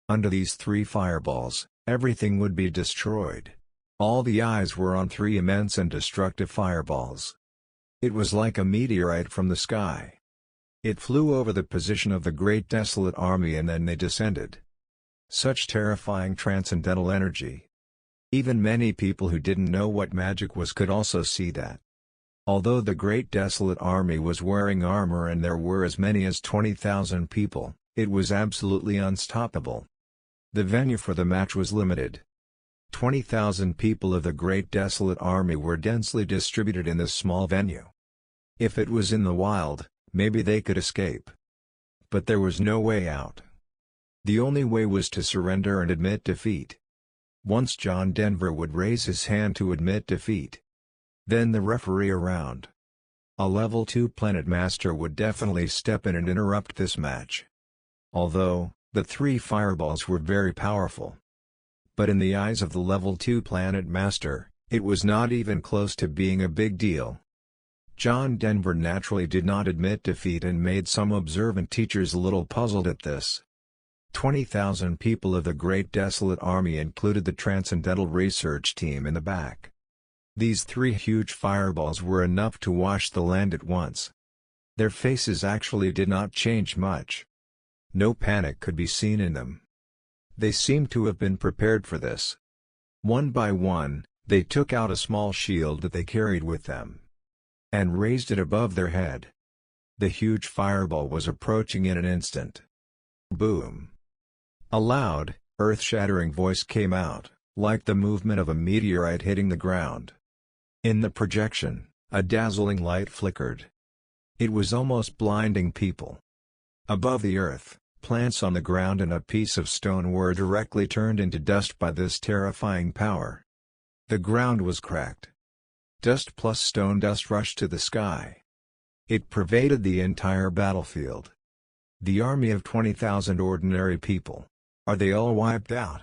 "Under these 3 fireballs, everything would be destroyed." All the eyes were on 3 immense and destructive fireballs. It was like a meteorite from the sky. It flew over the position of the Great Desolate Army and then they descended. Such terrifying transcendental energy. Even many people who didn't know what magic was could also see that. Although the Great Desolate Army was wearing armor and there were as many as 20,000 people, it was absolutely unstoppable. The venue for the match was limited. 20,000 people of the Great Desolate Army were densely distributed in this small venue. If it was in the wild, maybe they could escape. But there was no way out. The only way was to surrender and admit defeat. Once John Denver would raise his hand to admit defeat. Then the referee around. A level 2 planet master would definitely step in and interrupt this match. Although, the 3 fireballs were very powerful. But in the eyes of the level 2 planet master, it was not even close to being a big deal. John Denver naturally did not admit defeat and made some observant teachers a little puzzled at this. 20,000 people of the Great Desolate Army included the Transcendental Research Team in the back. These 3 huge fireballs were enough to wash the land at once. Their faces actually did not change much. No panic could be seen in them. They seemed to have been prepared for this. One by one, they took out a small shield that they carried with them and raised it above their head. The huge fireball was approaching in an instant. Boom! A loud, earth-shattering voice came out, like the movement of a meteorite hitting the ground. In the projection, a dazzling light flickered. It was almost blinding people. Above the earth, plants on the ground and a piece of stone were directly turned into dust by this terrifying power. The ground was cracked. Dust plus stone dust rushed to the sky. It pervaded the entire battlefield. The army of 20,000 ordinary people. Are they all wiped out?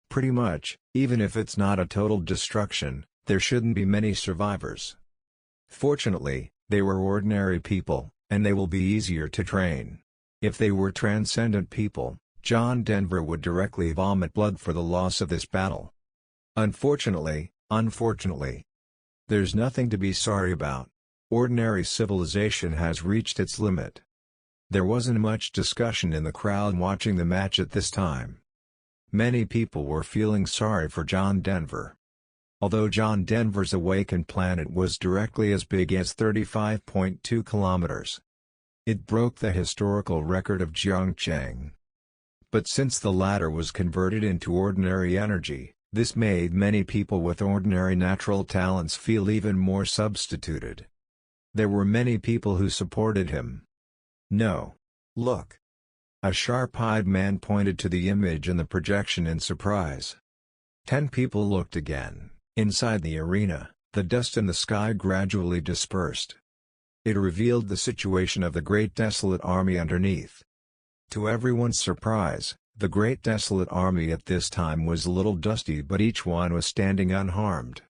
Pretty much, even if it's not a total destruction, there shouldn't be many survivors. Fortunately, they were ordinary people, and they will be easier to train. If they were transcendent people, John Denver would directly vomit blood for the loss of this battle. Unfortunately, there's nothing to be sorry about. Ordinary civilization has reached its limit. There wasn't much discussion in the crowd watching the match at this time. Many people were feeling sorry for John Denver. Although John Denver's awakened planet was directly as big as 35.2 kilometers. It broke the historical record of Jiangcheng. But since the latter was converted into ordinary energy, this made many people with ordinary natural talents feel even more substituted. There were many people who supported him. No. Look. A sharp-eyed man pointed to the image in the projection in surprise. 10 people looked again. Inside the arena, the dust in the sky gradually dispersed. It revealed the situation of the Great Desolate Army underneath. To everyone's surprise, the Great Desolate Army at this time was a little dusty, but each one was standing unharmed.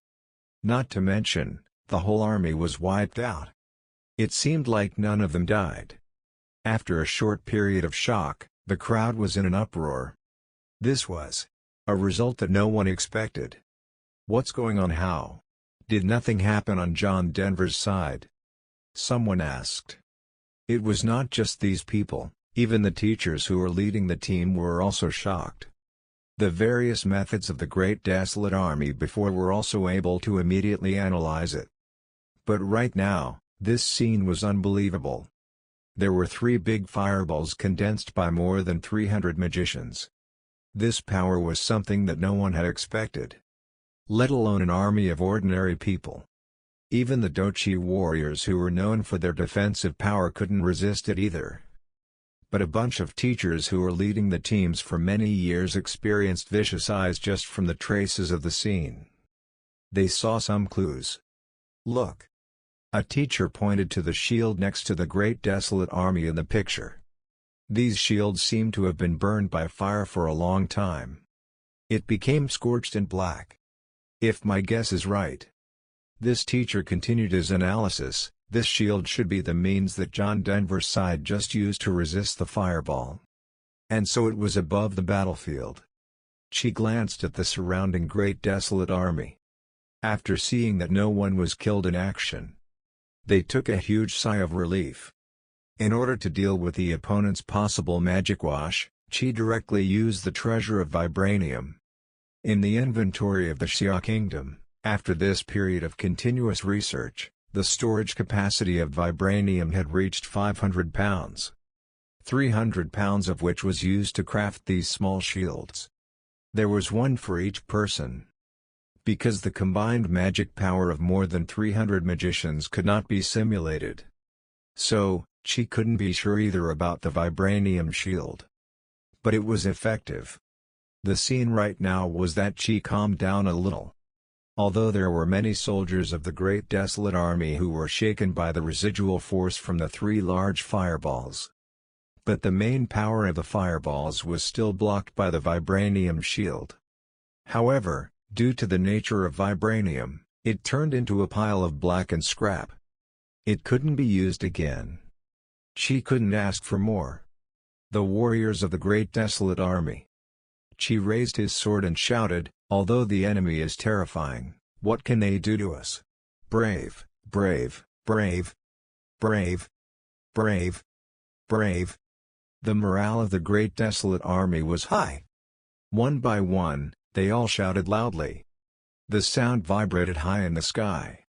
Not to mention, the whole army was wiped out. It seemed like none of them died. After a short period of shock, the crowd was in an uproar. This was a result that no one expected. What's going on? How? Did nothing happen on John Denver's side? Someone asked. It was not just these people, even the teachers who were leading the team were also shocked. The various methods of the Great Desolate Army before were also able to immediately analyze it. But right now, this scene was unbelievable. There were 3 big fireballs condensed by more than 300 magicians. This power was something that no one had expected. Let alone an army of ordinary people. Even the Dochi warriors who were known for their defensive power couldn't resist it either. But a bunch of teachers who were leading the teams for many years experienced vicious eyes just from the traces of the scene. They saw some clues. Look. A teacher pointed to the shield next to the Great Desolate Army in the picture. These shields seemed to have been burned by fire for a long time. It became scorched and black. If my guess is right. This teacher continued his analysis, this shield should be the means that John Denver's side just used to resist the fireball. And so it was above the battlefield. She glanced at the surrounding Great Desolate Army. After seeing that no one was killed in action, they took a huge sigh of relief. In order to deal with the opponent's possible magic wash, Chi directly used the treasure of vibranium. In the inventory of the Xia Kingdom, after this period of continuous research, the storage capacity of vibranium had reached 500 pounds. 300 pounds of which was used to craft these small shields. There was one for each person. Because the combined magic power of more than 300 magicians could not be simulated. So, she couldn't be sure either about the vibranium shield. But it was effective. The scene right now was that Chi calmed down a little. Although there were many soldiers of the Great Desolate Army who were shaken by the residual force from the 3 large fireballs. But the main power of the fireballs was still blocked by the vibranium shield. However, due to the nature of vibranium, it turned into a pile of blackened scrap. It couldn't be used again. Chi couldn't ask for more. The warriors of the Great Desolate Army. Chi raised his sword and shouted, although the enemy is terrifying, what can they do to us? Brave, brave, brave, brave, brave, brave. The morale of the Great Desolate Army was high. One by one, they all shouted loudly. The sound vibrated high in the sky.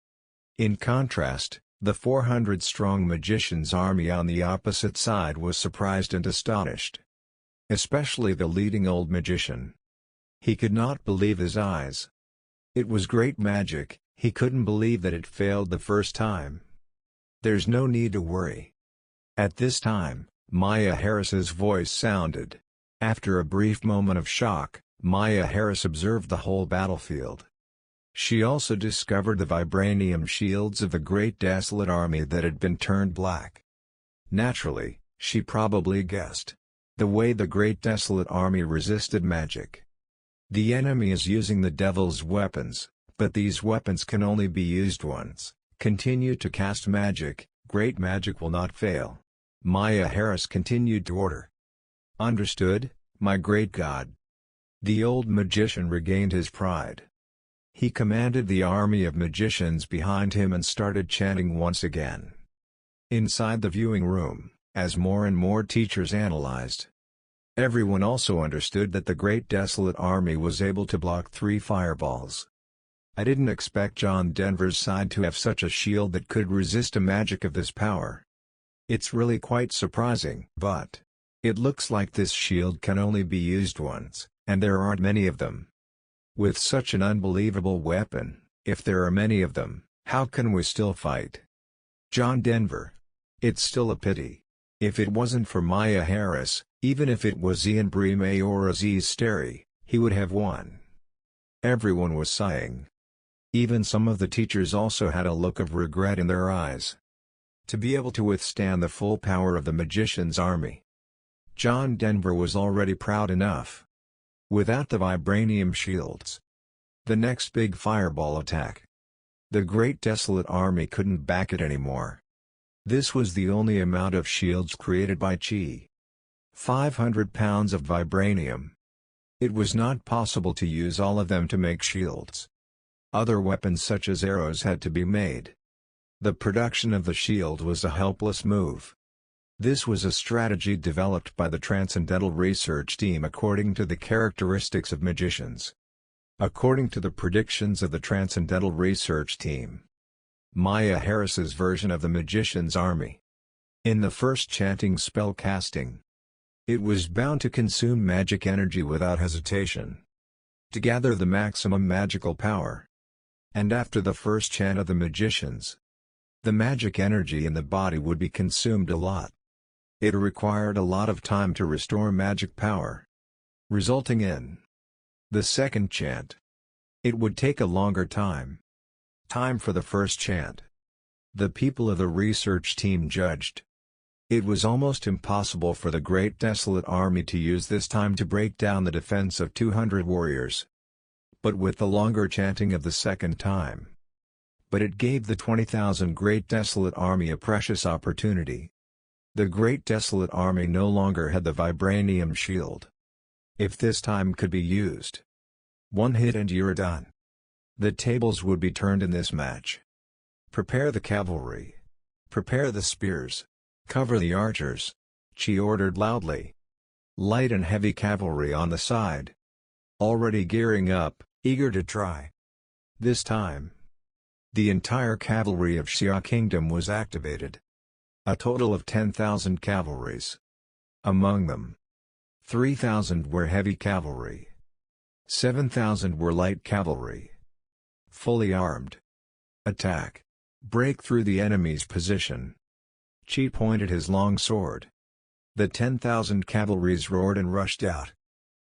In contrast, the 400-strong magicians' army on the opposite side was surprised and astonished. Especially the leading old magician. He could not believe his eyes. It was great magic, he couldn't believe that it failed the first time. There's no need to worry. At this time, Maya Harris's voice sounded. After a brief moment of shock, Maya Harris observed the whole battlefield. She also discovered the vibranium shields of the Great Desolate Army that had been turned black. Naturally, she probably guessed the way the Great Desolate Army resisted magic. The enemy is using the devil's weapons, but these weapons can only be used once. Continue to cast magic, great magic will not fail. Maya Harris continued to order. Understood, my great god. The old magician regained his pride. He commanded the army of magicians behind him and started chanting once again. Inside the viewing room, as more and more teachers analyzed, everyone also understood that the Great Desolate Army was able to block 3 fireballs. I didn't expect John Denver's side to have such a shield that could resist a magic of this power. It's really quite surprising. But it looks like this shield can only be used once, and there aren't many of them. With such an unbelievable weapon, if there are many of them, how can we still fight? John Denver. It's still a pity. If it wasn't for Maya Harris, even if it was Ian Brime or Aziz Sterry, he would have won. Everyone was sighing. Even some of the teachers also had a look of regret in their eyes. To be able to withstand the full power of the magician's army, John Denver was already proud enough. Without the vibranium shields, the next big fireball attack, the Great Desolate Army couldn't back it anymore. This was the only amount of shields created by Chi. 500 pounds of vibranium. It was not possible to use all of them to make shields. Other weapons such as arrows had to be made. The production of the shield was a helpless move. This was a strategy developed by the Transcendental Research Team according to the characteristics of magicians. According to the predictions of the Transcendental Research Team, Maya Harris's version of the magician's army. In the first chanting spell casting, it was bound to consume magic energy without hesitation, to gather the maximum magical power. And after the first chant of the magicians, the magic energy in the body would be consumed a lot. It required a lot of time to restore magic power, resulting in the second chant. It would take a longer time for the first chant. The people of the research team judged it was almost impossible for the Great Desolate Army to use this time to break down the defense of 200 warriors. But with the longer chanting of the second time, it gave the 20,000 Great Desolate Army a precious opportunity. The Great Desolate Army no longer had the vibranium shield. If this time could be used, one hit and you're done. The tables would be turned in this match. Prepare the cavalry. Prepare the spears. Cover the archers. She ordered loudly. Light and heavy cavalry on the side. Already gearing up, eager to try. This time, the entire cavalry of Xia Kingdom was activated. A total of 10,000 cavalries. Among them, 3,000 were heavy cavalry. 7,000 were light cavalry. Fully armed. Attack. Break through the enemy's position. Chi pointed his long sword. The 10,000 cavalries roared and rushed out.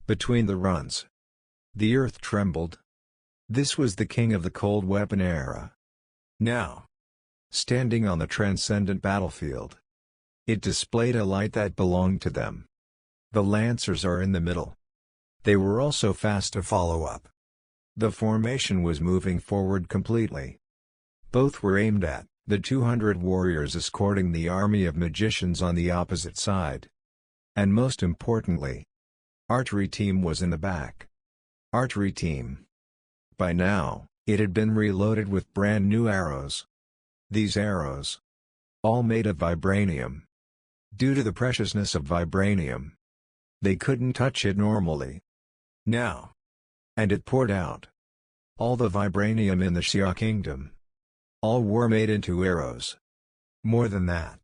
Between the runs, the earth trembled. This was the king of the cold weapon era. Now, standing on the transcendent battlefield, it displayed a light that belonged to them. The lancers are in the middle. They were also fast to follow up. The formation was moving forward completely. Both were aimed at the 200 warriors escorting the army of magicians on the opposite side. And most importantly, archery team was in the back. Archery team. By now, it had been reloaded with brand new arrows. These arrows, all made of vibranium. Due to the preciousness of vibranium, they couldn't touch it normally. Now. And it poured out. All the vibranium in the Xia Kingdom. All were made into arrows. More than that.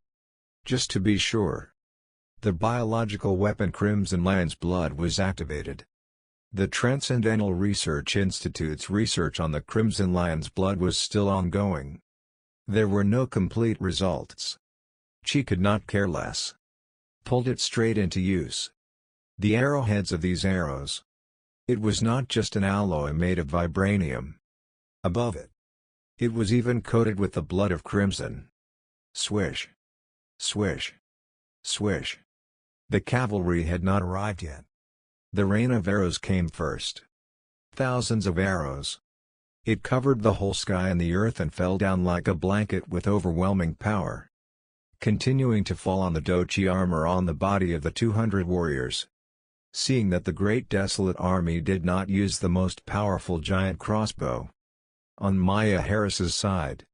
Just to be sure, the biological weapon Crimson Lion's blood was activated. The Transcendental Research Institute's research on the Crimson Lion's blood was still ongoing. There were no complete results. She could not care less. Pulled it straight into use. The arrowheads of these arrows. It was not just an alloy made of vibranium. Above it. It was even coated with the blood of crimson. Swish. Swish. Swish. The cavalry had not arrived yet. The rain of arrows came first. Thousands of arrows. It covered the whole sky and the earth and fell down like a blanket with overwhelming power. Continuing to fall on the dochi armor on the body of the 200 warriors. Seeing that the great desolate army did not use the most powerful giant crossbow. On Maya Harris's side.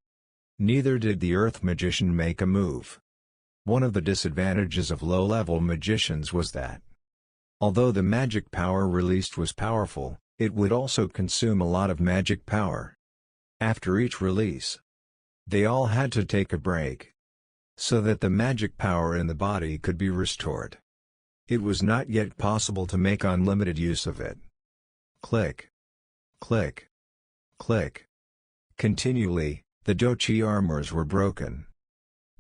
Neither did the Earth Magician make a move. One of the disadvantages of low-level magicians was that, although the magic power released was powerful, it would also consume a lot of magic power. After each release, they all had to take a break, so that the magic power in the body could be restored. It was not yet possible to make unlimited use of it. Click. Click. Click. Continually, the dochi armors were broken.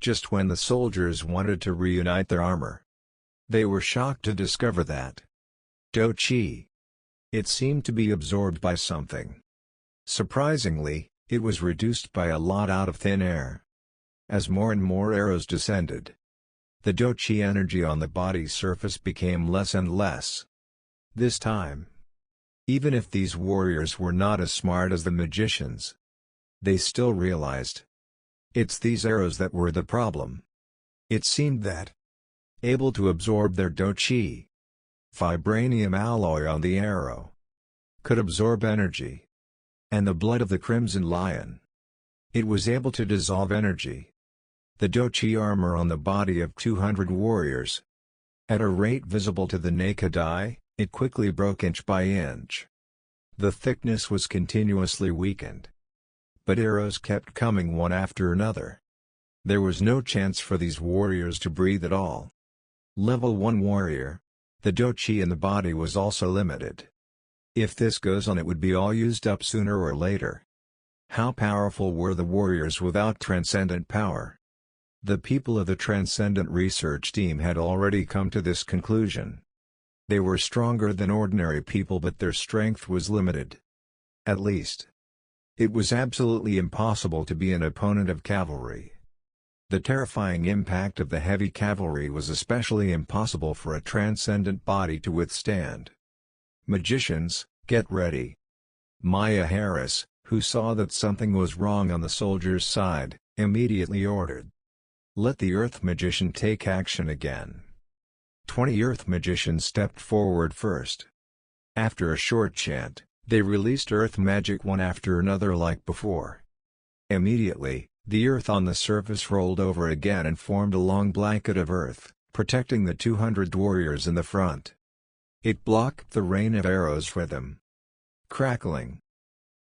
Just when the soldiers wanted to reunite their armor, they were shocked to discover that dochi. It seemed to be absorbed by something. Surprisingly, it was reduced by a lot out of thin air. As more and more arrows descended, the dochi energy on the body's surface became less and less. This time, even if these warriors were not as smart as the magicians, they still realized it's these arrows that were the problem. It seemed that, able to absorb their dochi, vibranium alloy on the arrow could absorb energy. And the blood of the Crimson Lion. It was able to dissolve energy. The dochi armor on the body of 200 warriors. At a rate visible to the naked eye, it quickly broke inch by inch. The thickness was continuously weakened. But arrows kept coming one after another. There was no chance for these warriors to breathe at all. Level 1 warrior. The dochi in the body was also limited. If this goes on, it would be all used up sooner or later. How powerful were the warriors without transcendent power? The people of the Transcendent Research Team had already come to this conclusion. They were stronger than ordinary people, but their strength was limited. At least, it was absolutely impossible to be an opponent of cavalry. The terrifying impact of the heavy cavalry was especially impossible for a transcendent body to withstand. Magicians, get ready. Maya Harris, who saw that something was wrong on the soldiers' side, immediately ordered, "Let the Earth Magician take action again." 20 Earth Magicians stepped forward first. After a short chant, they released Earth Magic one after another like before. Immediately, the earth on the surface rolled over again and formed a long blanket of earth, protecting the 200 warriors in the front. It blocked the rain of arrows rhythm. Crackling.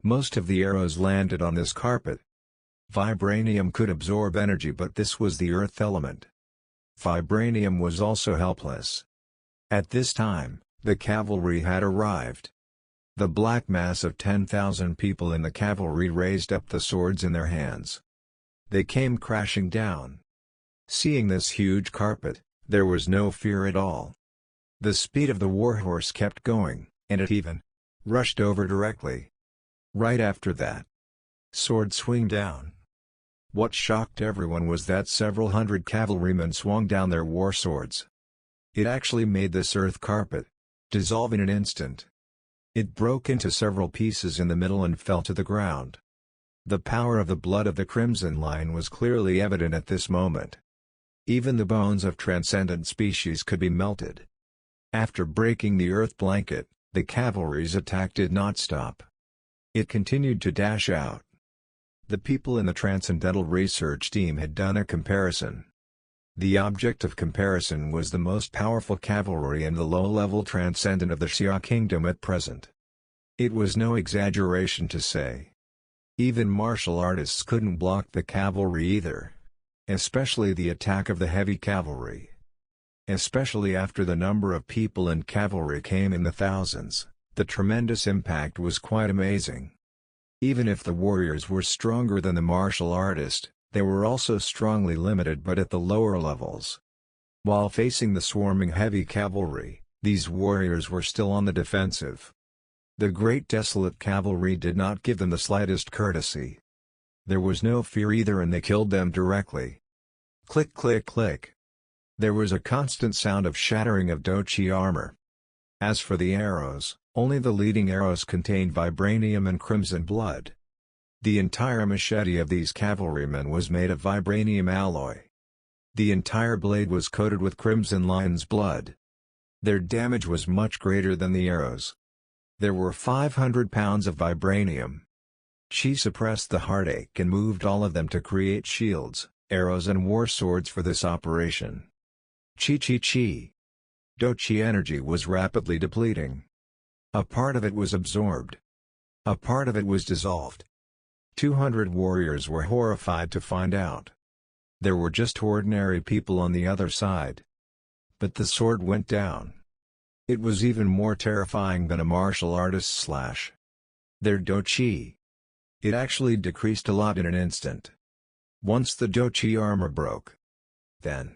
Most of the arrows landed on this carpet. Vibranium could absorb energy, but this was the earth element. Vibranium was also helpless. At this time, the cavalry had arrived. The black mass of 10,000 people in the cavalry raised up the swords in their hands. They came crashing down. Seeing this huge carpet, there was no fear at all. The speed of the warhorse kept going, and it even rushed over directly. Right after that, sword swing down. What shocked everyone was that several hundred cavalrymen swung down their war swords. It actually made this earth carpet dissolve in an instant. It broke into several pieces in the middle and fell to the ground. The power of the blood of the Crimson Lion was clearly evident at this moment. Even the bones of transcendent species could be melted. After breaking the earth blanket, the cavalry's attack did not stop. It continued to dash out. The people in the Transcendental Research Team had done a comparison. The object of comparison was the most powerful cavalry and the low-level transcendent of the Xia Kingdom at present. It was no exaggeration to say. Even martial artists couldn't block the cavalry either. Especially the attack of the heavy cavalry. Especially after the number of people in cavalry came in the thousands, the tremendous impact was quite amazing. Even if the warriors were stronger than the martial artist, they were also strongly limited but at the lower levels. While facing the swarming heavy cavalry, these warriors were still on the defensive. The Great Desolate Cavalry did not give them the slightest courtesy. There was no fear either and they killed them directly. Click click click. There was a constant sound of shattering of dochi armor. As for the arrows, only the leading arrows contained vibranium and crimson blood. The entire machete of these cavalrymen was made of vibranium alloy. The entire blade was coated with crimson lion's blood. Their damage was much greater than the arrows. There were 500 pounds of vibranium. She suppressed the heartache and moved all of them to create shields, arrows and war swords for this operation. Chi. Dochi energy was rapidly depleting. A part of it was absorbed. A part of it was dissolved. 200 warriors were horrified to find out. There were just ordinary people on the other side. But the sword went down. It was even more terrifying than a martial artist's slash. Their dochi. It actually decreased a lot in an instant. Once the dochi armor broke. Then.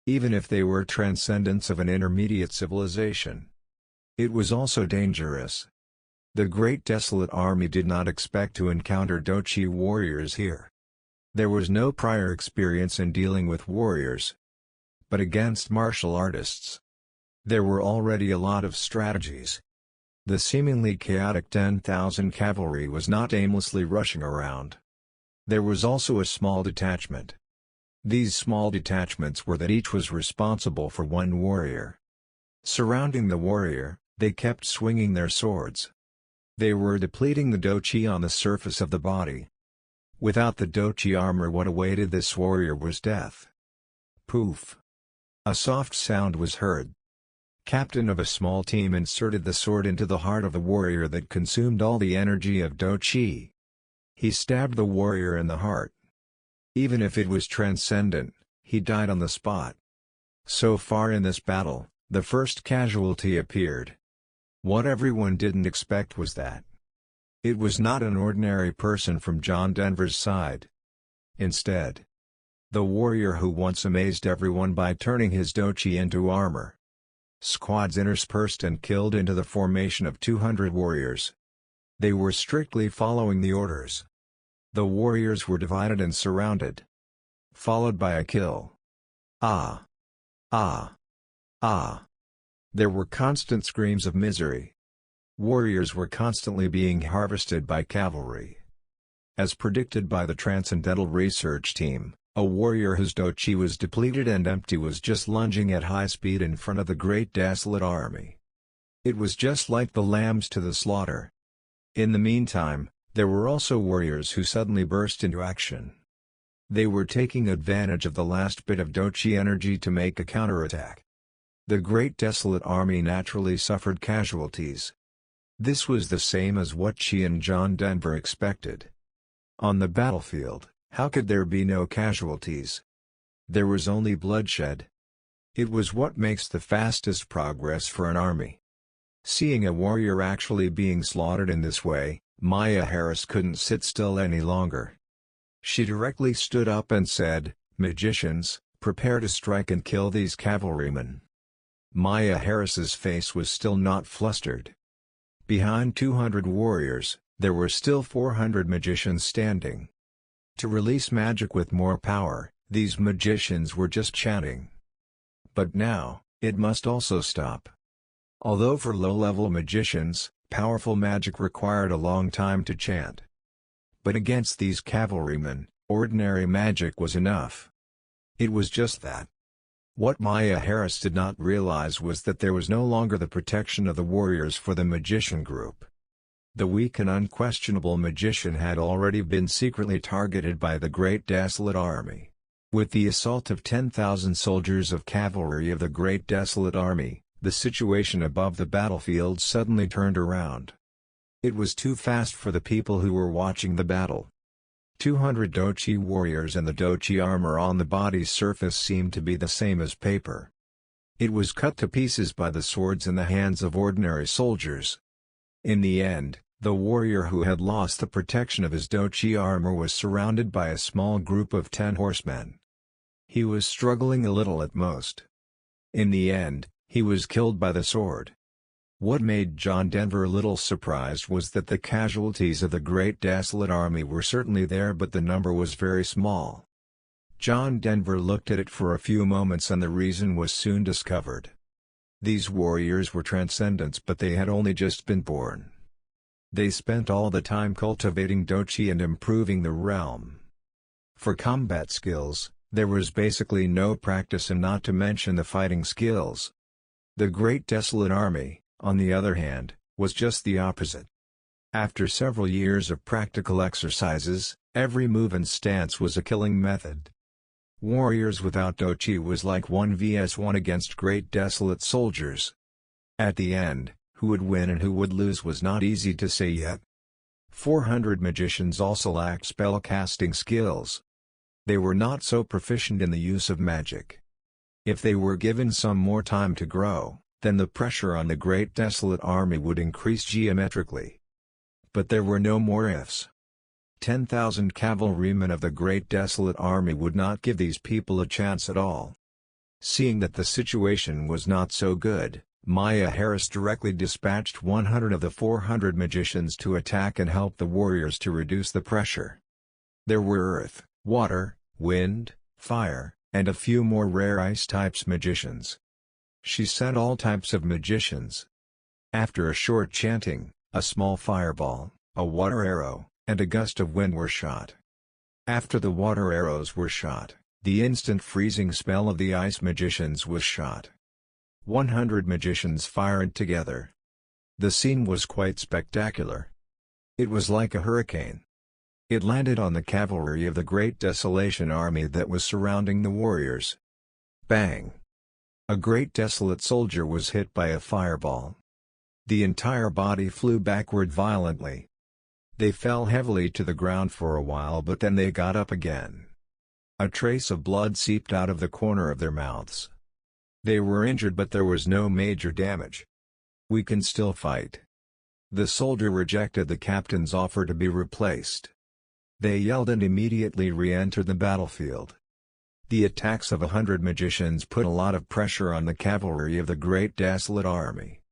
Even if they were transcendents of an intermediate civilization. It was also dangerous. The Great Desolate Army did not expect to encounter dochi warriors here. There was no prior experience in dealing with warriors. But against martial artists, there were already a lot of strategies. The seemingly chaotic 10,000 cavalry was not aimlessly rushing around. There was also a small detachment. These small detachments were that each was responsible for one warrior. Surrounding the warrior, they kept swinging their swords. They were depleting the dochi on the surface of the body. Without the dochi armor, what awaited this warrior was death. Poof! A soft sound was heard. Captain of a small team inserted the sword into the heart of the warrior that consumed all the energy of dochi. He stabbed the warrior in the heart. Even if it was transcendent, he died on the spot. So far in this battle, the first casualty appeared. What everyone didn't expect was that it was not an ordinary person from John Denver's side. Instead, the warrior who once amazed everyone by turning his dochi into armor. Squads interspersed and killed into the formation of 200 warriors. They were strictly following the orders. The warriors were divided and surrounded. Followed by a kill. Ah! Ah! Ah! There were constant screams of misery. Warriors were constantly being harvested by cavalry. As predicted by the Transcendental Research Team, a warrior whose dochi was depleted and empty was just lunging at high speed in front of the Great Desolate Army. It was just like the lambs to the slaughter. In the meantime, there were also warriors who suddenly burst into action. They were taking advantage of the last bit of dochi energy to make a counterattack. The Great Desolate Army naturally suffered casualties. This was the same as what she and John Denver expected. On the battlefield, how could there be no casualties? There was only bloodshed. It was what makes the fastest progress for an army. Seeing a warrior actually being slaughtered in this way, Maya Harris couldn't sit still any longer. She directly stood up and said, "Magicians, prepare to strike and kill these cavalrymen." Maya Harris's face was still not flustered. Behind 200 warriors, there were still 400 magicians standing. To release magic with more power, these magicians were just chanting. But now, it must also stop. Although for low-level magicians, powerful magic required a long time to chant. But against these cavalrymen, ordinary magic was enough. It was just that. What Maya Harris did not realize was that there was no longer the protection of the warriors for the magician group. The weak and unquestionable magician had already been secretly targeted by the Great Desolate Army. With the assault of 10,000 soldiers of cavalry of the Great Desolate Army, the situation above the battlefield suddenly turned around. It was too fast for the people who were watching the battle. 200 dochi warriors and the dochi armor on the body's surface seemed to be the same as paper. It was cut to pieces by the swords in the hands of ordinary soldiers. In the end, The warrior who had lost the protection of his dochi armor was surrounded by a small group of 10 horsemen. He was struggling a little at most. In the end, he was killed by the sword. What made John Denver a little surprised was that the casualties of the Great Desolate Army were certainly there, but the number was very small. John Denver looked at it for a few moments, and the reason was soon discovered. These warriors were transcendents, but they had only just been born. They spent all the time cultivating dochi and improving the realm. For combat skills, there was basically no practice, and not to mention the fighting skills. The Great Desolate Army, on the other hand, was just the opposite. After several years of practical exercises, every move and stance was a killing method. Warriors without dochi was like 1 vs 1 against Great Desolate soldiers. At the end, who would win and who would lose was not easy to say yet. 400 magicians also lacked spell-casting skills. They were not so proficient in the use of magic. If they were given some more time to grow, then the pressure on the Great Desolate Army would increase geometrically. But there were no more ifs. 10,000 cavalrymen of the Great Desolate Army would not give these people a chance at all. Seeing that the situation was not so good, Maya Harris directly dispatched 100 of the 400 magicians to attack and help the warriors to reduce the pressure. There were earth, water, wind, fire, and a few more rare ice types magicians. She sent all types of magicians. After a short chanting, a small fireball, a water arrow, and a gust of wind were shot. After the water arrows were shot, the instant freezing spell of the ice magicians was shot. 100 magicians fired together. The scene was quite spectacular. It was like a hurricane. It landed on the cavalry of the Great Desolation Army that was surrounding the warriors. Bang! A Great Desolate soldier was hit by a fireball. The entire body flew backward violently. They fell heavily to the ground for a while, but then they got up again. A trace of blood seeped out of the corner of their mouths. They were injured, but there was no major damage. "We can still fight." The soldier rejected the captain's offer to be replaced. They yelled and immediately re-entered the battlefield. The attacks of 100 magicians put a lot of pressure on the cavalry of the Great Desolate Army.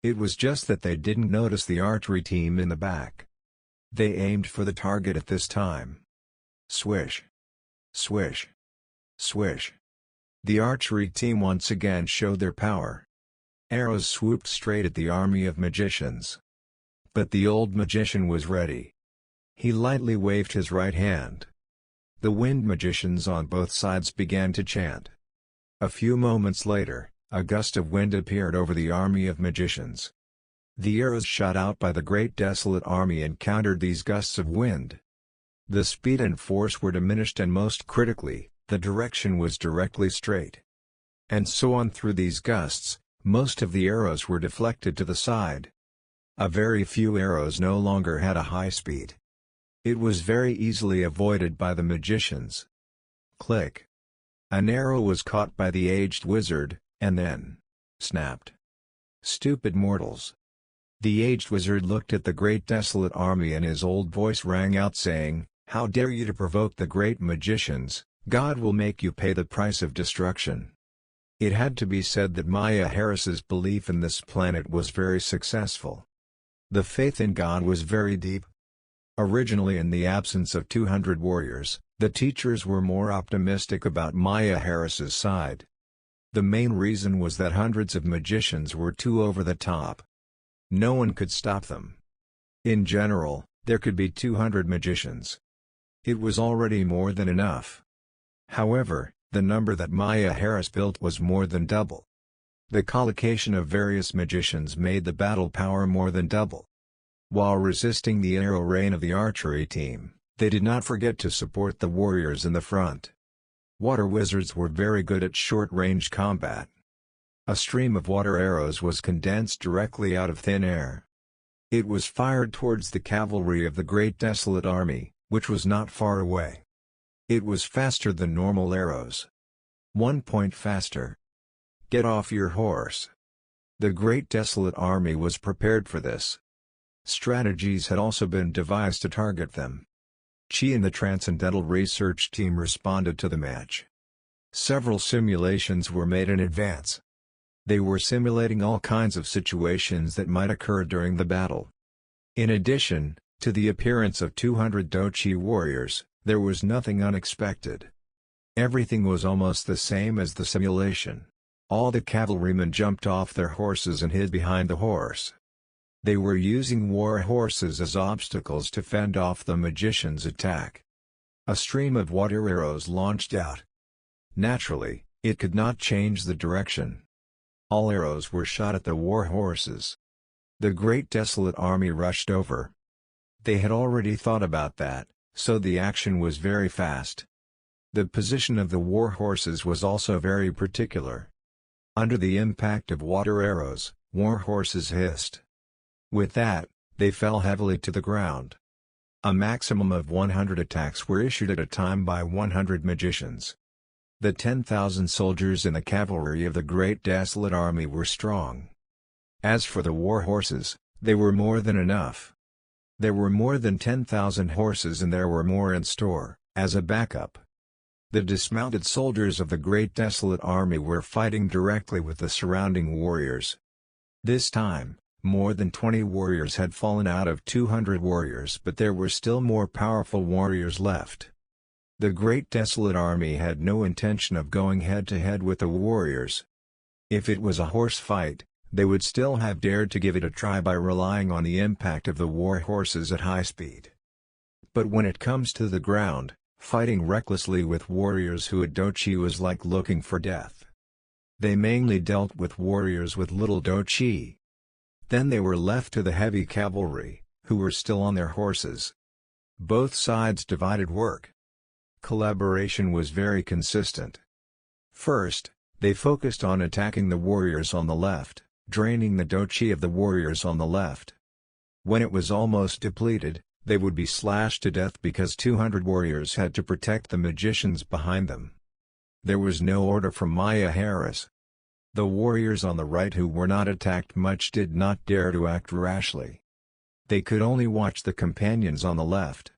It was just that they didn't notice the archery team in the back. They aimed for the target at this time. Swish! Swish! Swish! The archery team once again showed their power. Arrows swooped straight at the army of magicians. But the old magician was ready. He lightly waved his right hand. The wind magicians on both sides began to chant. A few moments later, a gust of wind appeared over the army of magicians. The arrows shot out by the Great Desolate Army encountered these gusts of wind. The speed and force were diminished, and most critically, the direction was directly straight. And so on through these gusts, most of the arrows were deflected to the side. A very few arrows no longer had a high speed. It was very easily avoided by the magicians. Click! An arrow was caught by the aged wizard, and then snapped. Stupid mortals! The aged wizard looked at the Great Desolate Army, and his old voice rang out saying, "How dare you to provoke the great magicians? God will make you pay the price of destruction." It had to be said that Maya Harris's belief in this planet was very successful. The faith in God was very deep. Originally, in the absence of 200 warriors, the teachers were more optimistic about Maya Harris's side. The main reason was that hundreds of magicians were too over the top. No one could stop them. In general, there could be 200 magicians. It was already more than enough. However, the number that Maya Harris built was more than double. The collocation of various magicians made the battle power more than double. While resisting the arrow rain of the archery team, they did not forget to support the warriors in the front. Water wizards were very good at short-range combat. A stream of water arrows was condensed directly out of thin air. It was fired towards the cavalry of the Great Desolate Army, which was not far away. It was faster than normal arrows. 1 point faster. Get off your horse! The Great Desolate Army was prepared for this. Strategies had also been devised to target them. Xi and the Transcendental Research Team responded to the match. Several simulations were made in advance. They were simulating all kinds of situations that might occur during the battle. In addition to the appearance of 200 Dochi warriors, there was nothing unexpected. Everything was almost the same as the simulation. All the cavalrymen jumped off their horses and hid behind the horse. They were using war horses as obstacles to fend off the magician's attack. A stream of water arrows launched out. Naturally, it could not change the direction. All arrows were shot at the war horses. The great desolate army rushed over. They had already thought about that, so the action was very fast. The position of the war horses was also very particular. Under the impact of water arrows, war horses hissed. With that, they fell heavily to the ground. A maximum of 100 attacks were issued at a time by 100 magicians. The 10,000 soldiers in the cavalry of the Great Desolate Army were strong. As for the war horses, they were more than enough. There were more than 10,000 horses and there were more in store, as a backup. The dismounted soldiers of the Great Desolate Army were fighting directly with the surrounding warriors. This time, more than 20 warriors had fallen out of 200 warriors, but there were still more powerful warriors left. The Great Desolate Army had no intention of going head-to-head with the warriors. If it was a horse fight, they would still have dared to give it a try by relying on the impact of the war horses at high speed. But when it comes to the ground, fighting recklessly with warriors who had dochi was like looking for death. They mainly dealt with warriors with little dochi. Then they were left to the heavy cavalry, who were still on their horses. Both sides divided work. Collaboration was very consistent. First, they focused on attacking the warriors on the left, draining the dochi of the warriors on the left. When it was almost depleted, they would be slashed to death because 200 warriors had to protect the magicians behind them. There was no order from Maya Harris. The warriors on the right who were not attacked much did not dare to act rashly. They could only watch the companions on the left.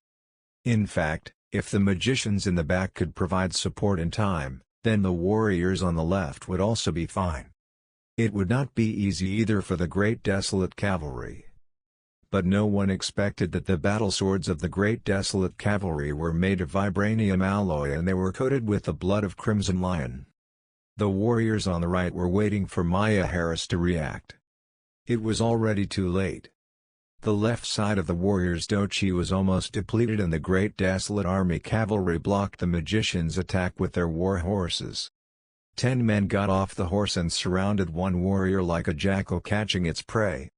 In fact, if the magicians in the back could provide support in time, then the warriors on the left would also be fine. It would not be easy either for the Great Desolate Cavalry. But no one expected that the battle swords of the Great Desolate Cavalry were made of vibranium alloy and they were coated with the blood of Crimson Lion. The warriors on the right were waiting for Maya Harris to react. It was already too late. The left side of the warriors' dochi was almost depleted and the Great Desolate Army cavalry blocked the magicians' attack with their war horses. 10 men got off the horse and surrounded one warrior like a jackal catching its prey.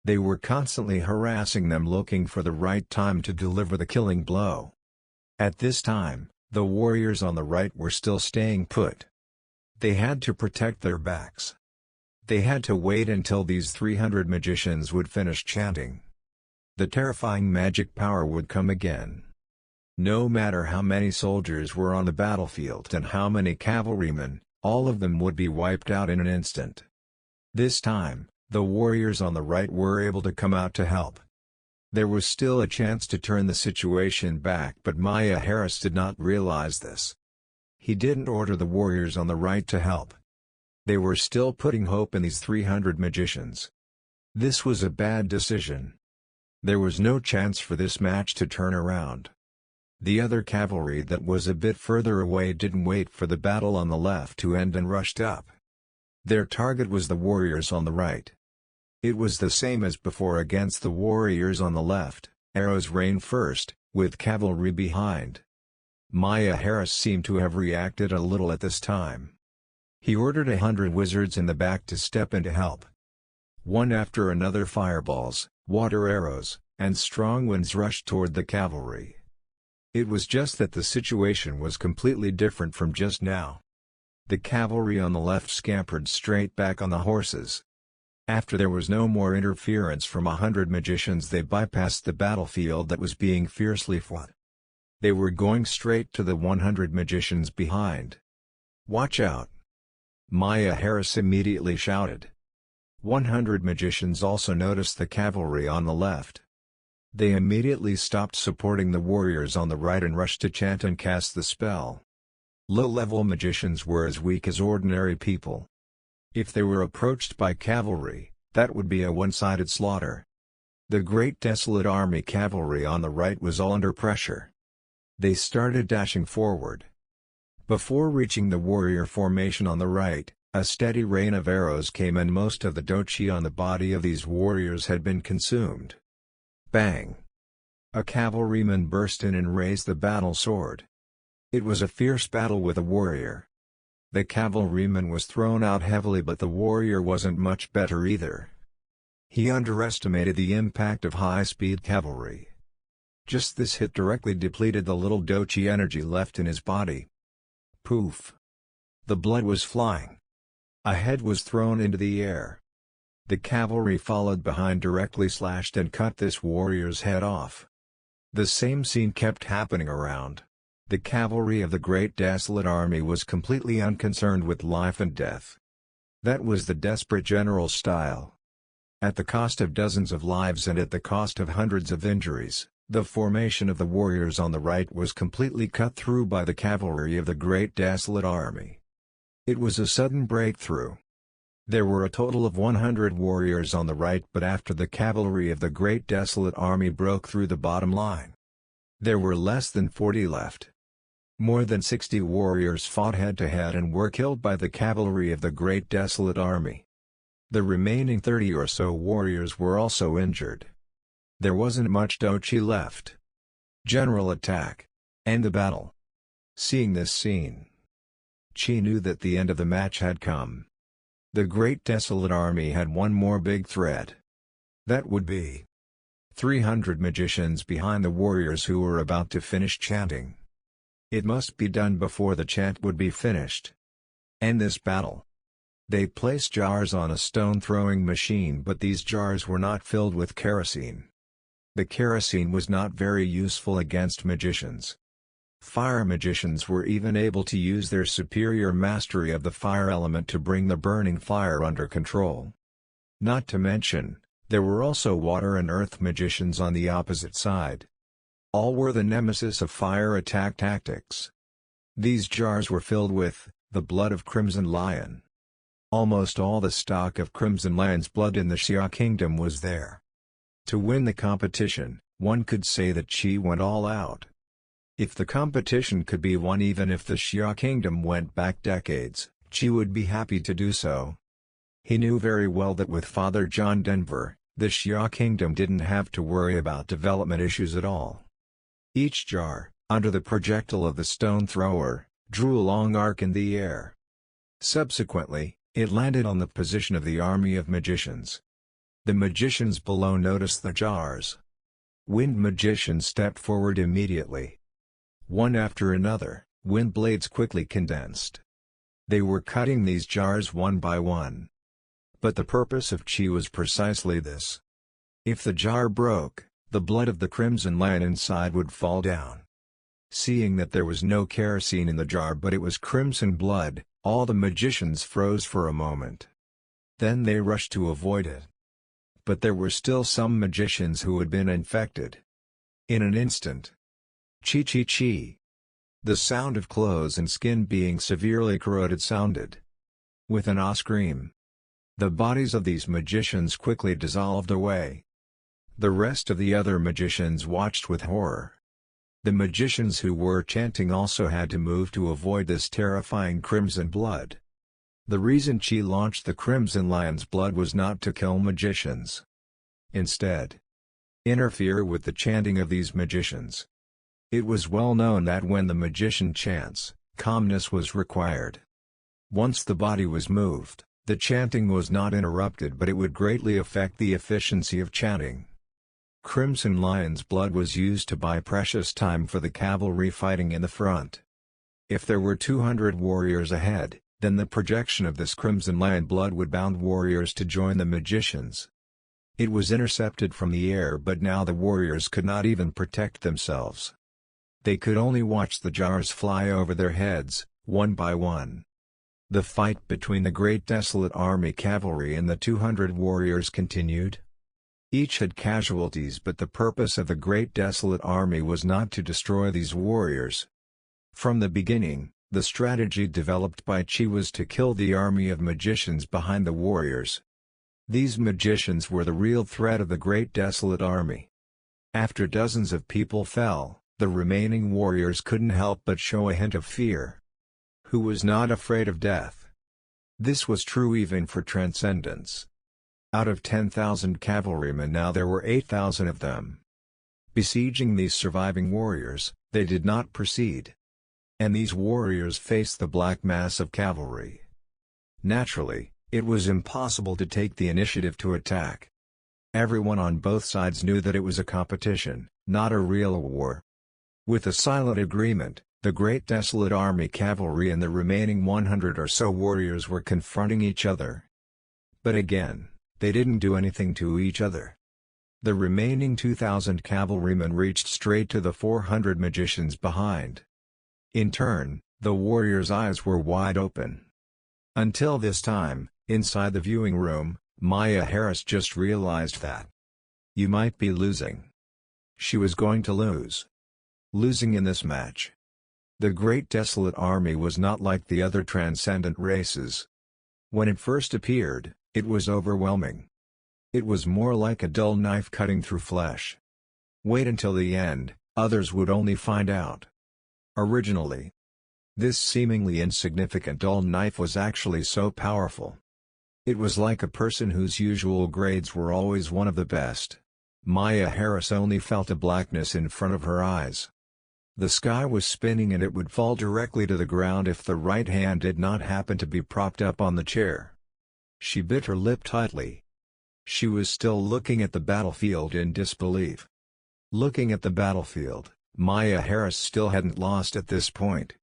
They were constantly harassing them looking for the right time to deliver the killing blow. At this time, the warriors on the right were still staying put. They had to protect their backs. They had to wait until these 300 magicians would finish chanting. The terrifying magic power would come again. No matter how many soldiers were on the battlefield and how many cavalrymen, all of them would be wiped out in an instant. This time, the warriors on the right were able to come out to help. There was still a chance to turn the situation back, but Maya Harris did not realize this. He didn't order the warriors on the right to help. They were still putting hope in these 300 magicians. This was a bad decision. There was no chance for this match to turn around. The other cavalry that was a bit further away didn't wait for the battle on the left to end and rushed up. Their target was the warriors on the right. It was the same as before against the warriors on the left, arrows rained first, with cavalry behind. Maya Harris seemed to have reacted a little at this time. He ordered 100 wizards in the back to step in to help. One after another fireballs, water arrows, and strong winds rushed toward the cavalry. It was just that the situation was completely different from just now. The cavalry on the left scampered straight back on the horses. After there was no more interference from 100 magicians, they bypassed the battlefield that was being fiercely fought. They were going straight to the 100 magicians behind. "Watch out!" Maya Harris immediately shouted. 100 magicians also noticed the cavalry on the left. They immediately stopped supporting the warriors on the right and rushed to chant and cast the spell. Low-level magicians were as weak as ordinary people. If they were approached by cavalry, that would be a one-sided slaughter. The great desolate army cavalry on the right was all under pressure. They started dashing forward. Before reaching the warrior formation on the right, a steady rain of arrows came and most of the dochi on the body of these warriors had been consumed. Bang! A cavalryman burst in and raised the battle sword. It was a fierce battle with a warrior. The cavalryman was thrown out heavily, but the warrior wasn't much better either. He underestimated the impact of high-speed cavalry. Just this hit directly depleted the little dochi energy left in his body. Poof! The blood was flying. A head was thrown into the air. The cavalry followed behind directly slashed and cut this warrior's head off. The same scene kept happening around. The cavalry of the great desolate army was completely unconcerned with life and death. That was the desperate general style. At the cost of dozens of lives and at the cost of hundreds of injuries, the formation of the warriors on the right was completely cut through by the cavalry of the great desolate army. It was a sudden breakthrough. There were a total of 100 warriors on the right, but after the cavalry of the great desolate army broke through the bottom line, there were less than 40 left. More than 60 warriors fought head-to-head and were killed by the cavalry of the great desolate army. The remaining 30 or so warriors were also injured. There wasn't much dochi left. General attack. End the battle. Seeing this scene, Chi knew that the end of the match had come. The great desolate army had one more big threat. That would be 300 magicians behind the warriors who were about to finish chanting. It must be done before the chant would be finished. End this battle. They placed jars on a stone-throwing machine, but these jars were not filled with kerosene. The kerosene was not very useful against magicians. Fire magicians were even able to use their superior mastery of the fire element to bring the burning fire under control. Not to mention, there were also water and earth magicians on the opposite side. All were the nemesis of fire attack tactics. These jars were filled with the blood of Crimson Lion. Almost all the stock of Crimson Lion's blood in the Xia Kingdom was there. To win the competition, one could say that Qi went all out. If the competition could be won even if the Xia Kingdom went back decades, Qi would be happy to do so. He knew very well that with Father John Denver, the Xia Kingdom didn't have to worry about development issues at all. Each jar, under the projectile of the stone thrower, drew a long arc in the air. Subsequently, it landed on the position of the army of magicians. The magicians below noticed the jars. Wind magicians stepped forward immediately. One after another, wind blades quickly condensed. They were cutting these jars one by one. But the purpose of Qi was precisely this. If the jar broke, the blood of the Crimson Lion inside would fall down. Seeing that there was no kerosene in the jar but it was crimson blood, all the magicians froze for a moment. Then they rushed to avoid it. But there were still some magicians who had been infected. In an instant, Chi. The sound of clothes and skin being severely corroded sounded. With an awe scream, the bodies of these magicians quickly dissolved away. The rest of the other magicians watched with horror. The magicians who were chanting also had to move to avoid this terrifying crimson blood. The reason Qi launched the Crimson Lion's blood was not to kill magicians. Instead, interfere with the chanting of these magicians. It was well known that when the magician chants, calmness was required. Once the body was moved, the chanting was not interrupted, but it would greatly affect the efficiency of chanting. Crimson Lion's blood was used to buy precious time for the cavalry fighting in the front. If there were 200 warriors ahead, then the projection of this Crimson Lion blood would bound warriors to join the magicians. It was intercepted from the air, but now the warriors could not even protect themselves. They could only watch the jars fly over their heads, one by one. The fight between the Great Desolate Army cavalry and the 200 warriors continued. Each had casualties, but the purpose of the Great Desolate Army was not to destroy these warriors. From the beginning, the strategy developed by Chi was to kill the army of magicians behind the warriors. These magicians were the real threat of the Great Desolate Army. After dozens of people fell, the remaining warriors couldn't help but show a hint of fear. Who was not afraid of death? This was true even for Transcendence. Out of 10,000 cavalrymen now there were 8,000 of them. Besieging these surviving warriors, they did not proceed. And these warriors faced the black mass of cavalry. Naturally, it was impossible to take the initiative to attack. Everyone on both sides knew that it was a competition, not a real war. With a silent agreement, the Great Desolate Army cavalry and the remaining 100 or so warriors were confronting each other. But again, they didn't do anything to each other. The remaining 2,000 cavalrymen reached straight to the 400 magicians behind. In turn, the warriors' eyes were wide open. Until this time, inside the viewing room, Maya Harris just realized that you might be losing. She was going to lose. Losing in this match. The Great Desolate Army was not like the other transcendent races. When it first appeared, it was overwhelming. It was more like a dull knife cutting through flesh. Wait until the end, others would only find out. Originally, this seemingly insignificant dull knife was actually so powerful. It was like a person whose usual grades were always one of the best. Maya Harris only felt a blackness in front of her eyes. The sky was spinning and it would fall directly to the ground if the right hand did not happen to be propped up on the chair. She bit her lip tightly. She was still looking at the battlefield in disbelief. Looking at the battlefield, Maya Harris still hadn't lost at this point.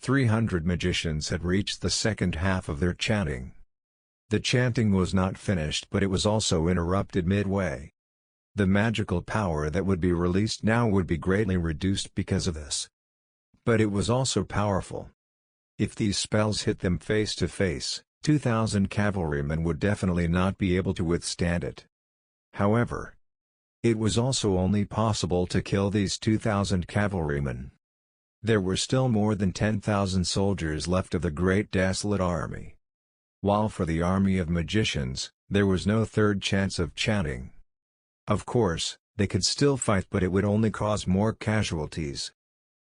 300 magicians had reached the second half of their chanting. The chanting was not finished, but it was also interrupted midway. The magical power that would be released now would be greatly reduced because of this. But it was also powerful. If these spells hit them face to face, 2,000 cavalrymen would definitely not be able to withstand it. However, it was also only possible to kill these 2,000 cavalrymen. There were still more than 10,000 soldiers left of the Great Desolate Army. While for the army of magicians, there was no third chance of chanting. Of course, they could still fight, but it would only cause more casualties.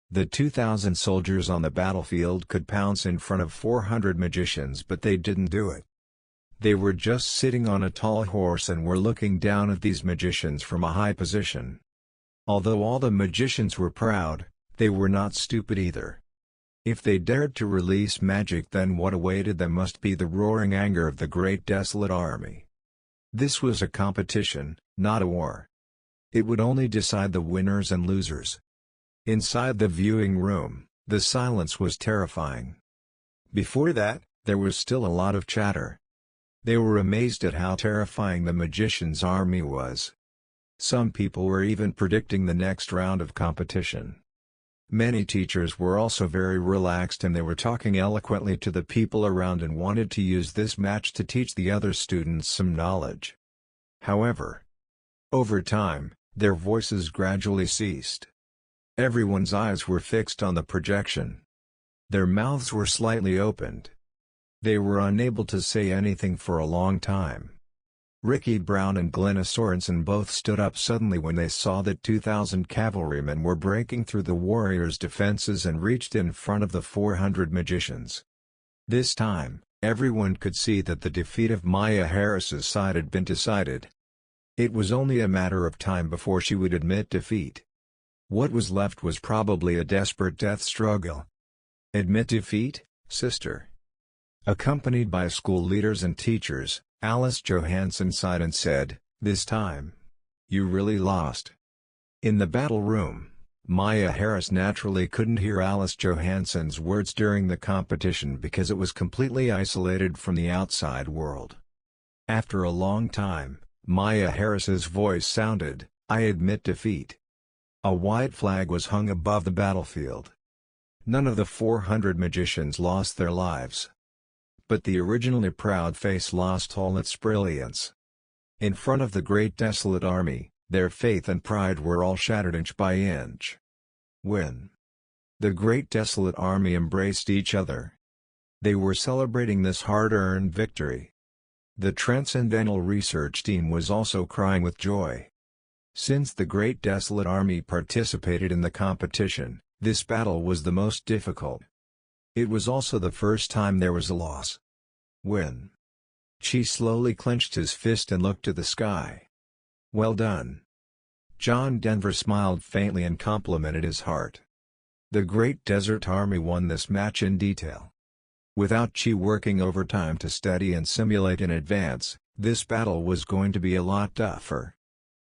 The 2,000 soldiers on the battlefield could pounce in front of 400 magicians, but they didn't do it. They were just sitting on a tall horse and were looking down at these magicians from a high position. Although all the magicians were proud, they were not stupid either. If they dared to release magic, then what awaited them must be the roaring anger of the Great Desolate Army. This was a competition, not a war. It would only decide the winners and losers. Inside the viewing room, the silence was terrifying. Before that, there was still a lot of chatter. They were amazed at how terrifying the magicians' army was. Some people were even predicting the next round of competition. Many teachers were also very relaxed, and they were talking eloquently to the people around and wanted to use this match to teach the other students some knowledge. However, over time, their voices gradually ceased. Everyone's eyes were fixed on the projection. Their mouths were slightly opened. They were unable to say anything for a long time. Ricky Brown and Glenna Sorensen both stood up suddenly when they saw that 2,000 cavalrymen were breaking through the warriors' defenses and reached in front of the 400 magicians. This time, everyone could see that the defeat of Maya Harris's side had been decided. It was only a matter of time before she would admit defeat. What was left was probably a desperate death struggle. Admit defeat, sister. Accompanied by school leaders and teachers, Alice Johansson sighed and said, "This time, you really lost." In the battle room, Maya Harris naturally couldn't hear Alice Johansson's words during the competition because it was completely isolated from the outside world. After a long time, Maya Harris's voice sounded, "I admit defeat." A white flag was hung above the battlefield. None of the 400 magicians lost their lives. But the originally proud face lost all its brilliance. In front of the great desolate army, their faith and pride were all shattered inch by inch. When the great desolate army embraced each other, they were celebrating this hard-earned victory. The Transcendental Research Team was also crying with joy. Since the great desolate army participated in the competition, this battle was the most difficult. It was also the first time there was a loss. When Chi slowly clenched his fist and looked to the sky. "Well done." John Denver smiled faintly and complimented his heart. The Great Desert Army won this match in detail. Without Chi working overtime to study and simulate in advance, this battle was going to be a lot tougher.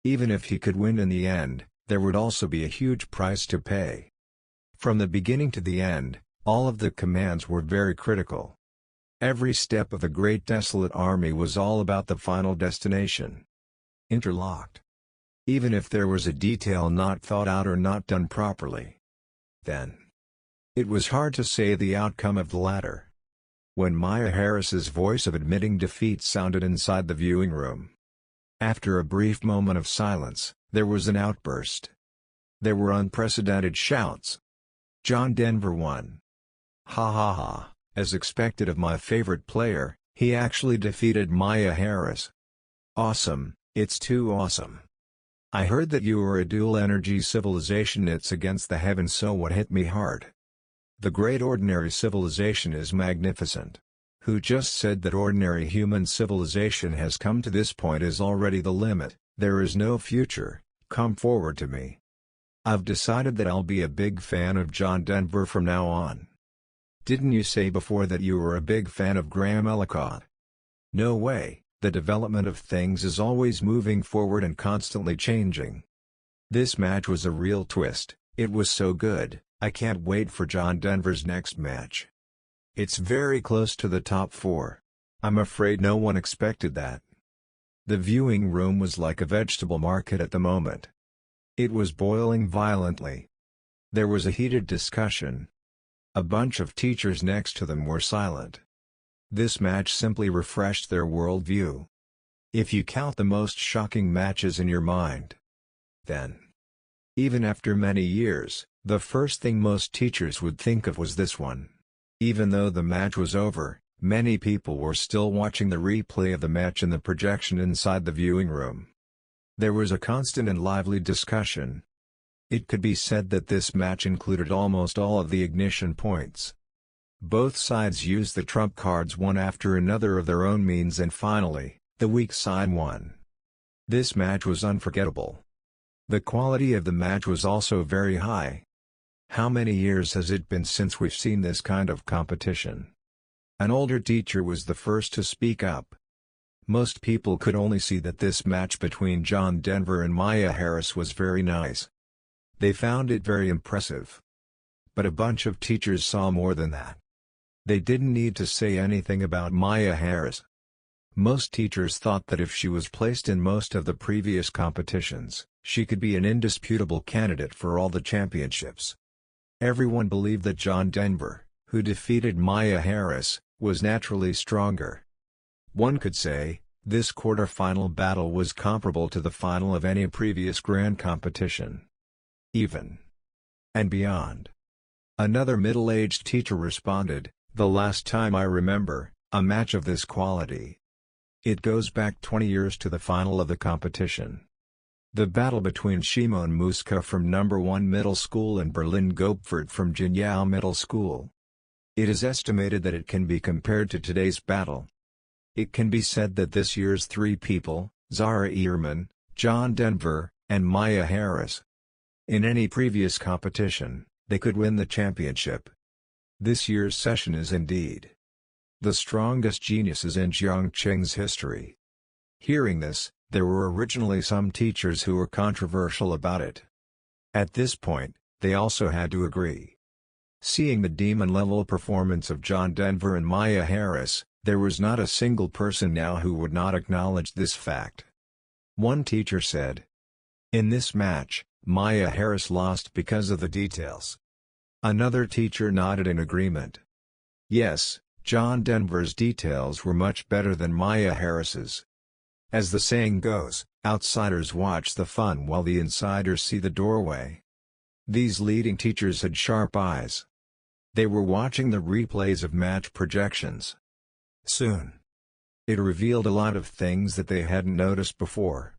Even if he could win in the end, there would also be a huge price to pay. From the beginning to the end, all of the commands were very critical. Every step of the Great Desolate Army was all about the final destination. Interlocked. Even if there was a detail not thought out or not done properly, then it was hard to say the outcome of the latter. When Maya Harris's voice of admitting defeat sounded inside the viewing room, after a brief moment of silence, there was an outburst. There were unprecedented shouts. John Denver won. Ha ha ha, as expected of my favorite player, he actually defeated Maya Harris. Awesome, it's too awesome. I heard that you were a dual-energy civilization. It's against the heavens, so what hit me hard? The great ordinary civilization is magnificent. Who just said that ordinary human civilization has come to this point is already the limit, there is no future, come forward to me. I've decided that I'll be a big fan of John Denver from now on. Didn't you say before that you were a big fan of Graham Ellicott? No way, the development of things is always moving forward and constantly changing. This match was a real twist, it was so good, I can't wait for John Denver's next match. It's very close to the top 4. I'm afraid no one expected that. The viewing room was like a vegetable market at the moment. It was boiling violently. There was a heated discussion. A bunch of teachers next to them were silent. This match simply refreshed their worldview. If you count the most shocking matches in your mind, then, even after many years, the first thing most teachers would think of was this one. Even though the match was over, many people were still watching the replay of the match in the projection inside the viewing room. There was a constant and lively discussion. It could be said that this match included almost all of the ignition points. Both sides used the trump cards one after another of their own means, and finally, the weak side won. This match was unforgettable. The quality of the match was also very high. How many years has it been since we've seen this kind of competition? An older teacher was the first to speak up. Most people could only see that this match between John Denver and Maya Harris was very nice. They found it very impressive. But a bunch of teachers saw more than that. They didn't need to say anything about Maya Harris. Most teachers thought that if she was placed in most of the previous competitions, she could be an indisputable candidate for all the championships. Everyone believed that John Denver, who defeated Maya Harris, was naturally stronger. One could say, this quarter-final battle was comparable to the final of any previous grand competition. Even and beyond. Another middle-aged teacher responded, the last time I remember a match of this quality, it goes back 20 years to the final of the competition. The battle between Shimon Muska from No. 1 Middle School and Berlin Gopfert from Jinyao Middle School. It is estimated that it can be compared to today's battle. It can be said that this year's 3 people, Zara Ehrman, John Denver, and Maya Harris. In any previous competition, they could win the championship. This year's session is indeed the strongest geniuses in Jiangqing's history. Hearing this, there were originally some teachers who were controversial about it. At this point, they also had to agree. Seeing the demon-level performance of John Denver and Maya Harris, there was not a single person now who would not acknowledge this fact. One teacher said, "In this match, Maya Harris lost because of the details." Another teacher nodded in agreement. Yes, John Denver's details were much better than Maya Harris's. As the saying goes, outsiders watch the fun while the insiders see the doorway. These leading teachers had sharp eyes. They were watching the replays of match projections. Soon, it revealed a lot of things that they hadn't noticed before.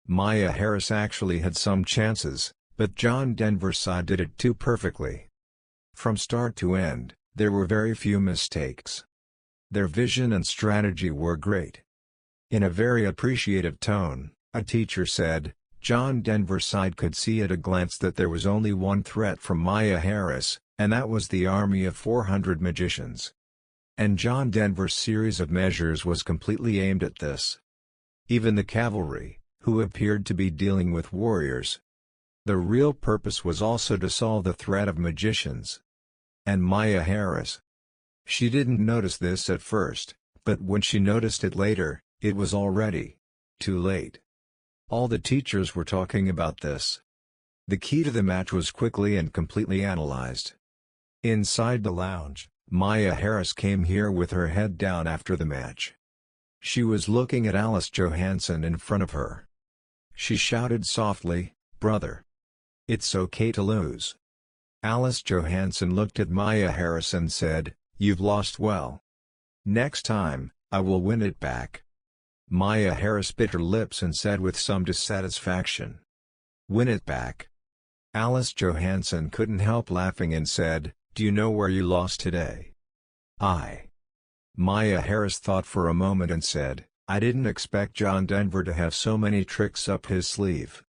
Maya Harris actually had some chances, but John Denver's side did it too perfectly. From start to end, there were very few mistakes. Their vision and strategy were great. In a very appreciative tone, a teacher said, John Denver's side could see at a glance that there was only one threat from Maya Harris, and that was the army of 400 magicians. And John Denver's series of measures was completely aimed at this. Even the cavalry, who appeared to be dealing with warriors. The real purpose was also to solve the threat of magicians. And Maya Harris. She didn't notice this at first, but when she noticed it later, it was already too late. All the teachers were talking about this. The key to the match was quickly and completely analyzed. Inside the lounge, Maya Harris came here with her head down after the match. She was looking at Alice Johansson in front of her. She shouted softly, "Brother. It's okay to lose." Alice Johansson looked at Maya Harris and said, "You've lost well. Next time, I will win it back." Maya Harris bit her lips and said with some dissatisfaction, "Win it back?" Alice Johansson couldn't help laughing and said, "Do you know where you lost today?" Maya Harris thought for a moment and said, "I didn't expect John Denver to have so many tricks up his sleeve."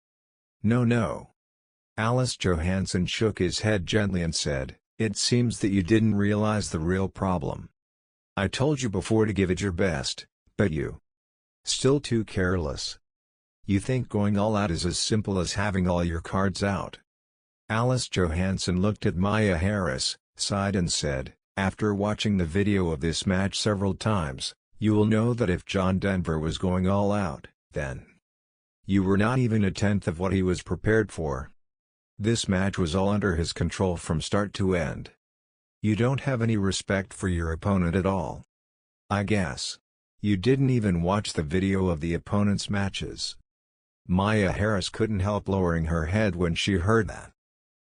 No. Alice Johansson shook his head gently and said, "It seems that you didn't realize the real problem. I told you before to give it your best, but you still too careless. You think going all out is as simple as having all your cards out." Alice Johansson looked at Maya Harris, sighed and said, "After watching the video of this match several times, you will know that if John Denver was going all out, then you were not even a tenth of what he was prepared for. This match was all under his control from start to end. You don't have any respect for your opponent at all. I guess you didn't even watch the video of the opponent's matches." Maya Harris couldn't help lowering her head when she heard that.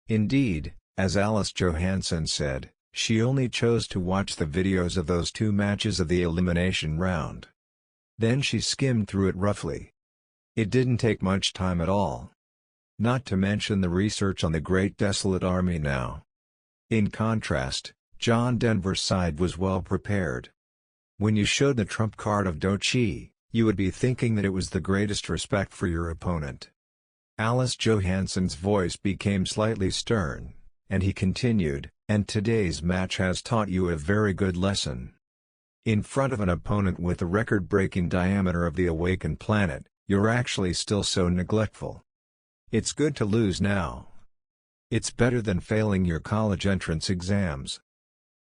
Indeed, as Alice Johansson said, she only chose to watch the videos of those two matches of the elimination round. Then she skimmed through it roughly. It didn't take much time at all. Not to mention the research on the Great Desolate Army now. In contrast, John Denver's side was well prepared. When you showed the trump card of Dochi, you would be thinking that it was the greatest respect for your opponent. Alice Johansson's voice became slightly stern, and he continued, "And today's match has taught you a very good lesson. In front of an opponent with the record-breaking diameter of the awakened planet, you're actually still so neglectful. It's good to lose now. It's better than failing your college entrance exams."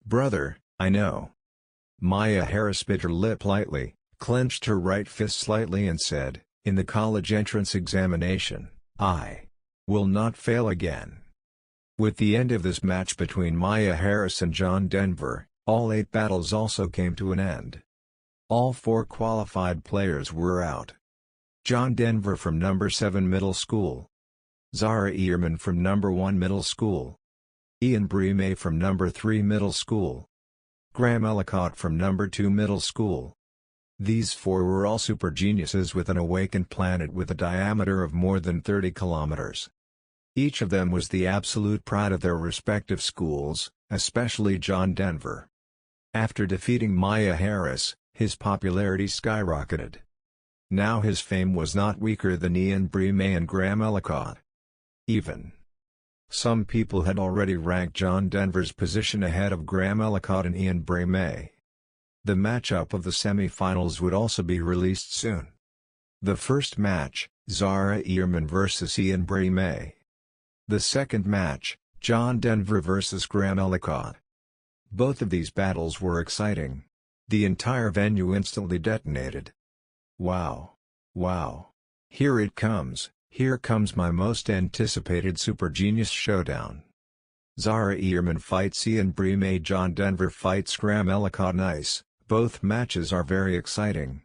"Brother, I know." Maya Harris bit her lip lightly, clenched her right fist slightly and said, "In the college entrance examination, I will not fail again." With the end of this match between Maya Harris and John Denver, all 8 battles also came to an end. All 4 qualified players were out. John Denver from number 7 middle school. Zara Ehrman from number 1 middle school. Ian Breme from number 3 middle school. Graham Ellicott from number 2 middle school. These 4 were all super geniuses with an awakened planet with a diameter of more than 30 kilometers. Each of them was the absolute pride of their respective schools, especially John Denver. After defeating Maya Harris, his popularity skyrocketed. Now his fame was not weaker than Ian Breme and Graham Ellicott. Even some people had already ranked John Denver's position ahead of Graham Ellicott and Ian Breme. The matchup of the semi-finals would also be released soon. The first match, Zara Ehrman vs Ian Breme. The second match, John Denver vs Graham Ellicott. Both of these battles were exciting. The entire venue instantly detonated. Wow! Here it comes. Here comes my most anticipated Super Genius Showdown. Zara Ehrman fights Ian Breme. John Denver fights Graham Ellicott. Nice, both matches are very exciting.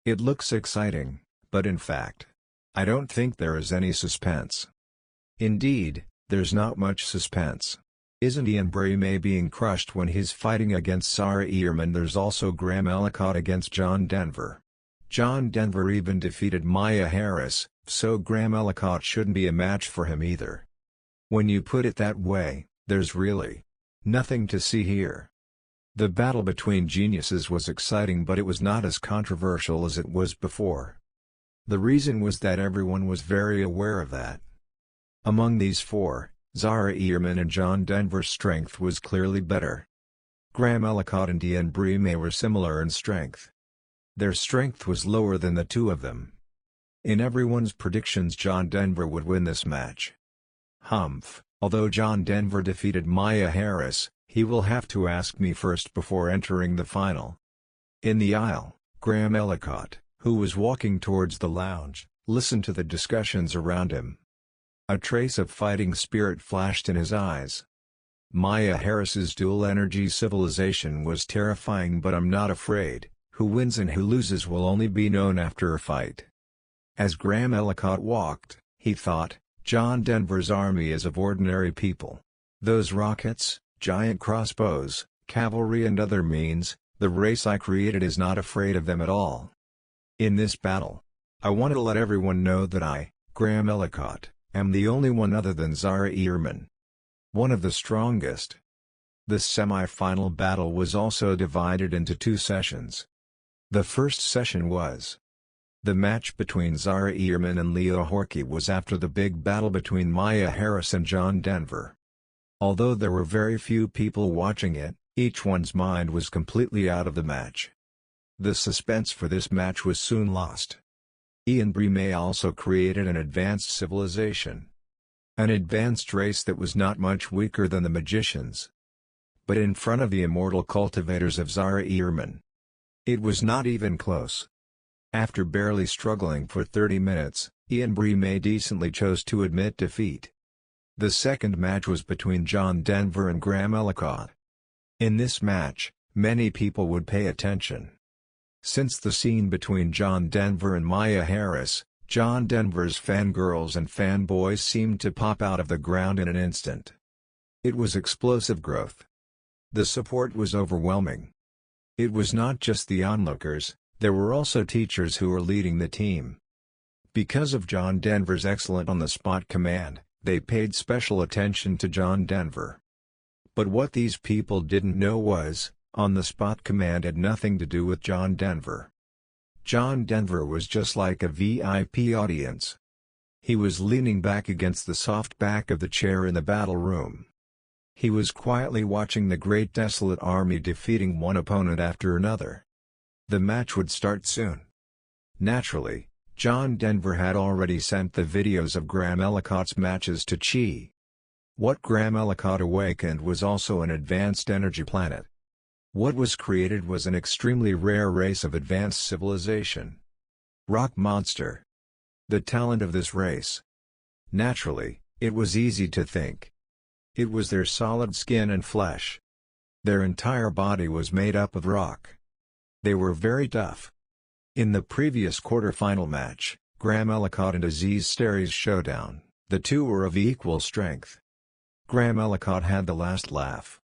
It looks exciting, but in fact, I don't think there is any suspense. Indeed, there's not much suspense. Isn't Ian Breme being crushed when he's fighting against Zara Ehrman? There's also Graham Ellicott against John Denver. John Denver even defeated Maya Harris, so Graham Ellicott shouldn't be a match for him either. When you put it that way, there's really nothing to see here. The battle between geniuses was exciting, but it was not as controversial as it was before. The reason was that everyone was very aware of that. Among these four, Zara Ehrman and John Denver's strength was clearly better. Graham Ellicott and Ian Breme were similar in strength. Their strength was lower than the two of them. In everyone's predictions, John Denver would win this match. Although John Denver defeated Maya Harris, he will have to ask me first before entering the final. In the aisle, Graham Ellicott, who was walking towards the lounge, listened to the discussions around him. A trace of fighting spirit flashed in his eyes. Maya Harris's dual-energy civilization was terrifying, but I'm not afraid. Who wins and who loses will only be known after a fight. As Graham Ellicott walked, he thought, John Denver's army is of ordinary people. Those rockets, giant crossbows, cavalry and other means, the race I created is not afraid of them at all. In this battle, I want to let everyone know that I, Graham Ellicott, am the only one other than Zara Ehrman. One of the strongest. The semi-final battle was also divided into two sessions. The first session was the match between Zara Ehrman and Leo Horky was after the big battle between Maya Harris and John Denver. Although there were very few people watching it, each one's mind was completely out of the match. The suspense for this match was soon lost. Ian Breme also created an advanced civilization. An advanced race that was not much weaker than the magicians. But in front of the immortal cultivators of Zara Ehrman, it was not even close. After barely struggling for 30 minutes, Ian Breme decently chose to admit defeat. The second match was between John Denver and Graham Ellicott. In this match, many people would pay attention. Since the scene between John Denver and Maya Harris, John Denver's fangirls and fanboys seemed to pop out of the ground in an instant. It was explosive growth. The support was overwhelming. It was not just the onlookers, there were also teachers who were leading the team. Because of John Denver's excellent on-the-spot command, they paid special attention to John Denver. But what these people didn't know was, on-the-spot command had nothing to do with John Denver. John Denver was just like a VIP audience. He was leaning back against the soft back of the chair in the battle room. He was quietly watching the great desolate army defeating one opponent after another. The match would start soon. Naturally, John Denver had already sent the videos of Graham Ellicott's matches to Chi. What Graham Ellicott awakened was also an advanced energy planet. What was created was an extremely rare race of advanced civilization. Rock monster. The talent of this race. Naturally, it was easy to think. It was their solid skin and flesh. Their entire body was made up of rock. They were very tough. In the previous quarter-final match, Graham Ellicott and Aziz Stari's showdown, the two were of equal strength. Graham Ellicott had the last laugh.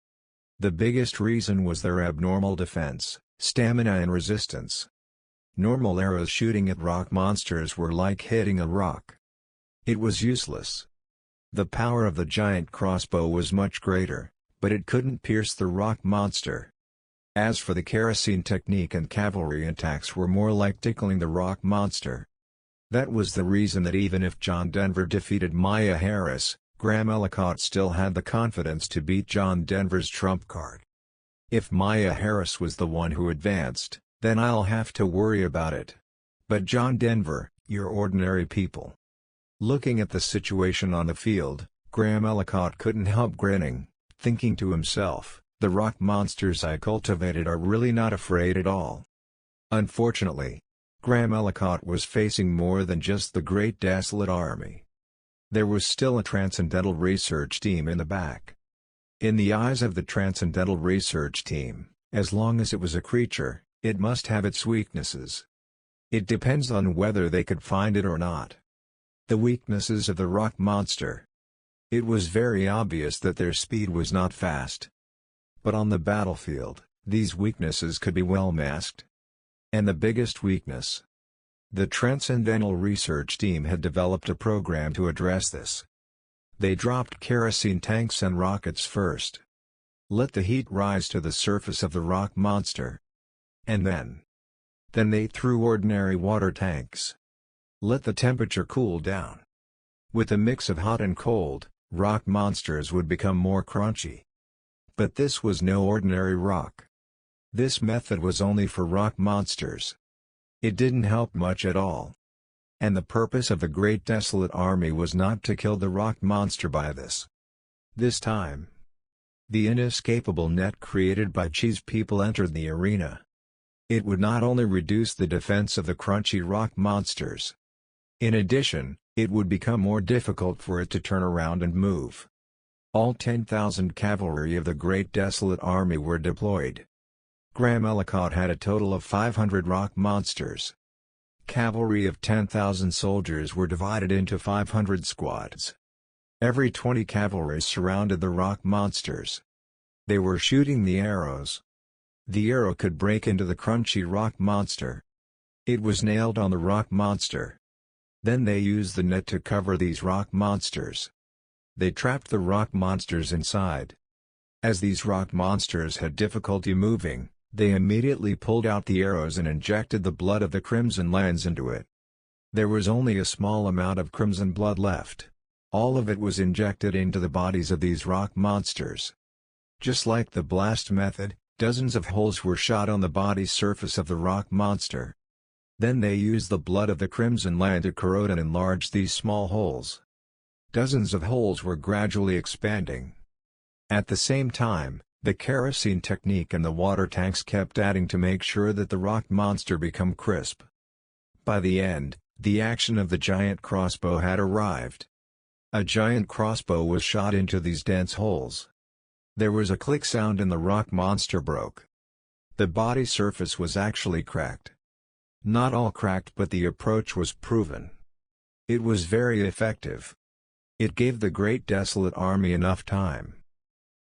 The biggest reason was their abnormal defense, stamina and resistance. Normal arrows shooting at rock monsters were like hitting a rock. It was useless. The power of the giant crossbow was much greater, but it couldn't pierce the rock monster. As for the kerosene technique and cavalry attacks were more like tickling the rock monster. That was the reason that even if John Denver defeated Maya Harris, Graham Ellicott still had the confidence to beat John Denver's trump card. If Maya Harris was the one who advanced, then I'll have to worry about it. But John Denver, you're ordinary people. Looking at the situation on the field, Graham Ellicott couldn't help grinning, thinking to himself, the rock monsters I cultivated are really not afraid at all. Unfortunately, Graham Ellicott was facing more than just the great desolate army. There was still a transcendental research team in the back. In the eyes of the Transcendental Research Team, as long as it was a creature, it must have its weaknesses. It depends on whether they could find it or not. The weaknesses of the rock monster. It was very obvious that their speed was not fast. But on the battlefield, these weaknesses could be well masked. And the biggest weakness. The Transcendental Research Team had developed a program to address this. They dropped kerosene tanks and rockets first. Let the heat rise to the surface of the rock monster. And then they threw ordinary water tanks. Let the temperature cool down. With a mix of hot and cold, rock monsters would become more crunchy. But this was no ordinary rock. This method was only for rock monsters. It didn't help much at all. And the purpose of the Great Desolate Army was not to kill the rock monster by this time. The inescapable net created by Chi's people entered the arena. It would not only reduce the defense of the crunchy rock monsters. In addition, it would become more difficult for it to turn around and move. All 10,000 cavalry of the Great Desolate Army were deployed. Graham Ellicott had a total of 500 rock monsters. Cavalry of 10,000 soldiers were divided into 500 squads. Every 20 cavalry surrounded the rock monsters. They were shooting the arrows. The arrow could break into the crunchy rock monster. It was nailed on the rock monster. Then they used the net to cover these rock monsters. They trapped the rock monsters inside. As these rock monsters had difficulty moving, they immediately pulled out the arrows and injected the blood of the Crimson Lands into it. There was only a small amount of crimson blood left. All of it was injected into the bodies of these rock monsters. Just like the blast method, dozens of holes were shot on the body surface of the rock monster. Then they used the blood of the Crimson Land to corrode and enlarge these small holes. Dozens of holes were gradually expanding. At the same time, the kerosene technique and the water tanks kept adding to make sure that the rock monster become crisp. By the end, the action of the giant crossbow had arrived. A giant crossbow was shot into these dense holes. There was a click sound and the rock monster broke. The body surface was actually cracked. Not all cracked, but the approach was proven. It was very effective. It gave the Great Desolate Army enough time.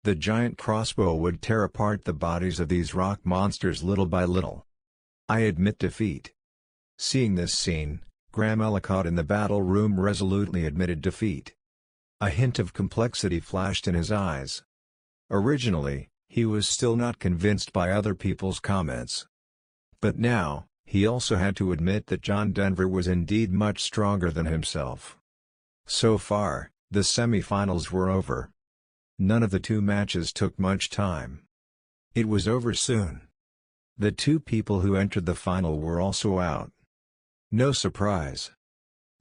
The giant crossbow would tear apart the bodies of these rock monsters little by little. I admit defeat. Seeing this scene, Graham Ellicott in the battle room resolutely admitted defeat. A hint of complexity flashed in his eyes. Originally, he was still not convinced by other people's comments. But now, he also had to admit that John Denver was indeed much stronger than himself. So far, the semi-finals were over. None of the two matches took much time. It was over soon. The two people who entered the final were also out. No surprise.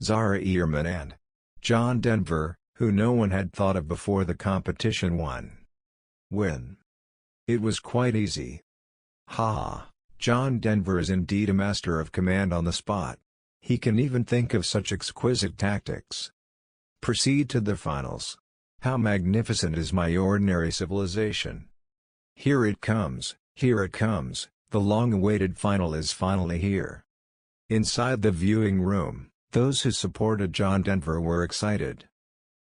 Zara Ehrman and John Denver, who no one had thought of before the competition, win. It was quite easy. John Denver is indeed a master of command on the spot. He can even think of such exquisite tactics. Proceed to the finals. How magnificent is my ordinary civilization. Here it comes, the long-awaited final is finally here. Inside the viewing room, those who supported John Denver were excited.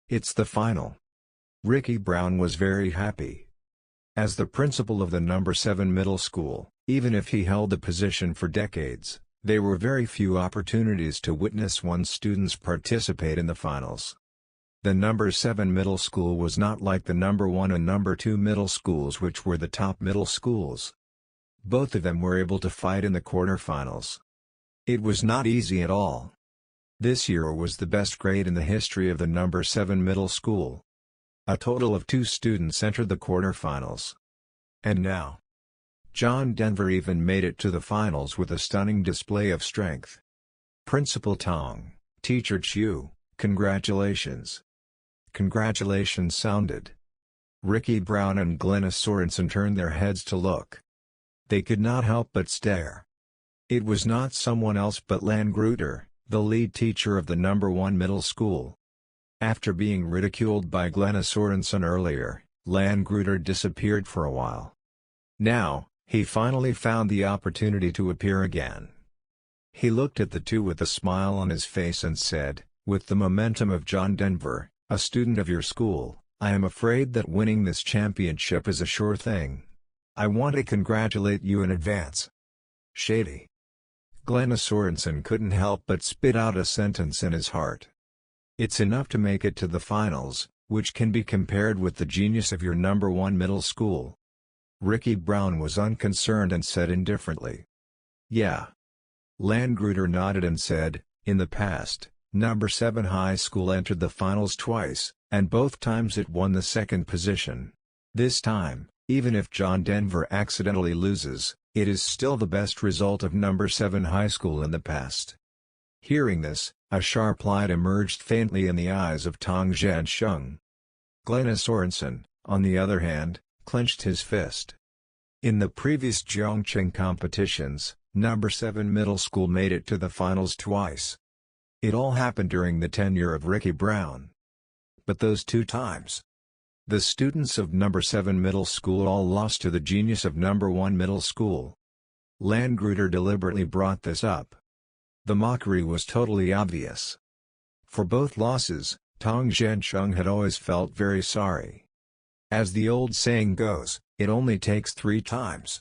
It's the final. Ricky Brown was very happy. As the principal of the No. 7 middle school, even if he held the position for decades, there were very few opportunities to witness one's students participate in the finals. The No. 7 middle school was not like the No. 1 and No. 2 middle schools, which were the top middle schools. Both of them were able to fight in the quarterfinals. It was not easy at all. This year was the best grade in the history of the No. 7 middle school. A total of 2 students entered the quarterfinals. And now, John Denver even made it to the finals with a stunning display of strength. Principal Tong, Teacher Chiu, congratulations. Congratulations sounded. Ricky Brown and Glenna Sorensen turned their heads to look. They could not help but stare. It was not someone else but Lan Grutter, the lead teacher of the No. 1 middle school. After being ridiculed by Glenna Sorensen earlier, Landgruder disappeared for a while. Now, he finally found the opportunity to appear again. He looked at the two with a smile on his face and said, "With the momentum of John Denver, a student of your school, I am afraid that winning this championship is a sure thing. I want to congratulate you in advance." Shady. Glenna Sorensen couldn't help but spit out a sentence in his heart. It's enough to make it to the finals, which can be compared with the genius of your number one middle school. Ricky Brown was unconcerned and said indifferently, "Yeah." Landgruder nodded and said, "In the past, number 7 high school entered the finals twice, and both times it won the second position. This time, even if John Denver accidentally loses, it is still the best result of number 7 high school in the past." Hearing this, a sharp light emerged faintly in the eyes of Tong Jiansheng. Glenna Sorensen, on the other hand, clenched his fist. In the previous Zhongqing competitions, number 7 middle school made it to the finals twice. It all happened during the tenure of Ricky Brown. But those two times, the students of number 7 middle school all lost to the genius of number 1 middle school. Landgruder deliberately brought this up. The mockery was totally obvious. For both losses, Tong Jiansheng had always felt very sorry. As the old saying goes, it only takes 3 times.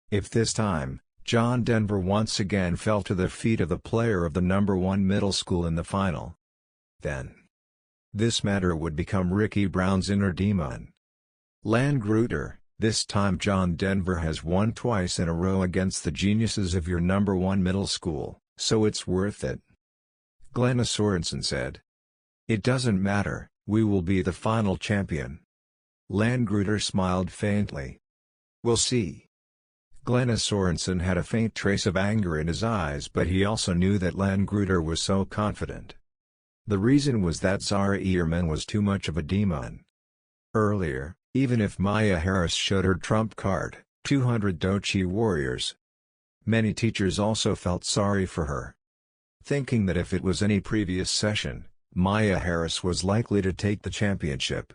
If this time, John Denver once again fell to the feet of the player of the number 1 middle school in the final, then this matter would become Ricky Brown's inner demon. Landgruder, this time John Denver has won twice in a row against the geniuses of your number 1 middle school, so it's worth it. Glenna Sorensen said. "It doesn't matter, we will be the final champion." Landgruder smiled faintly. "We'll see." Glenna Sorensen had a faint trace of anger in his eyes, but he also knew that Landgruder was so confident. The reason was that Zara Ehrman was too much of a demon. Earlier, even if Maya Harris showed her trump card, 200 Dochi Warriors, many teachers also felt sorry for her, thinking that if it was any previous session, Maya Harris was likely to take the championship.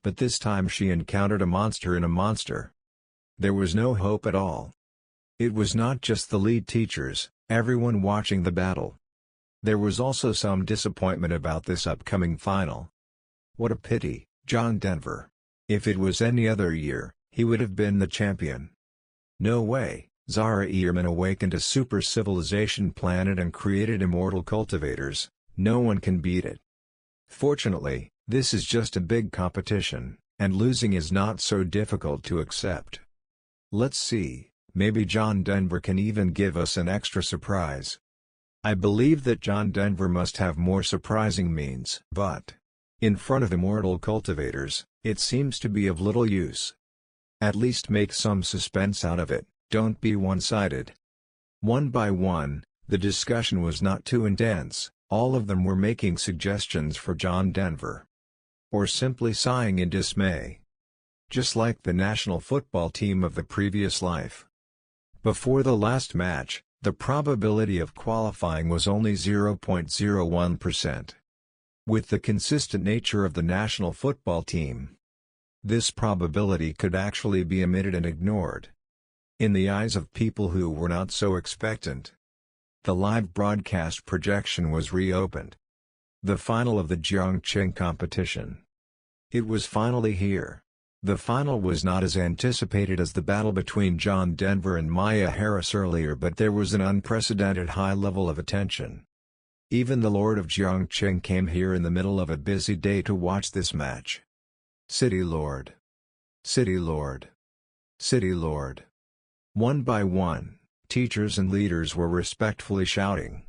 But this time she encountered a monster in a monster. There was no hope at all. It was not just the lead teachers, everyone watching the battle. There was also some disappointment about this upcoming final. What a pity, John Denver. If it was any other year, he would have been the champion. No way, Zara Ehrman awakened a super civilization planet and created immortal cultivators, no one can beat it. Fortunately, this is just a big competition, and losing is not so difficult to accept. Let's see, maybe John Denver can even give us an extra surprise. I believe that John Denver must have more surprising means, but in front of immortal cultivators, it seems to be of little use. At least make some suspense out of it, don't be one-sided. One by one, the discussion was not too intense, all of them were making suggestions for John Denver. Or simply sighing in dismay. Just like the national football team of the previous life. Before the last match, the probability of qualifying was only 0.01%. With the consistent nature of the national football team, this probability could actually be omitted and ignored. In the eyes of people who were not so expectant, the live broadcast projection was reopened. The final of the Zhongqing competition. It was finally here. The final was not as anticipated as the battle between John Denver and Maya Harris earlier, but there was an unprecedented high level of attention. Even the Lord of Zhongqing came here in the middle of a busy day to watch this match. City Lord. City Lord. City Lord. One by one, teachers and leaders were respectfully shouting.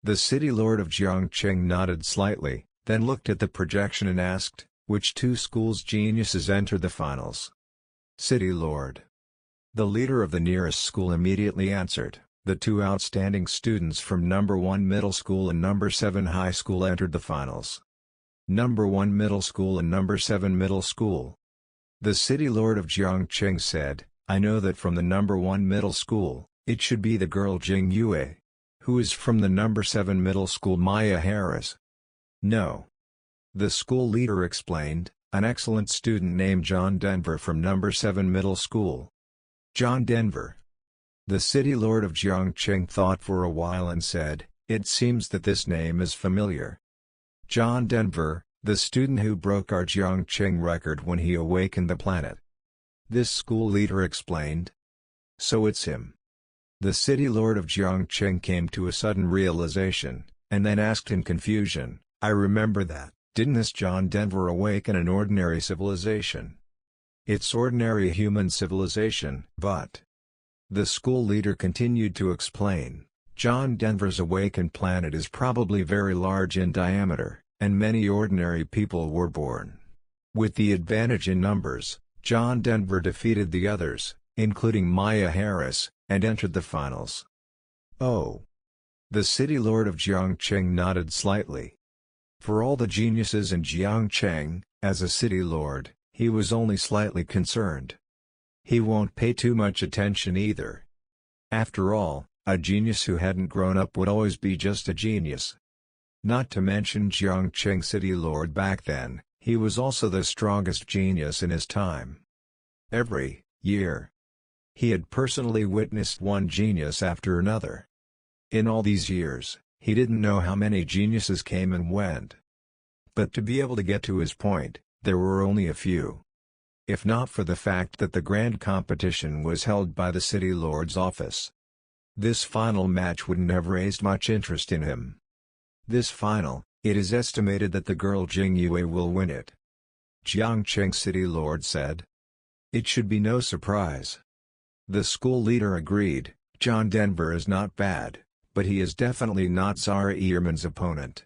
The City Lord of Zhongqing nodded slightly, then looked at the projection and asked, "Which two schools' geniuses entered the finals?" "City Lord." The leader of the nearest school immediately answered, "The two outstanding students from number 1 middle school and number 7 high school entered the finals." Number 1 middle school and number 7 middle school. The City Lord of Zhongqing said, "I know that from the number 1 middle school, it should be the girl Jing Yue. Who is from the number 7 middle school Maya Harris?" "No." The school leader explained, an excellent student named John Denver from number 7 middle school. John Denver. The city lord of Jiangqing thought for a while and said, "It seems that this name is familiar." John Denver, the student who broke our Jiangqing record when he awakened the planet. This school leader explained. So it's him. The city lord of Jiangqing came to a sudden realization, and then asked in confusion, "I remember that, didn't this John Denver awaken an ordinary civilization?" "It's ordinary human civilization, but..." The school leader continued to explain, "John Denver's awakened planet is probably very large in diameter, and many ordinary people were born. With the advantage in numbers, John Denver defeated the others, including Maya Harris, and entered the finals." "Oh." The city lord of Jiangqing nodded slightly. For all the geniuses in Jiangqing, as a city lord, he was only slightly concerned. He won't pay too much attention either. After all, a genius who hadn't grown up would always be just a genius. Not to mention Jiangqing city lord back then, he was also the strongest genius in his time. Every year, he had personally witnessed one genius after another. In all these years, he didn't know how many geniuses came and went. But to be able to get to his point, there were only a few. If not for the fact that the grand competition was held by the city lord's office, this final match wouldn't have raised much interest in him. This final, it is estimated that the girl Jing Yue will win it. Jiangqing city lord said. It should be no surprise. The school leader agreed, John Denver is not bad, but he is definitely not Zara Ehrman's opponent.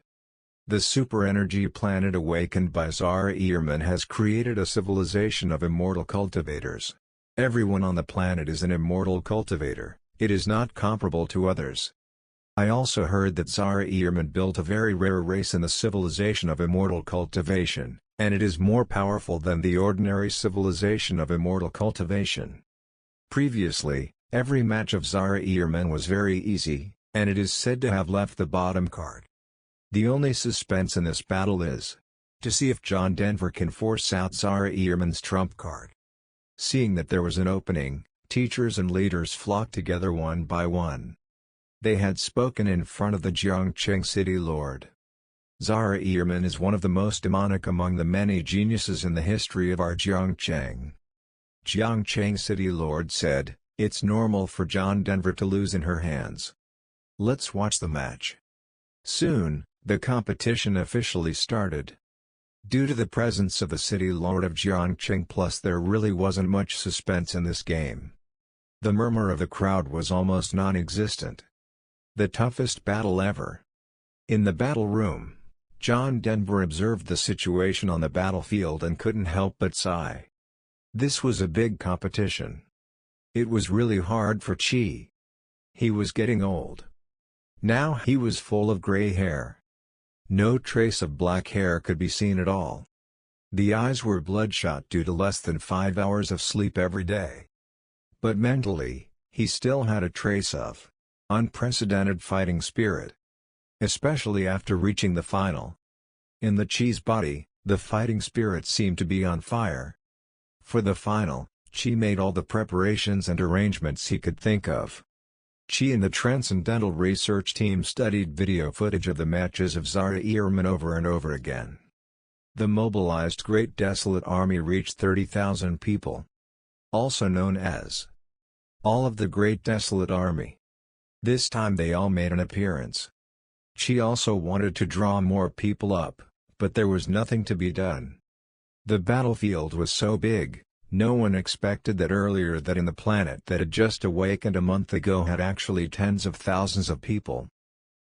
The super-energy planet awakened by Zara Ehrman has created a civilization of immortal cultivators. Everyone on the planet is an immortal cultivator, it is not comparable to others. I also heard that Zara Ehrman built a very rare race in the civilization of immortal cultivation, and it is more powerful than the ordinary civilization of immortal cultivation. Previously, every match of Zara Ehrman was very easy, and it is said to have left the bottom card. The only suspense in this battle is to see if John Denver can force out Zara Ehrman's trump card. Seeing that there was an opening, teachers and leaders flocked together one by one. They had spoken in front of the Jiangqing city lord. Zara Ehrman is one of the most demonic among the many geniuses in the history of our Jiangqing. Jiangqing city lord said, it's normal for John Denver to lose in her hands. Let's watch the match. Soon, the competition officially started. Due to the presence of the city lord of Jiangqing plus there really wasn't much suspense in this game. The murmur of the crowd was almost non-existent. The toughest battle ever. In the battle room, John Denver observed the situation on the battlefield and couldn't help but sigh. This was a big competition. It was really hard for Qi. He was getting old. Now he was full of gray hair. No trace of black hair could be seen at all. The eyes were bloodshot due to less than 5 hours of sleep every day. But mentally, he still had a trace of unprecedented fighting spirit. Especially after reaching the final. In the Qi's body, the fighting spirit seemed to be on fire. For the final, Qi made all the preparations and arrangements he could think of. Qi and the Transcendental Research Team studied video footage of the matches of Zara Ehrman over and over again. The mobilized Great Desolate Army reached 30,000 people. Also known as all of the Great Desolate Army. This time they all made an appearance. Qi also wanted to draw more people up, but there was nothing to be done. The battlefield was so big, no one expected that earlier that in the planet that had just awakened a month ago had actually tens of thousands of people.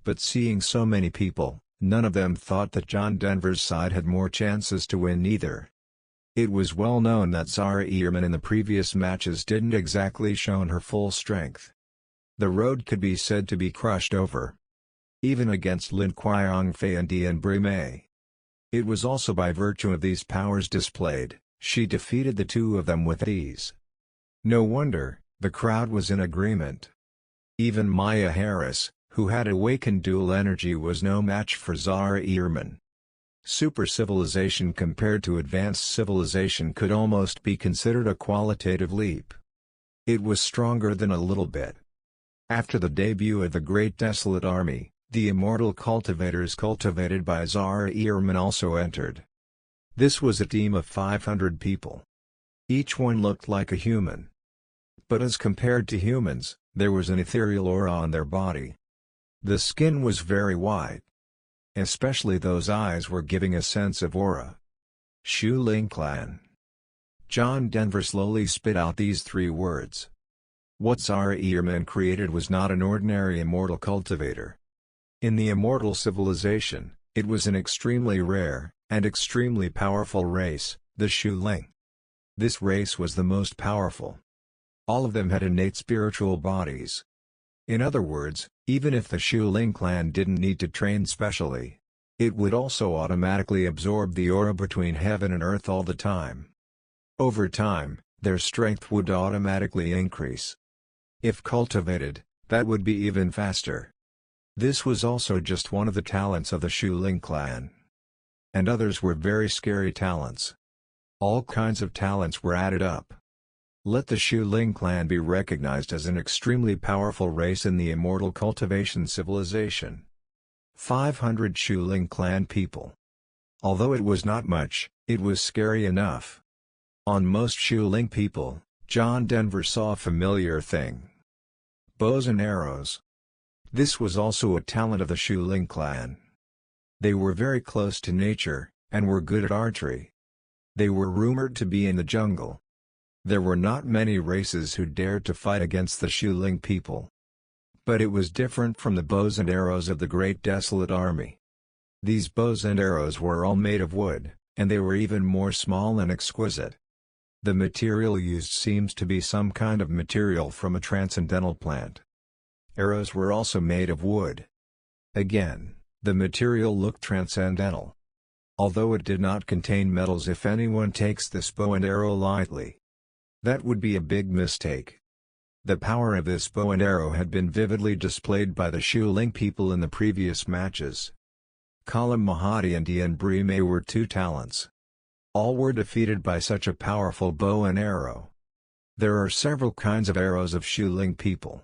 But seeing so many people, none of them thought that John Denver's side had more chances to win either. It was well known that Zara Ehrman in the previous matches didn't exactly shown her full strength. The road could be said to be crushed over. Even against Lin Qiangfei and Dian Brime. It was also by virtue of these powers displayed, she defeated the two of them with ease. No wonder, the crowd was in agreement. Even Maya Harris, who had awakened dual energy was no match for Zara Ehrman. Super civilization compared to advanced civilization could almost be considered a qualitative leap. It was stronger than a little bit. After the debut of the Great Desolate Army, the immortal cultivators cultivated by Xia Kingdom also entered. This was a team of 500 people. Each one looked like a human. But as compared to humans, there was an ethereal aura on their body. The skin was very white. Especially those eyes were giving a sense of aura. Shu Ling Clan. John Denver slowly spit out these 3 words. What Xia Kingdom created was not an ordinary immortal cultivator. In the immortal civilization, it was an extremely rare, and extremely powerful race, the Shu Ling. This race was the most powerful. All of them had innate spiritual bodies. In other words, even if the Shu Ling clan didn't need to train specially, it would also automatically absorb the aura between heaven and earth all the time. Over time, their strength would automatically increase. If cultivated, that would be even faster. This was also just one of the talents of the Shu Ling clan. And others were very scary talents. All kinds of talents were added up. Let the Shu Ling clan be recognized as an extremely powerful race in the immortal cultivation civilization. 500 Shu Ling clan people. Although it was not much, it was scary enough. On most Shu Ling people, John Denver saw a familiar thing. Bows and arrows. This was also a talent of the Shu Ling clan. They were very close to nature, and were good at archery. They were rumored to be in the jungle. There were not many races who dared to fight against the Shu Ling people. But it was different from the bows and arrows of the Great Desolate Army. These bows and arrows were all made of wood, and they were even more small and exquisite. The material used seems to be some kind of material from a transcendental plant. Arrows were also made of wood. Again, the material looked transcendental. Although it did not contain metals if anyone takes this bow and arrow lightly. That would be a big mistake. The power of this bow and arrow had been vividly displayed by the Shu Ling people in the previous matches. Kalam Mahadi and Ian Brime were 2 talents. All were defeated by such a powerful bow and arrow. There are several kinds of arrows of Shu Ling people.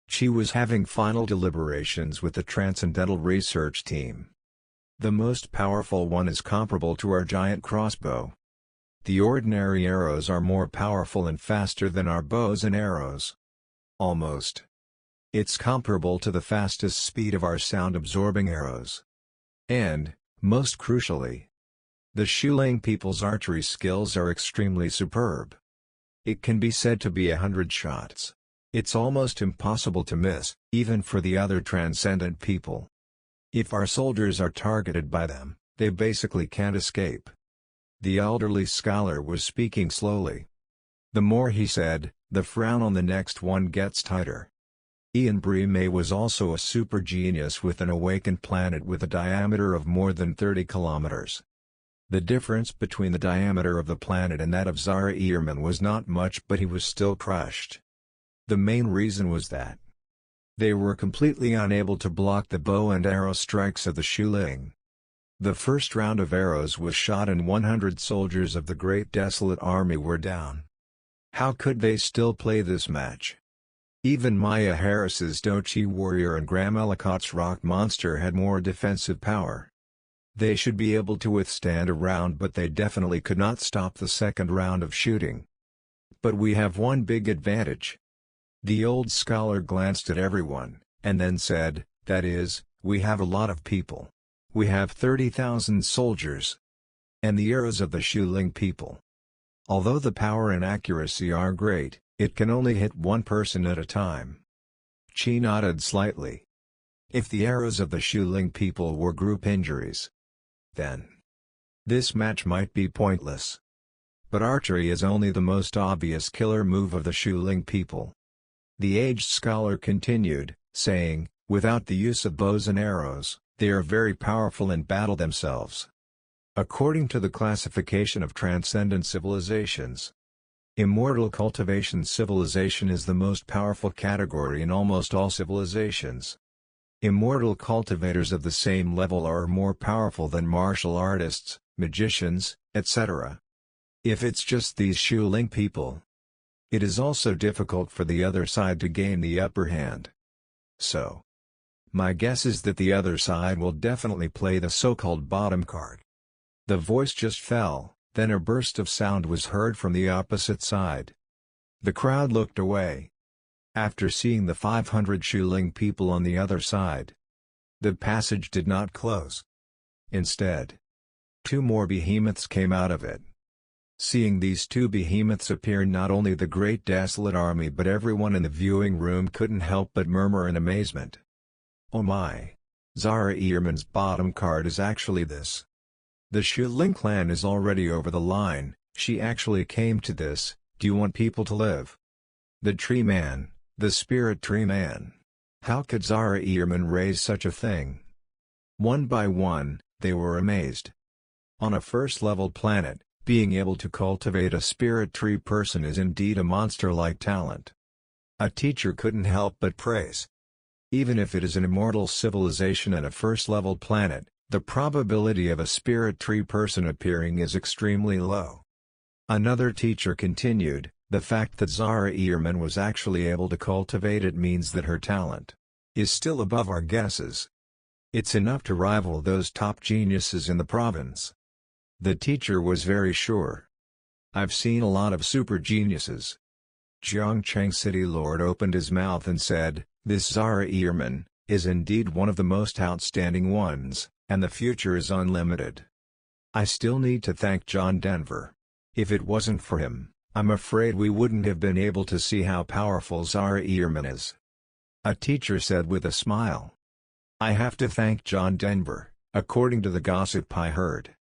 She was having final deliberations with the Transcendental Research Team. The most powerful one is comparable to our giant crossbow. The ordinary arrows are more powerful and faster than our bows and arrows. Almost. It's comparable to the fastest speed of our sound-absorbing arrows. And, most crucially, the Shu Ling people's archery skills are extremely superb. It can be said to be 100 shots. It's almost impossible to miss, even for the other transcendent people. If our soldiers are targeted by them, they basically can't escape. The elderly scholar was speaking slowly. The more he said, the frown on the next one gets tighter. Ian Brime was also a super genius with an awakened planet with a diameter of more than 30 kilometers. The difference between the diameter of the planet and that of Xia Kingdom was not much, but he was still crushed. The main reason was that they were completely unable to block the bow and arrow strikes of the Shu Ling. The first round of arrows was shot and 100 soldiers of the Great Desolate Army were down. How could they still play this match? Even Maya Harris's Dochi Warrior and Graham Ellicott's Rock Monster had more defensive power. They should be able to withstand a round, but they definitely could not stop the second round of shooting. But we have one big advantage. The old scholar glanced at everyone, and then said, that is, we have a lot of people. We have 30,000 soldiers. And the arrows of the Shu Ling people. Although the power and accuracy are great, it can only hit one person at a time. Chi nodded slightly. If the arrows of the Shu Ling people were group injuries, then this match might be pointless. But archery is only the most obvious killer move of the Shu Ling people. The aged scholar continued, saying, without the use of bows and arrows, they are very powerful in battle themselves. According to the classification of transcendent civilizations, immortal cultivation civilization is the most powerful category in almost all civilizations. Immortal cultivators of the same level are more powerful than martial artists, magicians, etc. If it's just these Shuling people, it is also difficult for the other side to gain the upper hand. So, my guess is that the other side will definitely play the so-called bottom card. The voice just fell, then a burst of sound was heard from the opposite side. The crowd looked away. After seeing the 500 Shuling people on the other side, the passage did not close. Instead, 2 more behemoths came out of it. Seeing these 2 behemoths appear, not only the great desolate army but everyone in the viewing room couldn't help but murmur in amazement. Oh my! Xia Kingdom's bottom card is actually this. The Shuling clan is already over the line. She actually came to this. Do you want people to live? The tree man. The spirit tree man. How could Xia Kingdom raise such a thing? One by one, they were amazed. On a first-level planet, being able to cultivate a spirit tree person is indeed a monster-like talent. A teacher couldn't help but praise. Even if it is an immortal civilization and a first-level planet, the probability of a spirit tree person appearing is extremely low. Another teacher continued, the fact that Xia Kingdom was actually able to cultivate it means that her talent is still above our guesses. It's enough to rival those top geniuses in the province. The teacher was very sure. I've seen a lot of super geniuses. Jiangcheng City Lord opened his mouth and said, this Xia Kingdom is indeed one of the most outstanding ones, and the future is unlimited. I still need to thank John Denver. If it wasn't for him, I'm afraid we wouldn't have been able to see how powerful Xia Kingdom is. A teacher said with a smile. I have to thank John Denver, according to the gossip I heard.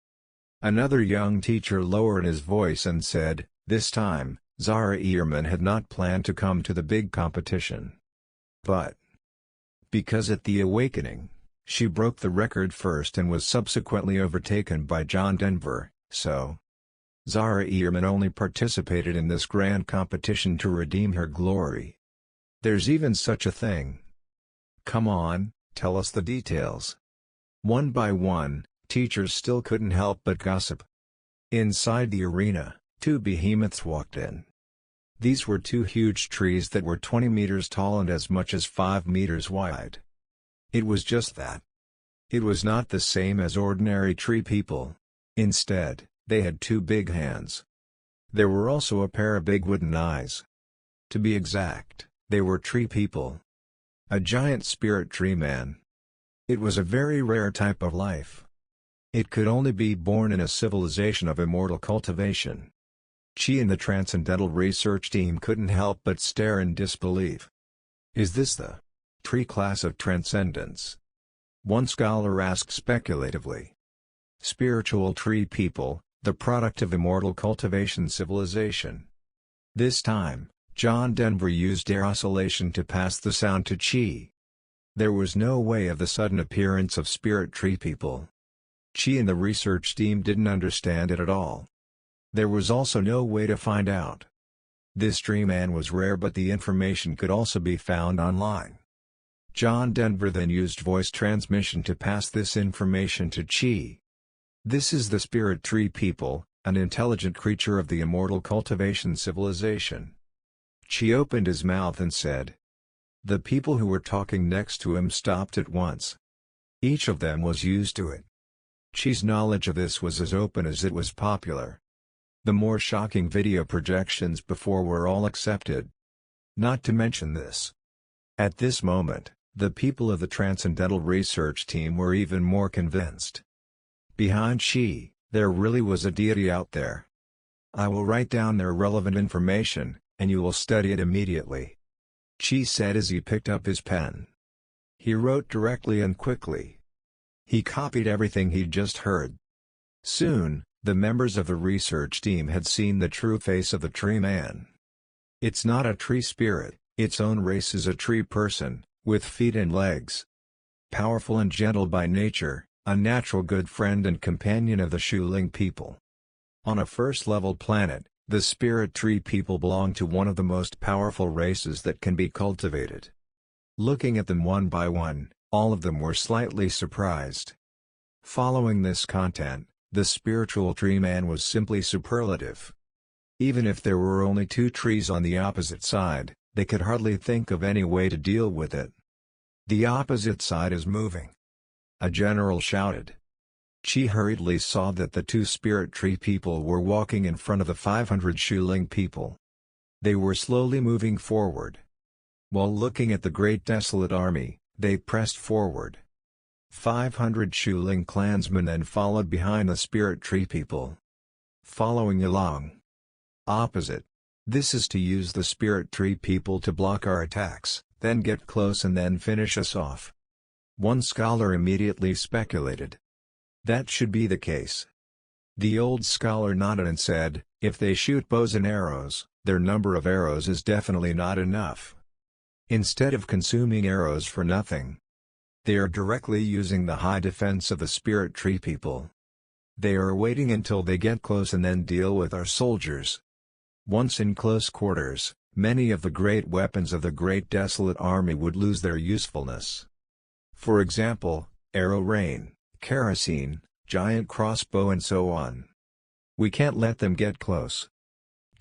Another young teacher lowered his voice and said, this time, Xia Kingdom had not planned to come to the big competition. But because at the awakening, she broke the record first and was subsequently overtaken by John Denver, so Xia Kingdom only participated in this grand competition to redeem her glory. There's even such a thing. Come on, tell us the details. One by one, teachers still couldn't help but gossip. Inside the arena, 2 behemoths walked in. These were 2 huge trees that were 20 meters tall and as much as 5 meters wide. It was just that. It was not the same as ordinary tree people. Instead, they had 2 big hands. There were also a pair of big wooden eyes. To be exact, they were tree people. A giant spirit tree man. It was a very rare type of life. It could only be born in a civilization of immortal cultivation. Xi and the Transcendental Research Team couldn't help but stare in disbelief. Is this the tree class of transcendence? One scholar asked speculatively. Spiritual tree people, the product of immortal cultivation civilization. This time, John Denver used air oscillation to pass the sound to Qi. There was no way of the sudden appearance of spirit tree people. Qi and the research team didn't understand it at all. There was also no way to find out. This tree man was rare, but the information could also be found online. John Denver then used voice transmission to pass this information to Qi. This is the spirit tree people, an intelligent creature of the immortal cultivation civilization. Qi opened his mouth and said. The people who were talking next to him stopped at once. Each of them was used to it. Qi's knowledge of this was as open as it was popular. The more shocking video projections before were all accepted. Not to mention this. At this moment, the people of the Transcendental Research Team were even more convinced. Behind Qi, there really was a deity out there. I will write down their relevant information, and you will study it immediately. Qi said as he picked up his pen. He wrote directly and quickly. He copied everything he'd just heard. Soon, the members of the research team had seen the true face of the tree man. It's not a tree spirit, its own race is a tree person, with feet and legs. Powerful and gentle by nature, a natural good friend and companion of the Shuling people. On a first-level planet, the spirit tree people belong to one of the most powerful races that can be cultivated. Looking at them one by one, All of them were slightly surprised. Following this content, the spiritual tree man was simply superlative. Even if there were only two trees on the opposite side, they could hardly think of any way to deal with it. "The opposite side is moving," a general shouted. Chi hurriedly saw that the two spirit tree people were walking in front of the 500 Shuling people. They were slowly moving forward. While looking at the great desolate army, they pressed forward. 500 Shuling clansmen then followed behind the spirit tree people. Following along. Opposite. This is to use the spirit tree people to block our attacks, then get close and then finish us off. One scholar immediately speculated. That should be the case. The old scholar nodded and said, if they shoot bows and arrows, their number of arrows is definitely not enough. Instead of consuming arrows for nothing, they are directly using the high defense of the spirit tree people. They are waiting until they get close and then deal with our soldiers. Once in close quarters, many of the great weapons of the great desolate army would lose their usefulness. For example, arrow rain, kerosene, giant crossbow and so on. We can't let them get close.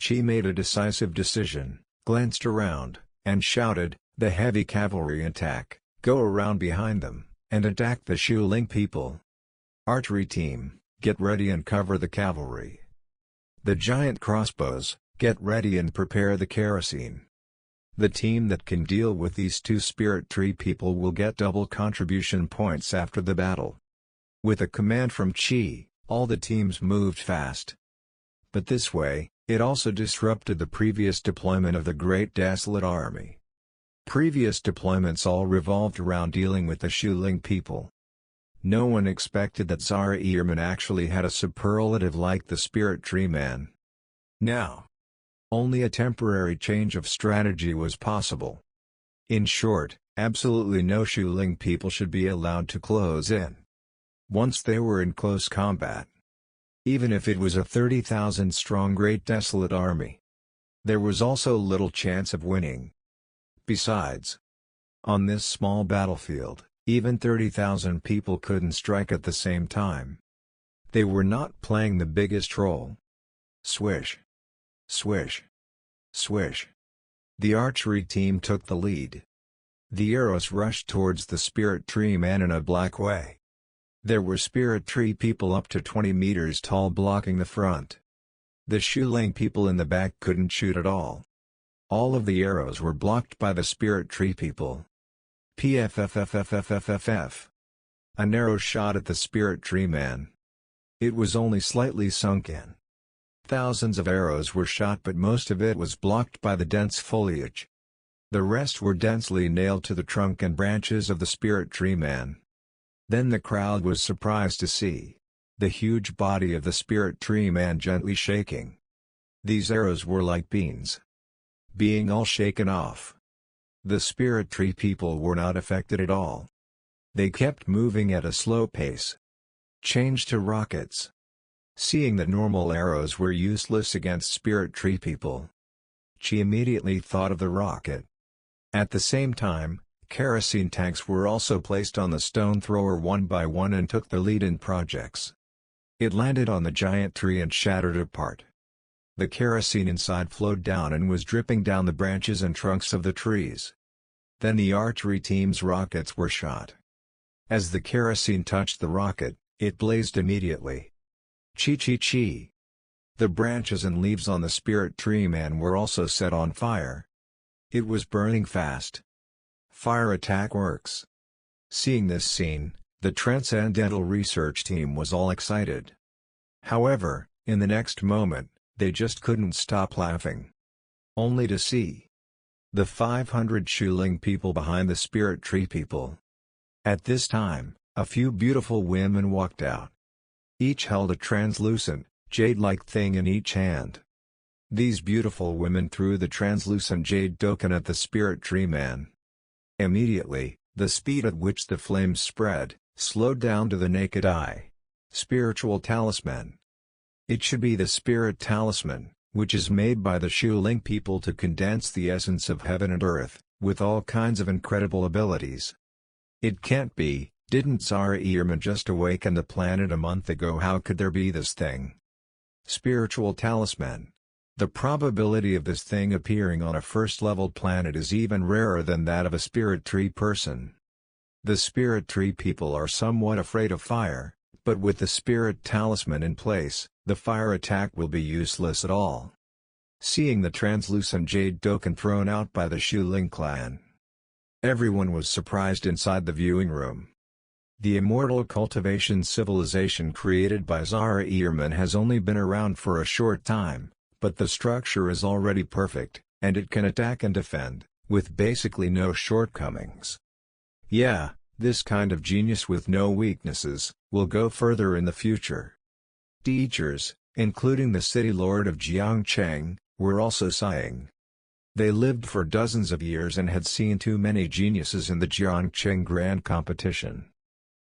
Chi made a decisive decision, glanced around, and shouted, the heavy cavalry attack, go around behind them, and attack the Shuling people. Archery team, get ready and cover the cavalry. The giant crossbows, get ready and prepare the kerosene. The team that can deal with these two spirit tree people will get double contribution points after the battle. With a command from Chi, all the teams moved fast. But this way, it also disrupted the previous deployment of the Great Desolate Army. Previous deployments all revolved around dealing with the Shuling people. No one expected that Zara Ehrman actually had a superlative like the Spirit Tree Man. Now, only a temporary change of strategy was possible. In short, absolutely no Shuling people should be allowed to close in. Once they were in close combat, even if it was a 30,000-strong Great Desolate Army, there was also little chance of winning. Besides, on this small battlefield, even 30,000 people couldn't strike at the same time. They were not playing the biggest role. Swish. Swish. Swish. The archery team took the lead. The arrows rushed towards the spirit tree man in a black way. There were spirit tree people up to 20 meters tall blocking the front. The Shuling people in the back couldn't shoot at all. All of the arrows were blocked by the spirit tree people. Pffffffffff. An arrow shot at the spirit tree man. It was only slightly sunk in. Thousands of arrows were shot but most of it was blocked by the dense foliage. The rest were densely nailed to the trunk and branches of the spirit tree man. Then the crowd was surprised to see the huge body of the spirit tree man gently shaking. These arrows were like beans, being all shaken off. The spirit tree people were not affected at all. They kept moving at a slow pace. Changed to rockets. Seeing that normal arrows were useless against spirit tree people, she immediately thought of the rocket. At the same time, kerosene tanks were also placed on the stone thrower one by one and took the lead in projects. It landed on the giant tree and shattered apart. The kerosene inside flowed down and was dripping down the branches and trunks of the trees. Then the archery team's rockets were shot. As the kerosene touched the rocket, it blazed immediately. Chi. The branches and leaves on the spirit tree man were also set on fire. It was burning fast. Fire attack works. Seeing this scene, the Transcendental Research team was all excited. However, in the next moment, they just couldn't stop laughing. Only to see the 500 Shuling people behind the spirit tree people. At this time, a few beautiful women walked out. Each held a translucent, jade-like thing in each hand. These beautiful women threw the translucent jade token at the spirit tree man. Immediately, the speed at which the flames spread, slowed down to the naked eye. Spiritual talisman. It should be the spirit talisman, which is made by the Shuling people to condense the essence of heaven and earth, with all kinds of incredible abilities. It can't be, didn't Xia Kingdom just awaken the planet a month ago? How could there be this thing? Spiritual talisman. The probability of this thing appearing on a first-level planet is even rarer than that of a spirit tree person. The spirit tree people are somewhat afraid of fire, but with the spirit talisman in place, the fire attack will be useless at all. Seeing the translucent jade token thrown out by the Shuling clan, everyone was surprised inside the viewing room. The immortal cultivation civilization created by Xia Kingdom has only been around for a short time, but the structure is already perfect, and it can attack and defend, with basically no shortcomings. Yeah, this kind of genius with no weaknesses, will go further in the future. Teachers, including the city lord of Jiangcheng, were also sighing. They lived for dozens of years and had seen too many geniuses in the Jiangcheng Grand Competition.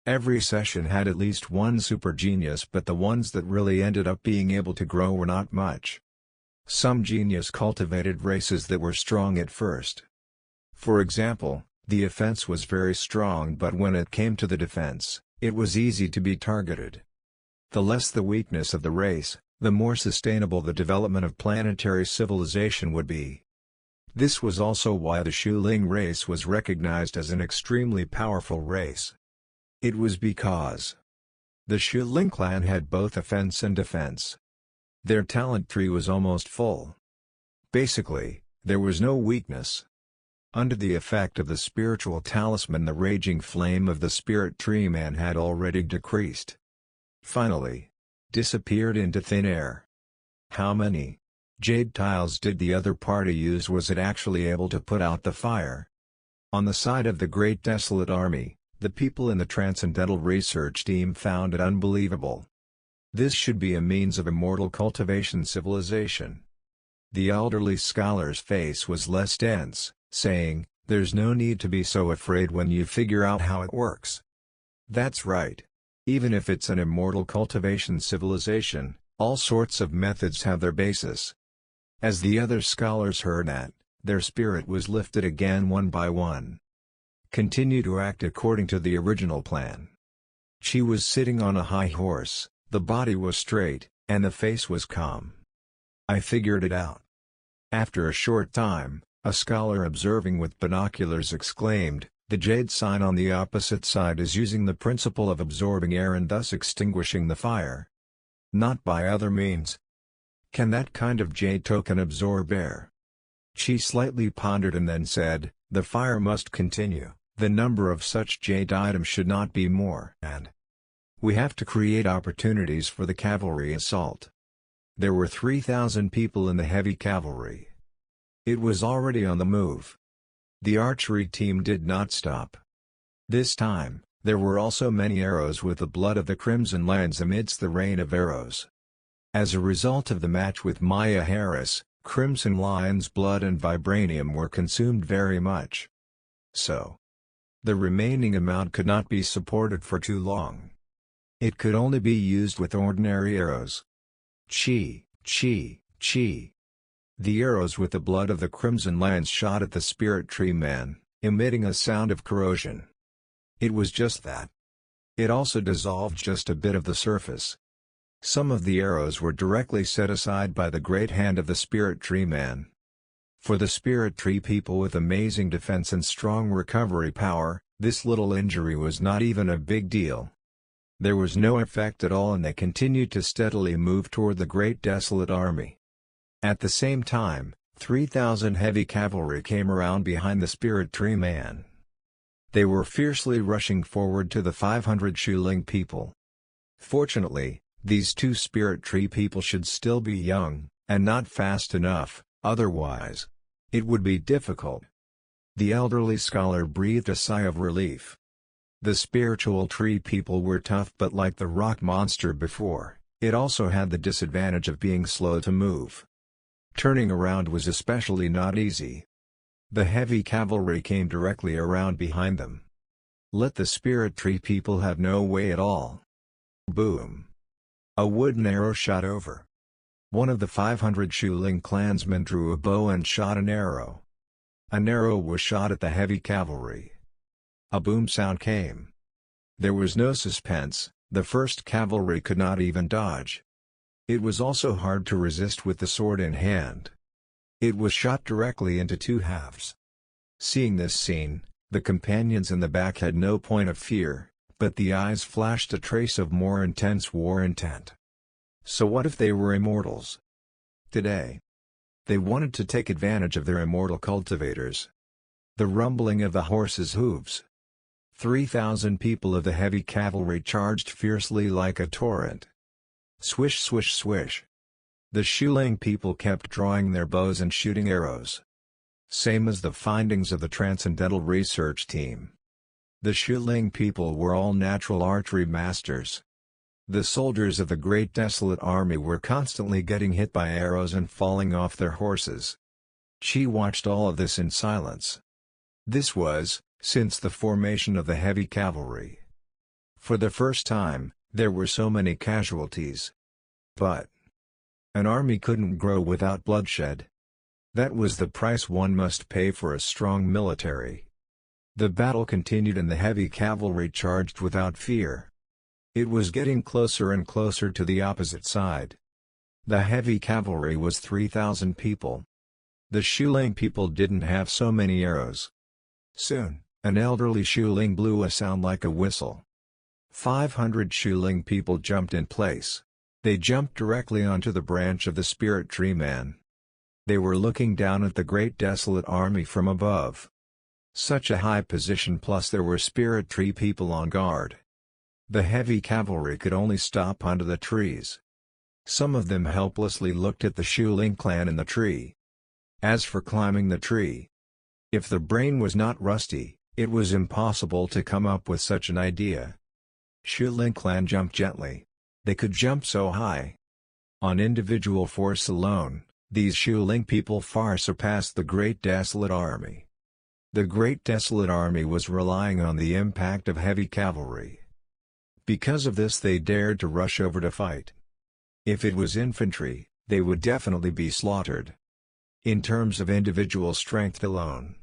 Every session had at least one super genius, but the ones that really ended up being able to grow were not much. Some genius cultivated races that were strong at first. For example, the offense was very strong, but when it came to the defense, it was easy to be targeted. The less the weakness of the race, the more sustainable the development of planetary civilization would be. This was also why the Shuling race was recognized as an extremely powerful race. It was because the Shuling clan had both offense and defense. Their talent tree was almost full. Basically, there was no weakness. Under the effect of the spiritual talisman, the raging flame of the spirit tree man had already decreased. Finally, disappeared into thin air. How many jade tiles did the other party use? Was it actually able to put out the fire? On the side of the Great Desolate Army, the people in the Transcendental Research Team found it unbelievable. This should be a means of immortal cultivation civilization. The elderly scholar's face was less dense, saying, "There's no need to be so afraid when you figure out how it works." That's right. Even if it's an immortal cultivation civilization, all sorts of methods have their basis. As the other scholars heard that, their spirit was lifted again one by one. Continue to act according to the original plan. She was sitting on a high horse, the body was straight, and the face was calm. I figured it out. After a short time, a scholar observing with binoculars exclaimed, "The jade sign on the opposite side is using the principle of absorbing air and thus extinguishing the fire. Not by other means. Can that kind of jade token absorb air?" She slightly pondered and then said, "The fire must continue. The number of such jade items should not be more, and we have to create opportunities for the cavalry assault." There were 3,000 people in the heavy cavalry. It was already on the move. The archery team did not stop. This time, there were also many arrows with the blood of the Crimson Lions amidst the rain of arrows. As a result of the match with Maya Harris, Crimson Lion's blood and vibranium were consumed very much. So, the remaining amount could not be supported for too long. It could only be used with ordinary arrows. Chi, chi, chi. The arrows with the blood of the Crimson Lions shot at the spirit tree man, emitting a sound of corrosion. It was just that. It also dissolved just a bit of the surface. Some of the arrows were directly set aside by the great hand of the spirit tree man. For the spirit tree people with amazing defense and strong recovery power, this little injury was not even a big deal. There was no effect at all and they continued to steadily move toward the Great Desolate Army. At the same time, 3,000 heavy cavalry came around behind the spirit tree man. They were fiercely rushing forward to the 500 Shuling people. Fortunately, these two spirit tree people should still be young, and not fast enough, otherwise, it would be difficult. The elderly scholar breathed a sigh of relief. The spiritual tree people were tough, but like the rock monster before, it also had the disadvantage of being slow to move. Turning around was especially not easy. The heavy cavalry came directly around behind them. Let the spirit tree people have no way at all. Boom! A wooden arrow shot over. One of the 500 Shuling clansmen drew a bow and shot an arrow. An arrow was shot at the heavy cavalry. A boom sound came. There was no suspense, the first cavalry could not even dodge. It was also hard to resist with the sword in hand. It was shot directly into two halves. Seeing this scene, the companions in the back had no point of fear, but the eyes flashed a trace of more intense war intent. So what if they were immortals? Today, they wanted to take advantage of their immortal cultivators. The rumbling of the horses' hooves. 3,000 people of the heavy cavalry charged fiercely like a torrent. Swish swish swish. The Shuling people kept drawing their bows and shooting arrows. Same as the findings of the Transcendental Research Team. The Shuling people were all natural archery masters. The soldiers of the Great Desolate Army were constantly getting hit by arrows and falling off their horses. She watched all of this in silence. This was, since the formation of the heavy cavalry. For the first time, there were so many casualties. But an army couldn't grow without bloodshed. That was the price one must pay for a strong military. The battle continued and the heavy cavalry charged without fear. It was getting closer and closer to the opposite side. The heavy cavalry was 3,000 people. The Shuling people didn't have so many arrows. Soon, an elderly Shuling blew a sound like a whistle. 500 Shuling people jumped in place. They jumped directly onto the branch of the Spirit Tree Man. They were looking down at the Great Desolate Army from above. Such a high position, plus there were Spirit Tree people on guard. The heavy cavalry could only stop under the trees. Some of them helplessly looked at the Shuling clan in the tree. As for climbing the tree, if the brain was not rusty, it was impossible to come up with such an idea. Shuling clan jumped gently. They could jump so high. On individual force alone, these Shuling people far surpassed the Great Desolate Army. The Great Desolate Army was relying on the impact of heavy cavalry. Because of this they dared to rush over to fight. If it was infantry, they would definitely be slaughtered. In terms of individual strength alone,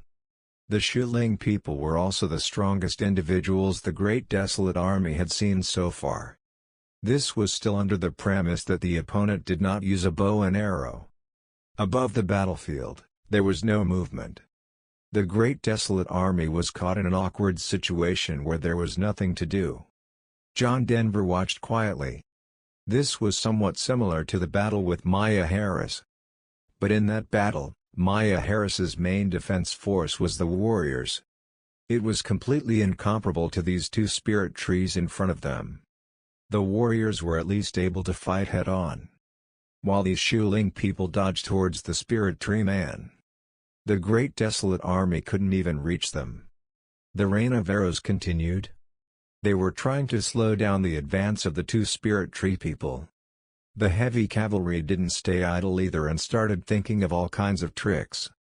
the Shuling people were also the strongest individuals the Great Desolate Army had seen so far. This was still under the premise that the opponent did not use a bow and arrow. Above the battlefield, there was no movement. The Great Desolate Army was caught in an awkward situation where there was nothing to do. John Denver watched quietly. This was somewhat similar to the battle with Maya Harris. But in that battle, Maya Harris's main defense force was the warriors. It was completely incomparable to these two spirit trees in front of them. The warriors were at least able to fight head-on, while these Shuling people dodged towards the Spirit Tree Man. The Great Desolate Army couldn't even reach them. The rain of arrows continued. They were trying to slow down the advance of the two Spirit Tree people. The heavy cavalry didn't stay idle either and started thinking of all kinds of tricks.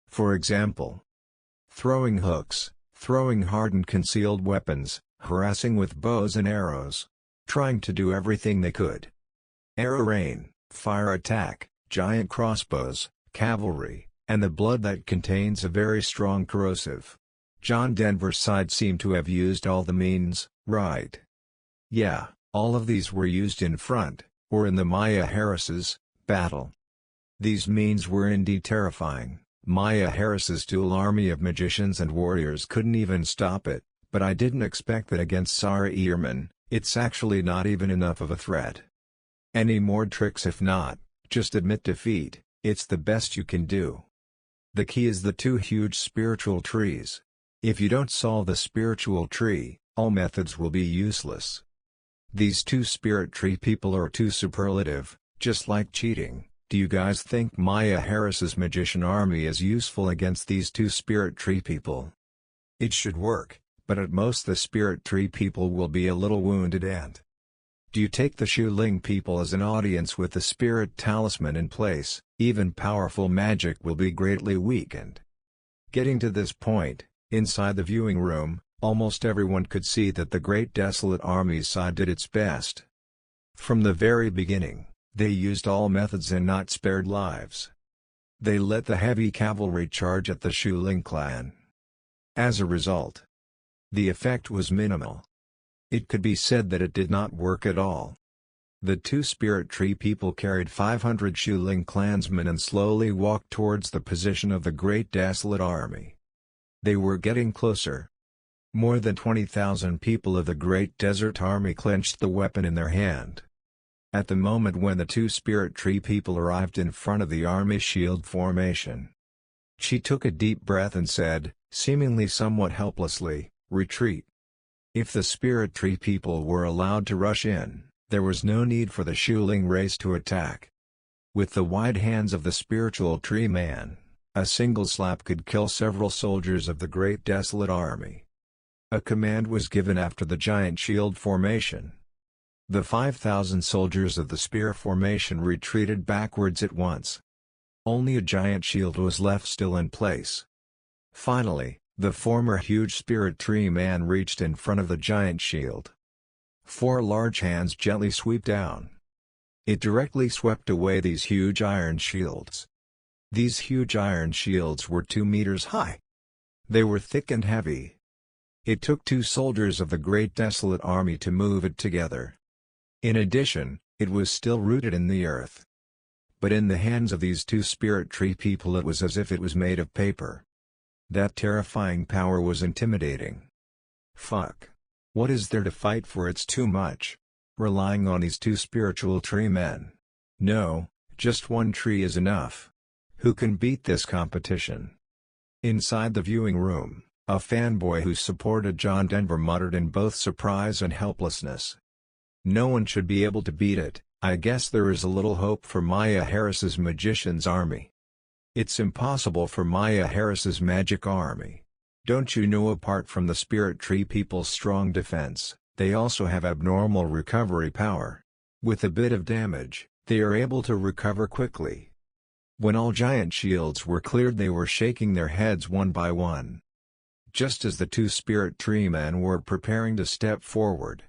For example, throwing hooks, throwing hardened concealed weapons, harassing with bows and arrows. Trying to do everything they could. Arrow rain, fire attack, giant crossbows, cavalry, and the blood that contains a very strong corrosive. John Denver's side seemed to have used all the means, right? Yeah, all of these were used in front, or in the Maya Harris's battle. These means were indeed terrifying. Maya Harris's dual army of magicians and warriors couldn't even stop it, but I didn't expect that against Sarah Ehrman. It's actually not even enough of a threat. Any more tricks? If not, just admit defeat, it's the best you can do. The key is the two huge spiritual trees. If you don't solve the spiritual tree, all methods will be useless. These two spirit tree people are too superlative, just like cheating. Do you guys think Maya Harris's magician army is useful against these two spirit tree people? It should work. But at most the Spirit Tree people will be a little wounded and... Do you take the Shuling people as an audience with the Spirit Talisman in place? Even powerful magic will be greatly weakened. Getting to this point, inside the viewing room, almost everyone could see that the Great Desolate Army's side did its best. From the very beginning, they used all methods and not spared lives. They let the heavy cavalry charge at the Shuling clan. As a result, The effect was minimal. It could be said that it did not work at all. The two spirit tree people carried 500 Shuling clansmen and slowly walked towards the position of the Great Desolate Army. They were getting closer. More than 20,000 people of the Great Desert Army clenched the weapon in their hand. At the moment when the two spirit tree people arrived in front of the army shield formation, she took a deep breath and said, seemingly somewhat helplessly, "Retreat." If the spirit tree people were allowed to rush in, there was no need for the Shuling race to attack. With the wide hands of the spiritual tree man, a single slap could kill several soldiers of the Great Desolate Army. A command was given after the giant shield formation. The 5,000 soldiers of the spear formation retreated backwards at once. Only a giant shield was left still in place. Finally, the former huge spirit tree man reached in front of the giant shield. 4 large hands gently swept down. It directly swept away these huge iron shields. These huge iron shields were 2 meters high. They were thick and heavy. It took 2 soldiers of the Great Desolate Army to move it together. In addition, it was still rooted in the earth. But in the hands of these 2 spirit tree people it was as if it was made of paper. That terrifying power was intimidating. Fuck. What is there to fight for? It's too much. Relying on these 2 spiritual tree men. No, just 1 tree is enough. Who can beat this competition? Inside the viewing room, a fanboy who supported John Denver muttered in both surprise and helplessness. No one should be able to beat it. I guess there is a little hope for Maya Harris's magician's army. It's impossible for Maya Harris's magic army. Don't you know, apart from the spirit tree people's strong defense, they also have abnormal recovery power. With a bit of damage, they are able to recover quickly. When all giant shields were cleared, they were shaking their heads one by one. Just as the 2 spirit tree men were preparing to step forward.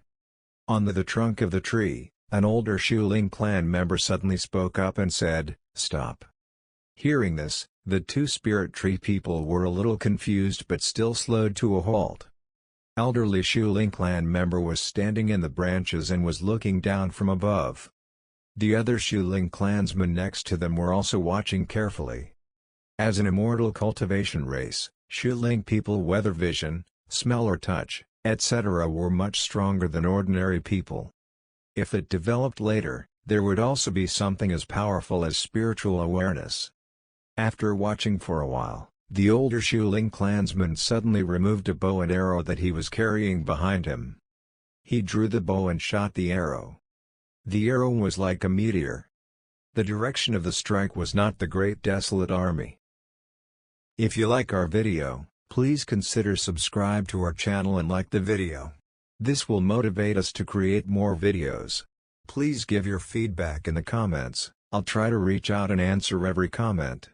On the trunk of the tree, an older Shuling clan member suddenly spoke up and said, "Stop." Hearing this, the 2 spirit tree people were a little confused but still slowed to a halt. Elderly Shuling clan member was standing in the branches and was looking down from above. The other Shuling clansmen next to them were also watching carefully. As an immortal cultivation race, Shuling people weather vision, smell or touch, etc. were much stronger than ordinary people. If it developed later, there would also be something as powerful as spiritual awareness. After watching for a while, the older Shuling clansman suddenly removed a bow and arrow that he was carrying behind him. He drew the bow and shot the arrow. The arrow was like a meteor. The direction of the strike was not the Great Desolate Army. If you like our video, please consider subscribe to our channel and like the video. This will motivate us to create more videos. Please give your feedback in the comments. I'll try to reach out and answer every comment.